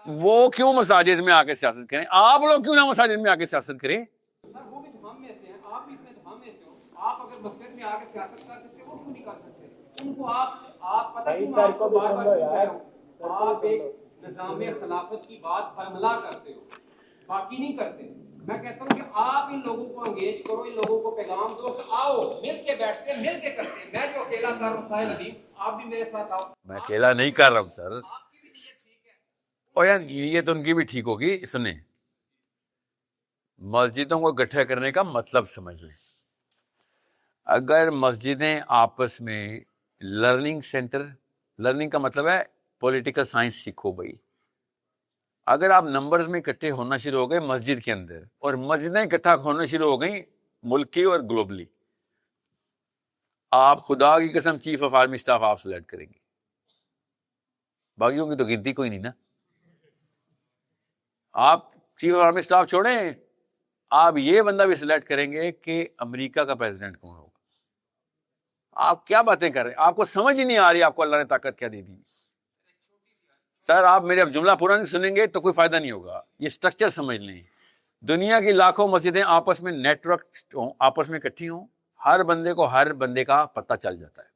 [SPEAKER 1] وہ کیوں مساجد میں آ کے سیاست کریں, آپ لوگ کیوں نہ مساجد میں آ کے سیاست کریں.
[SPEAKER 4] سر وہ بھی تو ہم میں سے ہیں, آپ بھی اتنے تو ہم میں سے ہو. آپ اگر مسجد میں آ کے سیاست کر سکتے وہ کیوں نہیں کر سکتے. ان کو آپ پتہ کیوں آپ کو بار بار کہہ رہے ہو, آپ ایک نظام خلافت کی بات فرملا کرتے ہو, باقی نہیں کرتے. میں کہتا ہوں کہ آپ ان لوگوں کو انگیج کرو, ان لوگوں کو پیغام دو کہ آؤ مل کے بیٹھتے ہیں, مل کے کرتے ہیں. میں جو اکیلا کر رہا ہوں ساحل عظیم, آپ بھی میرے ساتھ آؤ.
[SPEAKER 1] میں اکیلا نہیں کر رہا ہوں سر. اور یار یہ تو ان کی بھی ٹھیک ہوگی. سنیں, مسجدوں کو اکٹھا کرنے کا مطلب سمجھ لیں. اگر مسجدیں آپس میں لرننگ سینٹر, لرننگ کا مطلب ہے پولیٹیکل سائنس سیکھو بھائی. اگر آپ نمبرز میں اکٹھے ہونا شروع ہو گئے مسجد کے اندر, اور مسجدیں اکٹھا ہونا شروع ہو گئیں ملکی اور گلوبلی, آپ خدا کی قسم چیف آف آرمی اسٹاف آپ سلیکٹ کریں گے. باقیوں کی تو گنتی کوئی نہیں نا. آپ چیف آف آرمی اسٹاف چھوڑیں, آپ یہ بندہ بھی سلیکٹ کریں گے کہ امریکہ کا پریزیڈنٹ کون ہوگا. آپ کیا باتیں کر رہے ہیں, آپ کو سمجھ ہی نہیں آ رہی آپ کو اللہ نے طاقت کیا دے دی. سر آپ میرے اب جملہ پورا نہیں سنیں گے تو کوئی فائدہ نہیں ہوگا. یہ سٹرکچر سمجھ لیں. دنیا کی لاکھوں مسجدیں آپس میں نیٹ ورک ہوں, آپس میں اکٹھی ہوں, ہر بندے کو ہر بندے کا پتہ چل جاتا ہے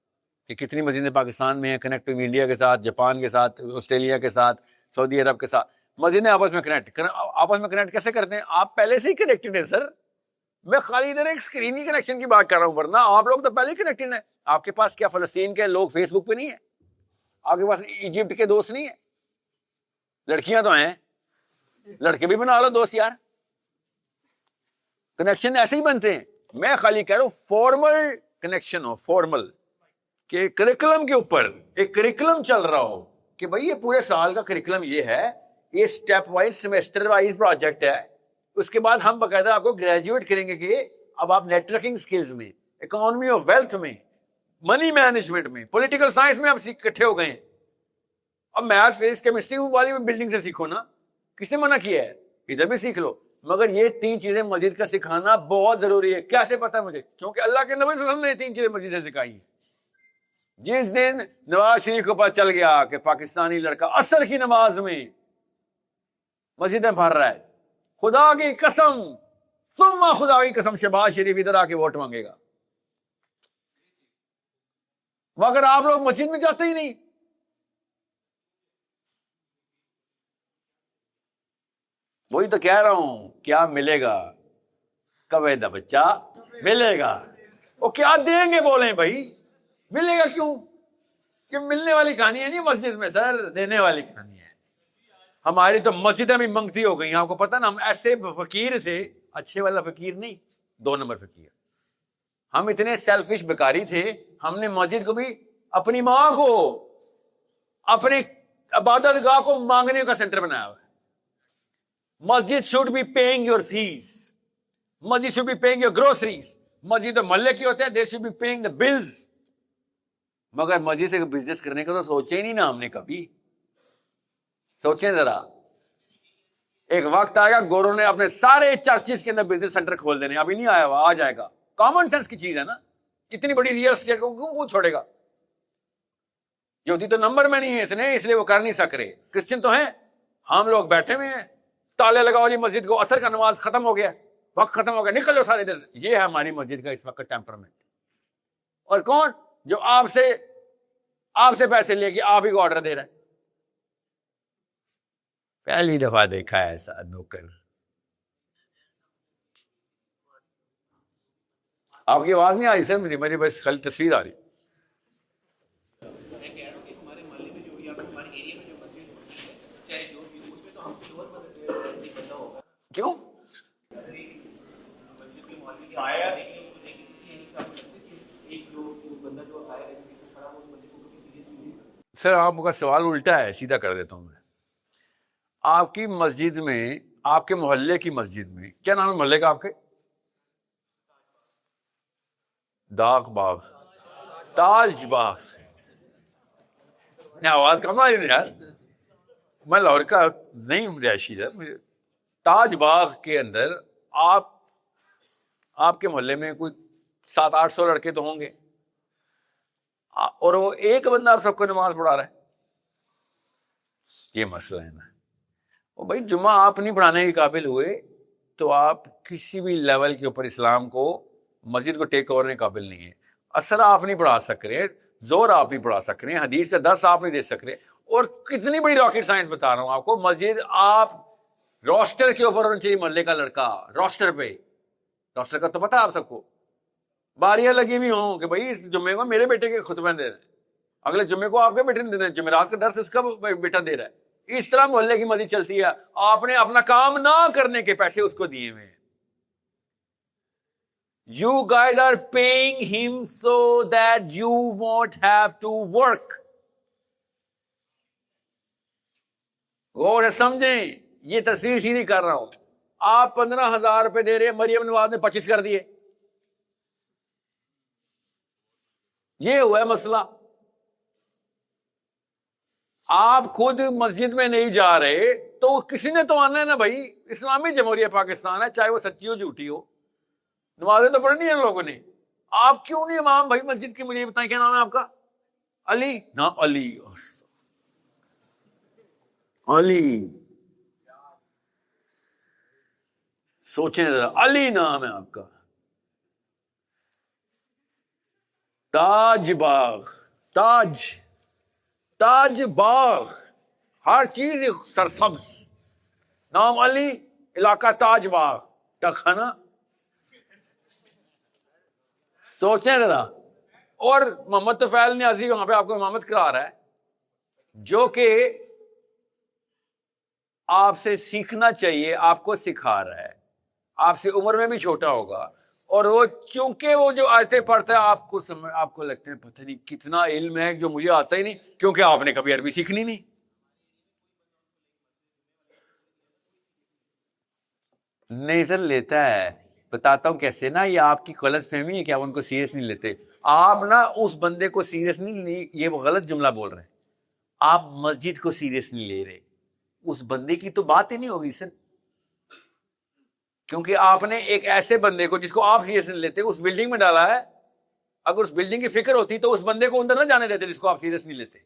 [SPEAKER 1] کہ کتنی مسجدیں پاکستان میں ہیں, کنیکٹ انڈیا کے ساتھ, جاپان کے ساتھ, آسٹریلیا کے ساتھ, سعودی عرب کے ساتھ. مسجدیں آپس میں کنیکٹ کیسے کرتے ہیں, آپ پہلے سے ہی کنیکٹڈ ہیں سر. میں خالی ادھر ایک اسکرینی کنیکشن کی بات کر رہا ہوں, ورنہ آپ لوگ تو پہلے ہی کنیکٹڈ ہیں. آپ کے پاس کیا فلسطین کے لوگ فیس بک پہ نہیں ہیں, آپ کے پاس ایجپٹ کے دوست نہیں ہیں, لڑکیاں تو ہیں, لڑکے بھی بنا لو دوست یار. کنیکشن ایسے ہی بنتے ہیں. میں خالی کہہ رہا ہوں فارمل کنیکشن ہو, فارمل, کہ کریکولم کے اوپر ایک کریکولم چل رہا ہو کہ بھائی یہ پورے سال کا کریکولم یہ ہے, یہ step wise semester wise project ہے. اس کے بعد ہم باقاعدہ آپ کو گریجویٹ کریں گے کہ اب آپ نیٹ ورکنگ سکلز میں, اکانومی آف ویلتھ میں, منی مینجمنٹ میں, پولیٹیکل سائنس میں آپ اکٹھے ہو گئے ہیں. اب میتھس فزکس کیمسٹری والی بلڈنگ سے سیکھو نا, کس نے منع کیا ہے, ادھر بھی سیکھ لو. مگر یہ 3 چیزیں مسجد کا سکھانا بہت ضروری ہے. کیسے پتا ہے مجھے, کیونکہ اللہ کے نبی صلی اللہ علیہ وسلم نے 3 چیزیں مسجد سے سکھائی ہیں. جس دن نواز شریف کو پتہ چل گیا کہ پاکستانی لڑکا اثر کی نماز میں مسجدیں بھر رہا ہے, خدا کی قسم, ثم خدا کی قسم, شہباز شریف ادھر آ کے ووٹ مانگے گا. مگر آپ لوگ مسجد میں جاتے ہی نہیں. وہی تو کہہ رہا ہوں, کیا ملے گا, کویدہ بچہ ملے گا. وہ کیا دیں گے بولیں بھائی, ملے گا کیوں, کہ ملنے والی کہانی ہے نہیں مسجد میں سر, دینے والی کہانی ہے. ہماری تو مسجدیں بھی منگتی ہو گئی. آپ کو پتہ نا, ہم ایسے فقیر تھے, اچھے والا فقیر نہیں, 2 نمبر فقیر. ہم اتنے سیلفش بیکاری تھے, ہم نے مسجد کو بھی اپنی ماں کو, اپنی عبادت گاہ کو مانگنے کا سینٹر بنایا ہوا ہے. مسجد should be paying your fees. Masjid should be paying your groceries. مسجد تو محلے کی ہوتے ہیں, they should be paying the bills. مگر مسجد سے بزنس کرنے کا تو سوچے ہی نہیں نا ہم نے کبھی. سوچیں ذرا, ایک وقت آئے گا گوروں نے اپنے سارے چرچز کے اندر بزنس سینٹر کھول دینے. ابھی نہیں آیا ہوا, آ جائے گا. کامن سینس کی چیز ہے نا, اتنی بڑی ریئل اسٹیٹ کو کیوں چھوڑے گا. یہودی تو نمبر میں نہیں ہے اتنے, اس لیے وہ کر نہیں سک رہے. کرسچن تو ہیں, ہم لوگ بیٹھے ہوئے ہیں, تالے لگاؤ جی مسجد کو, اثر کا نماز ختم ہو گیا, وقت ختم ہو گیا, نکل جاؤ سارے ادھر. یہ ہے ہماری مسجد کا اس وقت ٹیمپرمنٹ. اور کون؟ جو آپ سے پیسے لے کے آپ ہی کو آرڈر دے رہا ہے. پہلی دفعہ دیکھا ہے ایسا نوکر. آپ کی آواز نہیں آ رہی سر، میری بس خالی تصویر آ رہی. کیوں؟ سر آپ کا سوال الٹا ہے، سیدھا کر دیتا ہوں میں. آپ کی مسجد میں، آپ کے محلے کی مسجد میں، کیا نام ہے محلے کا آپ کے؟ داغ باغ، تاج باغ. آواز کم آ رہی ہے یار، میں لاہور کا نہیں رہائشی ہے. تاج باغ کے اندر آپ کے محلے میں کوئی 700-800 لڑکے تو ہوں گے، اور وہ ایک بندہ آپ سب کو نماز پڑھا رہا ہے. یہ مسئلہ ہے نا. اور بھائی جمعہ آپ نہیں پڑھانے کے قابل ہوئے تو آپ کسی بھی لیول کے اوپر اسلام کو، مسجد کو ٹیک اوور کرنے کے قابل نہیں ہے. اثر آپ نہیں پڑھا سک رہے، زور آپ نہیں پڑھا سک رہے، حدیث کا درس آپ نہیں دے سک رہے. اور کتنی بڑی راکٹ سائنس بتا رہا ہوں آپ کو. مسجد آپ روسٹر کے اوپر ہونا چاہیے، محلے کا لڑکا روسٹر پہ. روسٹر کا تو پتا آپ سب کو، باریاں لگی ہوئی ہوں کہ بھائی اس جمعے کو میرے بیٹے کے خطبہ دے رہے ہیں، اگلے جمعے کو آپ کے بیٹے نے دینا ہے، جمعرات کا درس اس کا بیٹا دے رہا ہے. اس طرح محلے کی مسجد چلتی ہے. آپ نے اپنا کام نہ کرنے کے پیسے اس کو دیے ہوئے ہیں. You guys are paying him so that you won't have to work. غور سے سمجھیں، یہ تصویر سیدھی کر رہا ہوں. آپ 15,000 روپے دے رہے ہیں، مریم نواز نے 25 کر دیے. یہ ہوا ہے مسئلہ. آپ خود مسجد میں نہیں جا رہے تو کسی نے تو آنا ہے نا بھائی. اسلامی جمہوریہ پاکستان ہے، چاہے وہ سچی ہو جھوٹی ہو، نمازیں تو پڑھنی ہیں لوگوں نے. آپ کیوں نہیں امام بھائی مسجد کی؟ مجھے بتائیں کیا نام ہے آپ کا؟ علی نا، علی سوچیں ذرا، علی نام ہے آپ کا. تاج باغ، تاج باغ، ہر چیز سرسبز. نام علی، علاقہ تاج باغ، ٹکھانا. سوچیں ذرا. اور محمد طفیل نیازی وہاں پہ آپ کو امامت کرا رہا ہے، جو کہ آپ سے سیکھنا چاہیے، آپ کو سکھا رہا ہے. آپ سے عمر میں بھی چھوٹا ہوگا، اور وہ چونکہ وہ جو آیتیں پڑھتا ہے آپ کو لگتا ہے پتہ نہیں کتنا علم ہے جو مجھے آتا ہی نہیں، کیونکہ آپ نے کبھی عربی سیکھنی نہیں. نہیں سر لیتا ہے، بتاتا ہوں کیسے نا. یہ آپ کی غلط فہمی ہے کہ آپ ان کو سیریس نہیں لیتے. آپ نا اس بندے کو سیریس نہیں، یہ غلط جملہ بول رہے ہیں. آپ مسجد کو سیریس نہیں لے رہے، اس بندے کی تو بات ہی نہیں ہوگی سر. کیونکہ آپ نے ایک ایسے بندے کو جس کو آپ سیریس نہیں لیتے اس بلڈنگ میں ڈالا ہے. اگر اس بلڈنگ کی فکر ہوتی تو اس بندے کو اندر نہ جانے دیتے جس کو آپ سیریس نہیں لیتے.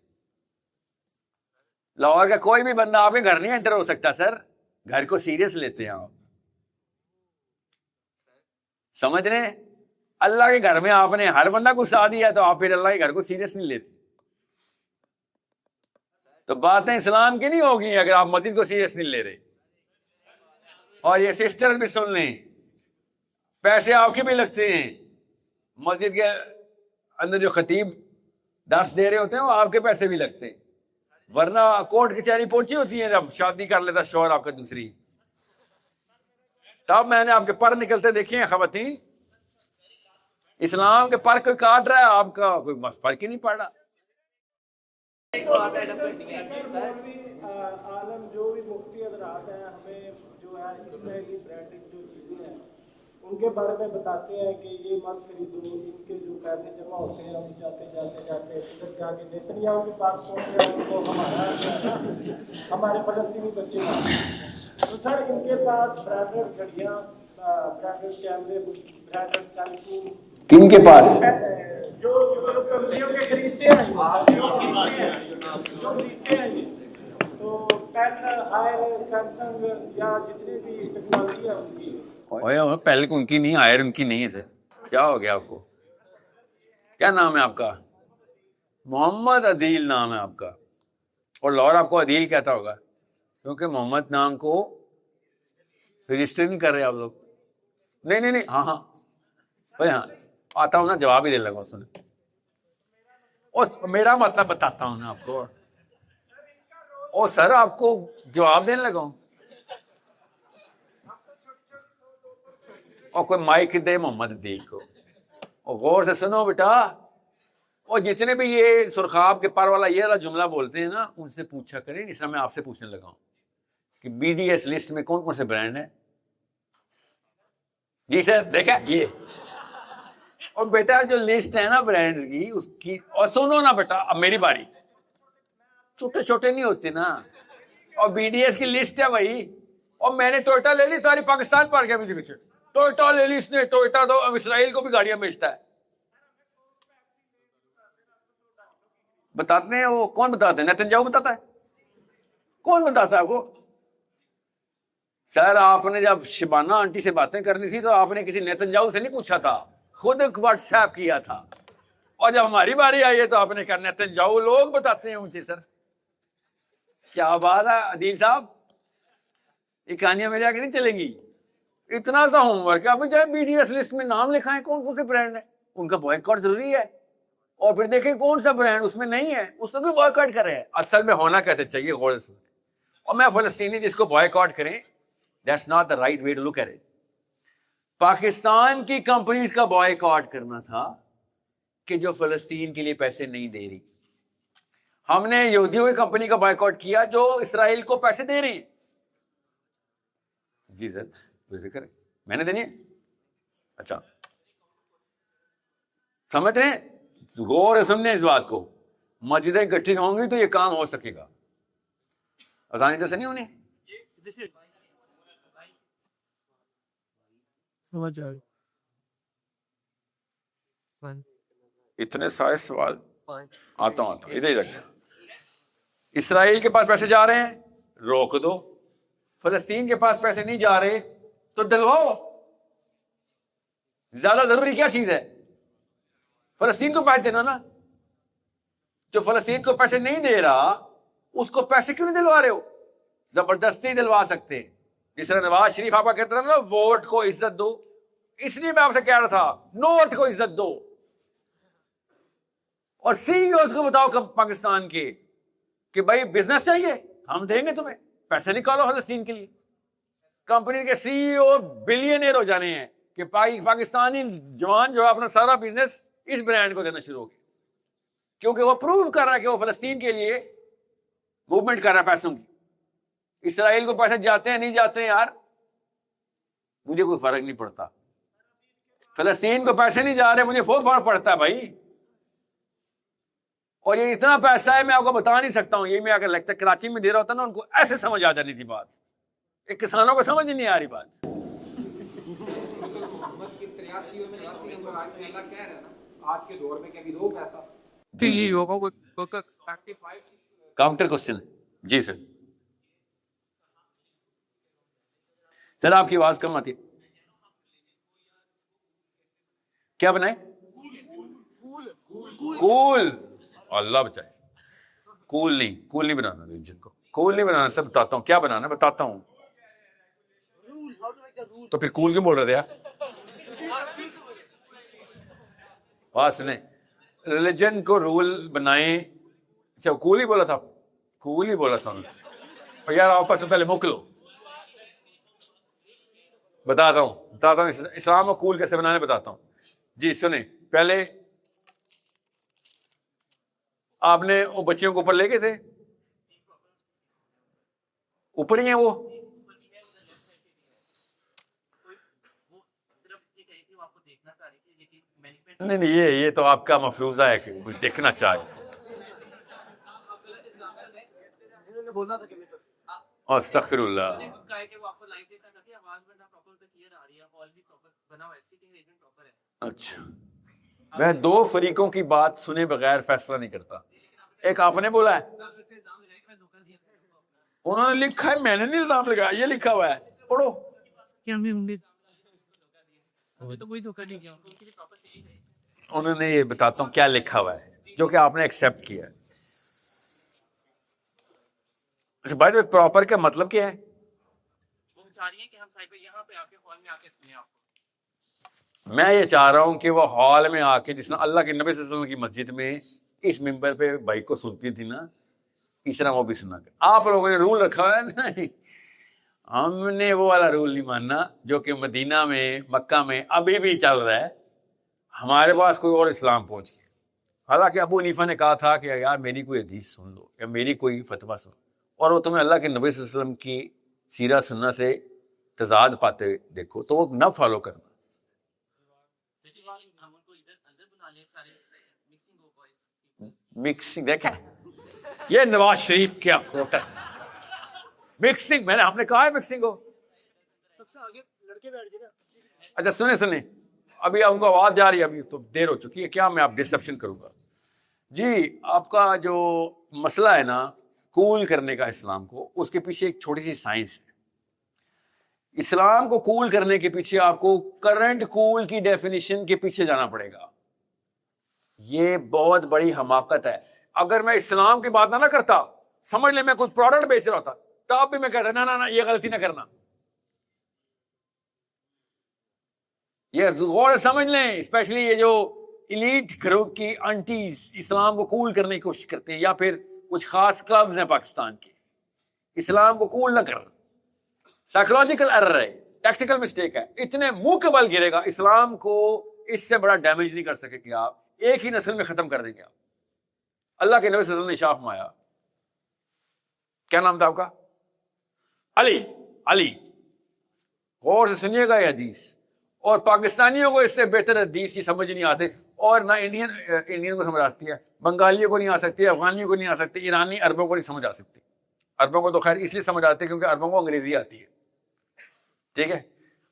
[SPEAKER 1] لاہور کا کوئی بھی بندہ آپ کے گھر نہیں انٹر ہو سکتا سر. گھر کو سیریس لیتے ہیں آپ، سمجھ رہے ہیں؟ اللہ کے گھر میں آپ نے ہر بندہ کو ساتھ دیا تو آپ پھر اللہ کے گھر کو سیریس نہیں لیتے. تو باتیں اسلام کی نہیں ہوگی اگر آپ مسجد کو سیریس نہیں لے رہے. اور یہ سسٹر بھی سن لیں، پیسے آپ کے بھی لگتے ہیں. مسجد کے اندر جو خطیب درس دے رہے ہوتے ہیں وہ آپ کے پیسے بھی لگتے ہیں، ورنہ کورٹ کچہری پہنچی ہوتی ہے جب شادی کر لیتا شوہر آپ کا دوسری. تب میں نے آپ کے پر نکلتے دیکھے ہیں خواتین. اسلام کے پر کوئی کاٹ رہا ہے، آپ کا کوئی فرق ہی نہیں پڑ رہا.
[SPEAKER 3] عالم جو بھی مفتی حضرات ہیں ہمیں جو ہے اس طرح کی برانڈنگ جو چیزیں ہیں ان کے بارے میں بتاتے ہیں کہ یہ مت خریدو. ان کے جو پیسے جمع ہوتے ہیں ہم جاتے ادھر جا کے نیتنیاہو کے پاس پہنچتے ہیں تو ہمارے فلسطینی بچے ہیں. تو سر ان کے پاس برانڈڈ گھڑیاں، برانڈڈ کیمرے، برانڈڈ سیل فون
[SPEAKER 1] کن کے پاس؟
[SPEAKER 3] جو کمپنیوں کے خریدتے ہیں تو پیٹر، ہائر، سیمسنگ یا جتنی بھی ٹیکنالوجی ہے ان کی.
[SPEAKER 1] پہلے ان کی نہیں، ہائر ان کی نہیں ہے سر. کیا ہو گیا آپ کو؟ کیا نام ہے آپ کا؟ محمد عدیل نام ہے آپ کا، اور لاہور آپ کو عدیل کہتا ہوگا کیونکہ محمد نام کو رجسٹر نہیں کر رہے آپ لوگ. نہیں ہاں بھائی ہاں آتا ہوں نا، جواب ہی دے لگا اس نے. میرا مطلب بتاتا ہوں نا آپ کو. او سر آپ کو جواب دینے لگا ہوں. اور کوئی مائک دے محمد عدیل کو. اور غور سے سنو بیٹا، اور جتنے بھی یہ سرخاب کے پر والا یہ والا جملہ بولتے ہیں نا، ان سے پوچھا کریں. اس طرح میں آپ سے پوچھنے لگا ہوں کہ بی ڈی ایس لسٹ میں کون کون سے برانڈ ہیں. جی سر دیکھا یہ. اور بیٹا جو لسٹ ہے نا برانڈز کی، اس کی، اور سنو نا بیٹا اب میری باری. چھوٹے چھوٹے نہیں ہوتے نا. اور بی ڈی ایس کی لسٹ ہے بھائی. اور میں نے ٹوئٹا لے لی، ساری پاکستان پار گیا پیچھے پیچھے. ٹوئٹا لے لی اس نے. ٹوئٹا تو اب اسرائیل کو بھی گاڑیاں بیچتا ہے. بتاتے ہیں وہ کون بتاتے ہیں؟ نیتنیاہو بتاتا ہے. کون بتاتا ہے آپ کو؟ سر آپ نے جب شبانہ آنٹی سے باتیں کرنی تھی تو آپ نے کسی نیتنیاہو سے نہیں پوچھا تھا، خود واٹس ایپ کیا تھا. اور جب ہماری باری آئی ہے تو آپ نے کہا نیتنیاہو لوگ بتاتے ہیں مجھے. سر کیا بات ہے عدیل صاحب، یہ کہانیاں میرے آگے نہیں چلیں گی. اتنا سا ہوم ورک ہے. اب چاہے بی ڈی ایس لسٹ میں نام لکھائیں کون کون سے برانڈ ہیں، ان کا بوائکاٹ ضروری ہے. اور پھر دیکھیں کون سا برانڈ اس میں نہیں ہے، اس کو بھی بوائکاٹ کر رہے ہیں. اصل میں ہونا کیسے چاہیے غور سے. اور میں فلسطینی جس کو بوائکاٹ کریں، that's not the right way to look at it. Pakistan کی کمپنیز کا بوائکاٹ کرنا تھا کہ جو فلسطین کے لیے پیسے نہیں دے رہی. ہم نے یہودیوں کی کمپنی کا بوائکاٹ کیا جو اسرائیل کو پیسے دے رہی. جی سر بے فکر ہے، میں نے دینی ہے. اچھا سمجھ رہے ہیں؟ غور سے سننے اس بات کو. مسجدیں اکٹھی ہوں گی تو یہ کام ہو سکے گا. اذان جیسے نہیں ہونی. اتنے سارے سوال آتا ہوں ادھر ہی رکھیں. اسرائیل کے پاس پیسے جا رہے ہیں، روک دو. فلسطین کے پاس پیسے نہیں جا رہے تو دلواؤ. زیادہ ضروری کیا چیز ہے؟ فلسطین کو پیسے دینا نا. جو فلسطین کو پیسے نہیں دے رہا اس کو پیسے کیوں نہیں دلوا رہے ہو؟ زبردستی دلوا سکتے. جس طرح نواز شریف آپ کا کہتا تھا نا ووٹ کو عزت دو، اس لیے میں آپ سے کہہ رہا تھا نوٹ کو عزت دو. اور سی ای اوز کو بتاؤ پاکستان کے کہ بھائی بزنس چاہیے ہم دیں گے تمہیں، پیسے نکالو فلسطین کے لیے. کمپنی کے سی ای او بلینئر ہو جانے ہیں کہ پاکستانی جوان جو اپنا سارا بزنس اس برانڈ کو دینا شروع ہو گیا، کیونکہ وہ پروو کر رہا ہے کہ وہ فلسطین کے لیے موومنٹ کر رہا ہے پیسوں کی. اسرائیل کو پیسے جاتے ہیں نہیں جاتے ہیں یار مجھے کوئی فرق نہیں پڑتا. فلسطین کو پیسے نہیں جا رہے مجھے بہت فرق پڑتا ہے بھائی. اور یہ اتنا پیسہ ہے میں آپ کو بتا نہیں سکتا ہوں. یہ میں اگر لگتا ہے کراچی میں دے رہا ہوتا نا ان کو ایسے سمجھ آ جانی تھی بات. ایک کسانوں کو سمجھ نہیں آ رہی بات.
[SPEAKER 4] محمد کی 83 اور 84 نمبر آج کے اللہ کہہ رہے ہیں نا آج کے دور میں کہ ابھی دو پیسہ
[SPEAKER 5] یہ ہوگا
[SPEAKER 1] کاؤنٹر کوسچن. جی سر. سر آپ کی آواز کم آتی. کیا بنائے؟ کول. اللہ بچائے. کول نہیں بنانا ریلیجن کو. کول نہیں بنانا. سب بتاتا ہوں کیا بنانا بتاتا ہوں. تو پھر کول کیوں بول رہے تھے یار؟ بات سنیں. ریلیجن کو رول بنائیں. اچھا کول ہی بولا تھا. کول ہی بولا تھا اور یار آپس میں پہلے موکلو. بتاتا ہوں اسلام کو کول کیسے بنانے بتاتا ہوں. جی سنیں. پہلے آپ نے وہ بچیوں کو اوپر لے گئے تھے. اوپر ہی ہیں وہ. نہیں یہ تو آپ کا مفروضہ ہے کہ کچھ دیکھنا چاہے. استغفر اللہ. اچھا میں دو فریقوں کی بات سنے بغیر فیصلہ نہیں کرتا. ایک آپ نے بولا ہے انہوں نے لکھا ہے میں نے نہیں الزام لگایا. یہ لکھا ہوا ہے پڑھو. انہوں نے یہ بتاتا ہوں کیا لکھا ہوا ہے جو کہ آپ نے ایکسیپٹ کیا ہے. اچھا بھائی پراپر کا مطلب کیا ہے؟
[SPEAKER 5] وہ چاہ رہی ہیں کہ ہم صاحب یہاں پہ آ کے ہال میں آ کے سنیں آپ کو.
[SPEAKER 1] میں یہ چاہ رہا ہوں کہ وہ ہال میں آ کے جس طرح اللہ کے نبی صلی اللہ علیہ وسلم کی مسجد میں اس ممبر پہ بھائی کو سنتی تھی نا, اس طرح وہ بھی سنا کر. آپ لوگوں نے رول رکھا ہوا ہے نہیں, ہم نے وہ والا رول نہیں ماننا جو کہ مدینہ میں مکہ میں ابھی بھی چل رہا ہے. ہمارے پاس کوئی اور اسلام پہنچ گیا. حالانکہ ابو حنیفہ نے کہا تھا کہ یار میری کوئی حدیث سن لو یا میری کوئی فتویٰ سن لو, اور وہ تمہیں اللہ کے نبی صلی اللہ علیہ وسلم کی سیرت سننا سے تضاد پاتے دیکھو تو وہ نہ فالو کرنا. مکسنگ دیکھیں یہ نواز شریف کیا کوٹا مکسنگ, میں نے آپ نے کہا ہے مکسنگ ہو.
[SPEAKER 3] سب سے آگے لڑکے بیٹھ جائے نا.
[SPEAKER 1] اچھا سنیں ابھی ان کو آواز جا رہی ہے, ابھی تو دیر ہو چکی ہے, کیا میں آپ ڈسپشن کروں گا. جی آپ کا جو مسئلہ ہے نا کول کرنے کا اسلام کو, اس کے پیچھے ایک چھوٹی سی سائنس ہے. اسلام کو کول کرنے کے پیچھے آپ کو کرنٹ کول کی ڈیفینیشن کے پیچھے جانا پڑے گا. یہ بہت بڑی حماقت ہے. اگر میں اسلام کی بات نہ کرتا, سمجھ لیں میں کوئی پروڈکٹ بیچ رہا ہوتا, تب بھی میں کہتا نہ یہ غلطی نہ کرنا. یہ غور سے سمجھ لیں, اسپیشلی یہ جو ایلیٹ گروپ کی انٹیز اسلام کو کول کرنے کی کوشش کرتے ہیں, یا پھر کچھ خاص کلبز ہیں پاکستان کے, اسلام کو کول نہ کرنا سائیکولوجیکل ایرر ہے, ٹیکٹیکل مسٹیک ہے. اتنے منہ کے بل گرے گا اسلام کو, اس سے بڑا ڈیمیج نہیں کر سکے کہ آپ ایک ہی نسل میں ختم کر دیں گے. آپ اللہ کے نبی صلی اللہ علیہ وسلم نے شاف مایا, کیا نام تھا آپ کا؟ علی. غور سے سنیے گا یہ حدیث, اور پاکستانیوں کو اس سے بہتر حدیث یہ سمجھ نہیں آتے, اور نہ انڈین کو سمجھ آتی ہے, بنگالیوں کو نہیں آ سکتی, افغانیوں کو نہیں آ سکتی, ایرانی عربوں کو نہیں سمجھ آ سکتی. عربوں کو تو خیر اس لیے سمجھ آتی ہے کیونکہ عربوں کو انگریزی آتی ہے. ٹھیک ہے,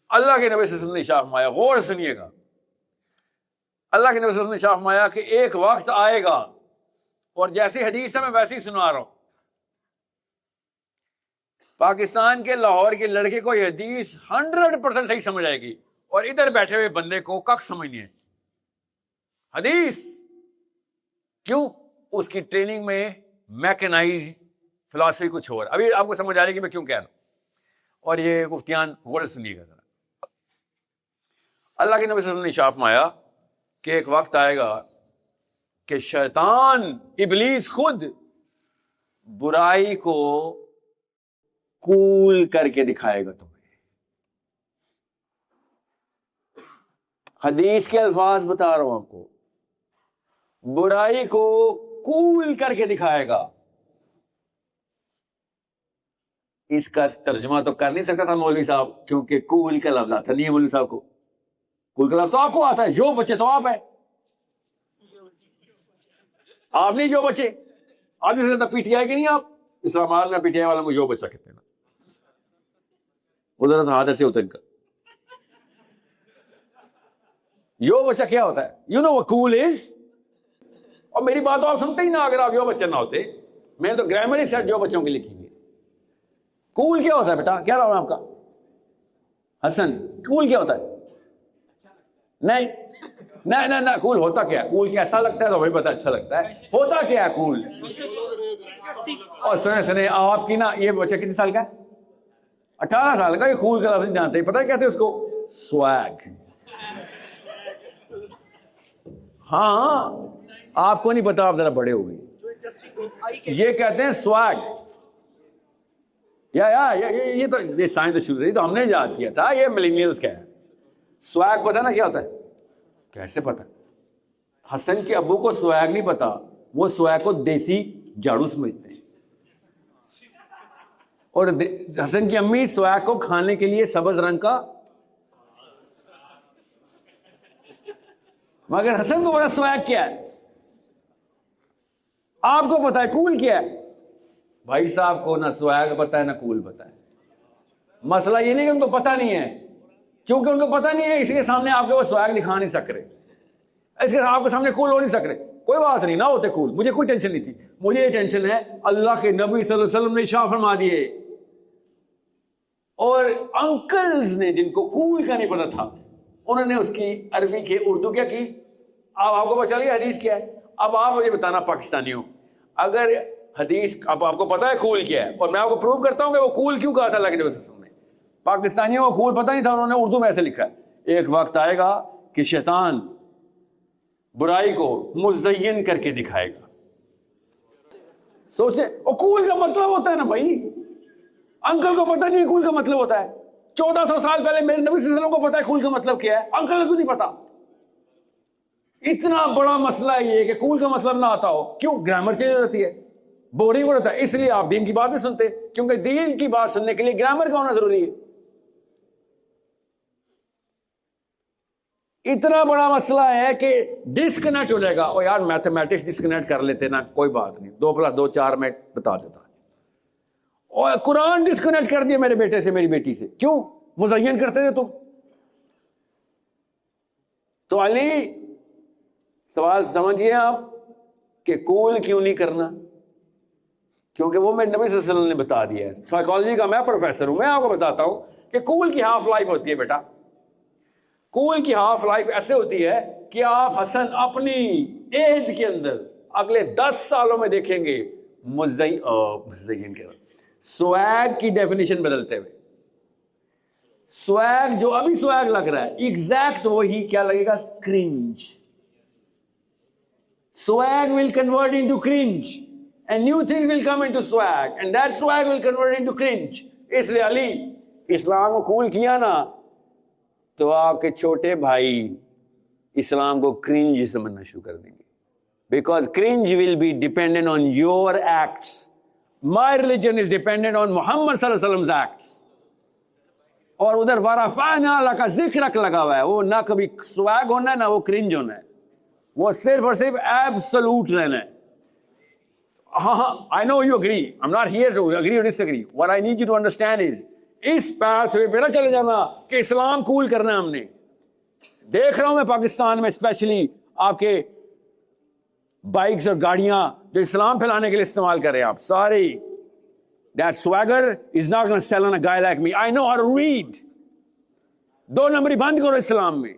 [SPEAKER 1] اللہ کے نبی صلی اللہ علیہ وسلم نے شاف مایا. غور سنیے گا, اللہ کے نبی صلی اللہ علیہ وسلم نے شاف مایا کہ ایک وقت آئے گا, اور جیسی حدیث ہے میں ویسے ہی سنا رہا ہوں, پاکستان کے لاہور کے لڑکے کو یہ حدیث 100% صحیح سمجھ آئے گی, اور ادھر بیٹھے ہوئے بندے کو کک سمجھنی ہے حدیث. کیوں؟ اس کی ٹریننگ میں میکنائز فلاسفی کچھ اور. ابھی آپ کو سمجھ آ رہی ہے کہ میں کیوں کہہ رہا ہوں, اور یہ مفتیان غور سے سنیے گا ذرا. اللہ کے نبی صلی اللہ علیہ وسلم نے شاف مایا کہ ایک وقت آئے گا کہ شیطان ابلیس خود برائی کو کول کر کے دکھائے گا تمہیں. حدیث کے الفاظ بتا رہا ہوں آپ کو, برائی کو کول کر کے دکھائے گا. اس کا ترجمہ تو کر نہیں سکتا تھا مولوی صاحب, کیونکہ کول کا لفظ آتا نہیں ہے مولوی صاحب کو. کول کا لفظ تو آپ کو آتا ہے, جو بچے تو آپ ہے, آپ نہیں جو بچے. آپ سے زیادہ پی ٹی آئی کے نہیں, آپ اسلام آباد میں پی ٹی آئی والا کو جو بچہ کہتے ہیں نا, ادھر ہاتھ ایسے ہوتا ہے ان کا. یو بچہ کیا ہوتا ہے؟ یو نو کول از. اور میری بات تو آپ سنتے ہی نہ اگر آپ یو بچہ نہ ہوتے. میں نے تو گرامر ہی سیٹ جو بچوں کی لکھی ہوئی ہے. کول کیا ہوتا ہے بیٹا؟ کیا نام ہے آپ کا؟ حسن. کول کیا ہوتا ہے؟ نہیں کول ہوتا کیا ہے؟ کول کیسا لگتا ہے تو وہی پتا اچھا لگتا ہے. ہوتا کیا ہے کول؟ اور سنیں آپ کی نا یہ بچہ کتنے سال کا ہے؟ 18 سال کا. یہ کول کا لفظ نہیں جانتے. پتہ کہتے ہیں اس کو؟ سویگ. ہاں آپ کو نہیں پتا, آپ ذرا بڑے ہو گئے. یہ کہتے ہیں سواگ. یہ تو یہ سائنس تو شروع رہی تو ہم نے یاد کیا تھا, یہ ملینیلز کا ہے. سواگ پتا نا کیا ہوتا ہے؟ کیسے پتا؟ حسن کے ابو کو سواگ نہیں پتا, وہ سواگ کو دیسی جھاڑو سمجھتے ہیں, اور حسن کی امی سواگ کو کھانے کے لیے سبز رنگ کا, مگر حسن کو پتا سواگ کیا ہے. آپ کو پتا ہے کول کیا ہے؟ بھائی صاحب کو نہ سواگ پتا ہے نہ کول پتا ہے. مسئلہ یہ نہیں کہ ان کو پتا نہیں ہے, چونکہ ان کو پتا نہیں ہے اس کے سامنے آپ کے وہ سواگ دکھا نہیں سک رہے, اس کے آپ کے سامنے کول ہو نہیں سک رہے. کوئی بات نہیں, نہ ہوتے کول, مجھے کوئی ٹینشن نہیں تھی. مجھے یہ ٹینشن ہے اللہ کے نبی صلی اللہ علیہ وسلم نے اشارہ فرما دیے, اور انکلز نے جن کو کول کا نہیں پتا تھا, انہوں نے اس کی عربی کے اردو کیا کی, اب آپ کو پتہ چل گیا حدیث کیا ہے. اب آپ مجھے بتانا پاکستانیوں, اگر حدیث اب آپ کو پتا ہے کول کیا ہے, اور میں آپ کو پروو کرتا ہوں کہ وہ کول کیوں کہا تھا اللہ کے نبی صلی اللہ علیہ وسلم نے. پاکستانیوں کو کول پتہ نہیں تھا, انہوں نے اردو میں ایسے لکھا ہے, ایک وقت آئے گا کہ شیطان برائی کو مزین کر کے دکھائے گا. سوچیں, وہ کول کا مطلب ہوتا ہے نا بھائی, انکل کو پتہ نہیں کول کا مطلب ہوتا ہے. 1400 سال پہلے میرے نبی صلی اللہ علیہ وسلم کو پتا ہے کول کا مطلب کیا ہے, انکل کو کیوں نہیں پتا؟ اتنا بڑا مسئلہ ہے یہ کہ کول کا مطلب نہ آتا ہو. کیوں؟ گرامر چینج ہو جاتی ہے, بورنگ ہو جاتا ہے, اس لیے آپ دین کی بات نہیں سنتے, کیونکہ دین کی بات سننے کے لیے گرامر کا ہونا ضروری ہے. اتنا بڑا مسئلہ ہے کہ ڈسکنیکٹ ہو جائے گا. اور یار میتھمیٹکس ڈسکنیکٹ کر لیتے نا, کوئی بات نہیں, 2+2 4 میں بتا دیتا. اور قرآن ڈسکنیکٹ کر دیا میرے بیٹے سے, میری بیٹی سے. کیوں؟ مزین کرتے رہے تم. تو علی سوال سمجھیے آپ کہ کول کیوں نہیں کرنا, کیونکہ وہ میرے نبی صلی اللہ علیہ وسلم نے بتا دیا ہے. سائیکالوجی کا میں پروفیسر ہوں, میں آپ کو بتاتا ہوں کہ کول کی ہاف لائف ہوتی ہے بیٹا. کول کی ہاف لائف ایسے ہوتی ہے کہ آپ حسن اپنی ایج کے اندر اگلے 10 سالوں میں دیکھیں گے مزین کے سویگ کی ڈیفینیشن بدلتے ہوئے. سویگ جو ابھی سویگ لگ رہا ہے ایگزیکٹ وہی کیا لگے گا, cringe. Swag will convert into cringe and new things will come into swag and that swag will convert into cringe. اس لیے علی اسلام کو قبول کیا نا تو آپ کے چھوٹے بھائی اسلام کو کرنج سمجھنا شروع کر دیں گے, because cringe will be dependent on your acts. My religion is dependent on Muhammad صلی اللہ علیہ وسلم's acts. اور ادھر ورفعنا لک ذکرک لگا ہوا ہے, وہ نہ کبھی swag ہونا ہے نہ وہ کرنج ہونا ہے, وہ صرف اور صرف ایبسولوٹ رہنا ہے. ہاں I know you agree. I'm not here to agree or disagree. What I need you to understand is اس پاتھ پہ بیٹا چلے جانا کہ اسلام قبول کرنا ہے. ہم نے دیکھ رہا ہوں میں پاکستان میں اسپیشلی آپ کے بائکس اور گاڑیاں جو اسلام پھیلانے کے لیے استعمال کر رہے ہیں آپ. Sorry, that swagger is not going to sell on a guy like me. I know how to read. 2 نمبری بند کرو اسلام میں.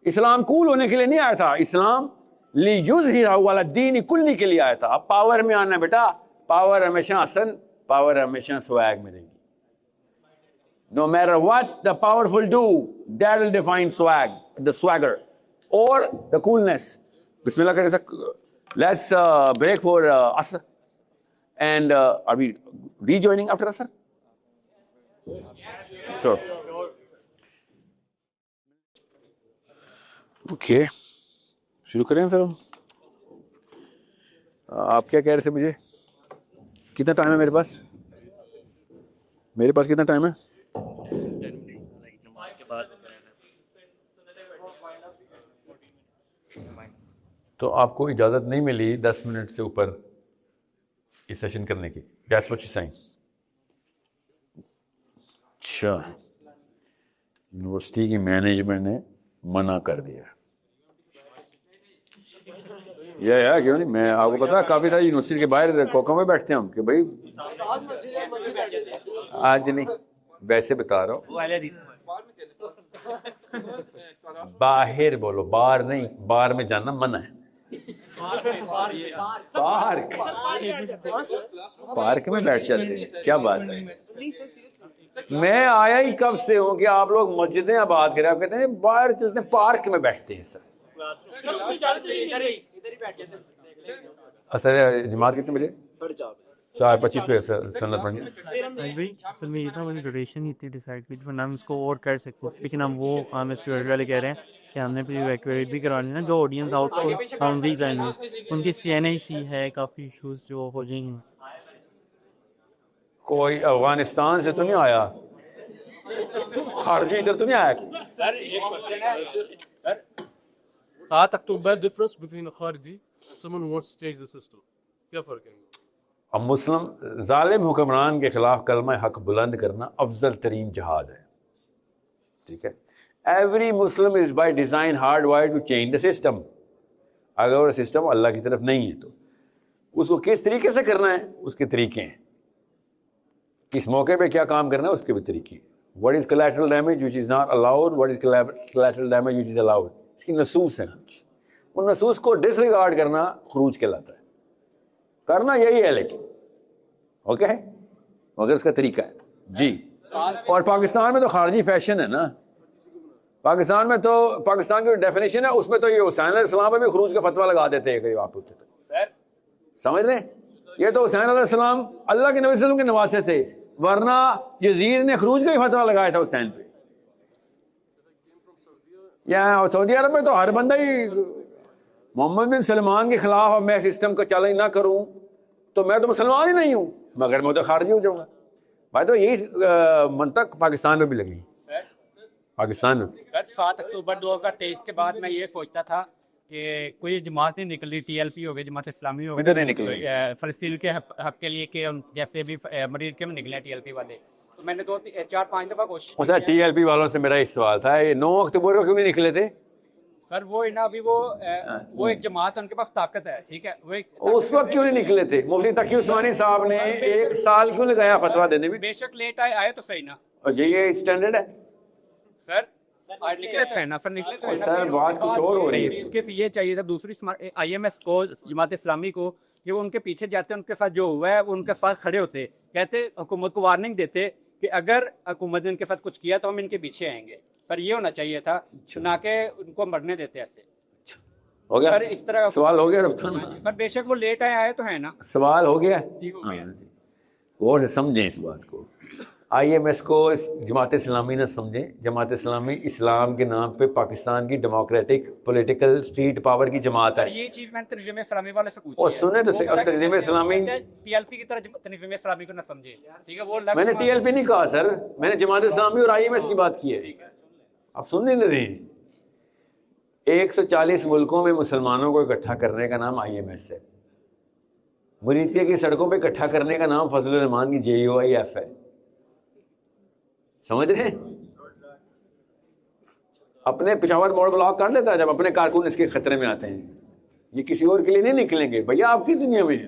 [SPEAKER 1] اسلام کول ہونے کے لیے نہیں آیا تھا, اسلام لیظہرہ علی الدین کلی کے لیے آیا تھا. اب پاور میں آنا ہے بیٹا, پاور ہمیشہ حسن, پاور ہمیشہ سویگ میں رہے گی. No matter what the powerful do, that will define swag, the swagger or the coolness. Bismillah kare sir. Let's break for Asr. And are we rejoining after Asr? Sure. Okay, شروع کریں سر. آپ کیا کہہ رہے تھے مجھے, کتنا ٹائم ہے میرے پاس؟ میرے پاس کتنا ٹائم ہے؟ تو آپ کو اجازت نہیں ملی 10 منٹ سے اوپر اس سیشن کرنے کی. That's what you're saying. اچھا, یونیورسٹی کی مینجمنٹ نے منع کر دیا. یہ کیوں نہیں, میں آپ کو پتا کافی ساری یونیورسٹی کے باہر کوکوں میں بیٹھتے ہیں ہم کہ بھائی آج نہیں, ویسے بتا رہا ہوں. باہر بولو, باہر نہیں, باہر میں جانا منع ہے. پارک میں بیٹھ جاتے ہیں, کیا بات ہے. میں آیا ہی کب سے ہوں کہ آپ لوگ مسجدیں آباد کریں, آپ کہتے ہیں باہر چلتے ہیں, پارک میں بیٹھتے ہیں. سر اصل جماعت کتنے بجے؟ 4:25 پہ سنت پڑھنی.
[SPEAKER 7] اصل میں یہ تھا ہماری ڈیوریشن ہی اتنی ڈیسائڈ کی ورنہ ہم اس کو اور کر سکتے, لیکن ہم وہ ہم اسٹوڈنٹ والے کہہ رہے ہیں کہ ہم نے پھر ایویکویٹ بھی کرانی ہے نا, جو آڈینس آؤٹ باؤنڈریز ہیں ان کی CNIC ہے, کافی ایشوز جو ہو جائیں گے.
[SPEAKER 1] کوئی افغانستان سے تو نہیں آیا, خارجی ادھر تو نہیں آیا.
[SPEAKER 8] 7 اکتوبر difference between a خارجی someone who wants to change the system, کیا فرق ہے؟
[SPEAKER 1] اب مسلم ظالم حکمران کے خلاف کلمہ حق بلند کرنا افضل ترین جہاد ہے. ٹھیک ہے, every Muslim is by design hard wired to change the system. اگر وہ سسٹم اللہ کی طرف نہیں ہے تو اس کو کس طریقے سے کرنا ہے, اس کے طریقے ہیں. کس موقع پہ کیا کام کرنا ہے اس کے بھی طریقے. What is collateral damage which is not allowed, what is collateral damage which is allowed, اس کی نصوص ہیں. ان نصوص کو ڈس ریگارڈ کرنا خروج کہلاتا ہے. کرنا یہی ہے لیکن اوکے مگر اس کا طریقہ ہے جی. اور پاکستان میں تو خارجی فیشن ہے نا, پاکستان میں تو پاکستان کی ڈیفینیشن ہے اس میں تو یہ حسین علیہ السلام پہ بھی خروج کا فتویٰ لگا دیتے ہیں آپ ہوتے تھے, سمجھ رہے ہیں؟ یہ تو حسین علیہ السلام اللہ کے نبی صلی اللہ علیہ وسلم کے نواسے تھے, ورنہ یزید نے خروج کا ہی فتویٰ لگایا تھا حسین پہ. یا سعودی عرب میں تو ہر بندہ ہی محمد بن سلمان کے خلاف میں سسٹم کا چیلنج نہ کروں تو میں تو مسلمان ہی نہیں ہوں, مگر میں تو خارجی ہو جاؤں گا. بھائی تو یہی منطق پاکستان میں بھی لگی, پاکستان میں.
[SPEAKER 7] 7 اکتوبر 2023 کے بعد میں یہ سوچتا تھا کہ کوئی جماعت نہیں نکلی, ٹی ایل پی ہو گئی, جماعت اسلامی ہو
[SPEAKER 1] ادھر نہیں نکلی
[SPEAKER 7] فلسطین کے حق کے لیے, کہ جیسے بھی امریکہ میں نکلے ٹی ایل پی والے. میں نے 4-5 دفعہ کوشش کی.
[SPEAKER 1] سر ٹی ایل پی والوں سے میرا ایک سوال تھا, 9 اکتوبر کو کیوں نہیں نکلے تھے؟
[SPEAKER 7] سر وہ نا ابھی وہ ایک جماعت ہے, ان کے پاس طاقت ہے, ٹھیک ہے, وہ
[SPEAKER 1] اس وقت کیوں نہیں نکلے تھے؟ مفتی تقی عثمانی صاحب نے 1 سال کیوں لگایا فتویٰ دینے میں؟
[SPEAKER 7] بے شک لیٹ آئے تو صحیح نا.
[SPEAKER 1] اور یہ اسٹینڈرڈ ہے
[SPEAKER 7] سر, نکلے تھے نا سر, نکلے تھے
[SPEAKER 1] سر, بات کچھ اور ہو رہی ہے.
[SPEAKER 7] کس یہ چاہیے تھا دوسری آئی ایم ایس کو, جماعت اسلامی کو, کہ وہ ان کے پیچھے جاتے, ان کے ساتھ جو ہوا ہے وہ ان کے ساتھ کھڑے ہوتے, کہتے حکومت کو وارننگ دیتے کہ اگر حکومت نے ان کے ساتھ کچھ کیا تو ہم ان کے پیچھے آئیں گے. پر یہ ہونا چاہیے تھا, نہ کہ ان کو مرنے دیتے آتے.
[SPEAKER 1] ہو گیا
[SPEAKER 7] اس طرح
[SPEAKER 1] سوال ہو گیا.
[SPEAKER 7] پر بے شک وہ لیٹ آئے تو ہے نا.
[SPEAKER 1] سوال ہو گیا, غور سے سمجھیں اس بات کو. آئی ایم ایس کو جماعت اسلامی نہ سمجھیں. جماعت اسلامی اسلام کے نام پہ پاکستان کی ڈیموکریٹک پولیٹیکل اسٹریٹ پاور کی جماعت ہے.
[SPEAKER 7] یہ چیز میں نے تنظیم اسلامی والے سے پوچھی.
[SPEAKER 1] اور سنیں تو صحیح, اور تنظیم اسلامی
[SPEAKER 7] ٹی ایل پی کی طرح تنظیم اسلامی کو نہ سمجھے, ٹھیک ہے. وہ
[SPEAKER 1] میں نے ٹی ایل پی نہیں کہا سر, میں نے جماعت اسلامی اور آئی ایم ایس کی بات کی ہے. آپ سن نہیں رہے ہیں. 140 ملکوں میں مسلمانوں کو اکٹھا کرنے کا نام آئی ایم ایس ہے. مریدیہ کی سڑکوں پہ اکٹھا کرنے کا نام فضل الرحمان کی JUIF ہے. سمجھ رہے ہیں؟ اپنے پشاور موڑ بلاک کر لیتا ہے جب اپنے کارکن اس کے خطرے میں آتے ہیں. یہ کسی اور کے لیے نہیں نکلیں گے بھیا, آپ کی دنیا میں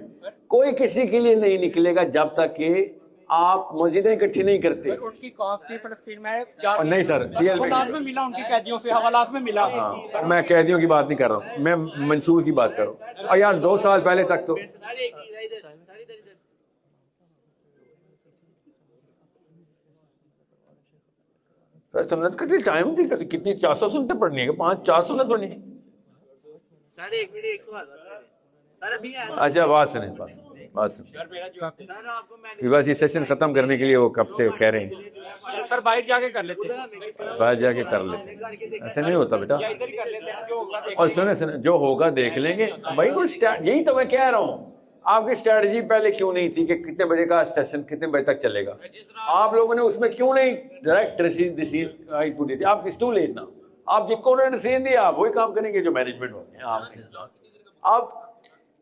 [SPEAKER 1] کوئی کسی کے لیے نہیں نکلے گا جب تک کہ آپ مسجدیں اکٹھی نہیں کرتے.
[SPEAKER 7] ان کی کاسٹ فلسطین میں
[SPEAKER 1] نہیں سر,
[SPEAKER 7] حوالات میں ملا, ان کی قیدیوں سے حوالات میں ملا.
[SPEAKER 1] میں قیدیوں کی بات نہیں کر رہا ہوں, میں منصور کی بات کر رہا ہوں. اور یار 2 سال پہلے تک تو سنت کا ٹائم تھی کتنی 400 سنتیں پڑھنی ہے, 400 سنت پڑھنی ہے. اچھا بات سنیں, بات سنیں. بس یہ سیشن ختم کرنے کے لیے وہ کب سے کہہ رہے ہیں
[SPEAKER 7] سر باہر جا کے کر لیتے,
[SPEAKER 1] باہر جا کے کر لیتے. ایسے نہیں ہوتا بیٹا. اور سنیں جو ہوگا دیکھ لیں گے بھائی. یہی تو میں کہہ رہا ہوں, آپ کی اسٹریٹجی پہلے کیوں نہیں تھی کہ کتنے بجے کا سیشن کتنے بجے تک چلے گا؟ آپ لوگوں نے اس میں کیوں نہیں ڈائریکٹ ڈیسیژن پوری تھی؟ آپ ٹو لیٹ نا, آپ جن کو ڈیسیژن دیا آپ وہی کام کریں گے جو مینجمنٹ ہوتے ہیں. آپ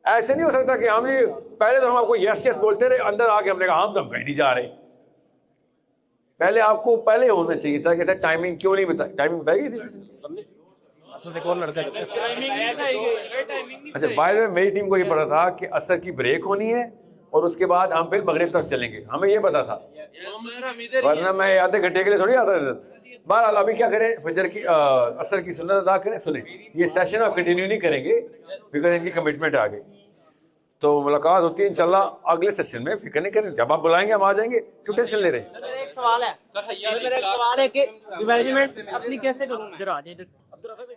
[SPEAKER 1] ایسے نہیں ہو سکتا کہ ہم پہلے تو ہم آپ کو یس یس بولتے رہے, اندر آ کے ہم نے کہا ہم تو کہیں نہیں جا رہے. پہلے آپ کو پہلے ہونا چاہیے تھا کہ سر ٹائمنگ کیوں نہیں بتائی. ٹائمنگ بتائی گئی. اچھا باہر میں میری ٹیم کو یہ پتا تھا کہ عصر کی بریک ہونی ہے اور اس کے بعد ہم پھر مغرب تک چلیں گے, ہمیں یہ پتا تھا, ورنہ میں آدھے گھنٹے کے لیے تھوڑی آتا تھا. بہرحال ابھی کیا کریں, فجر کی عصر کی سنت ادا کریں. سنیں یہ سیشن آپ کنٹینیو نہیں کریں گے, فکر ان کی کمٹمنٹ آ گئی تو ملاقات ہوتی ہے انشاءاللہ اگلے سیشن میں. فکر نہیں کریں, جب آپ بلائیں گے ہم آ جائیں گے, کیوں ٹینشن لے رہے ہیں.
[SPEAKER 3] ایک سوال ہے, میرا ایک سوال ہے کہ مینجمنٹ اپنی کیسے کروں میں.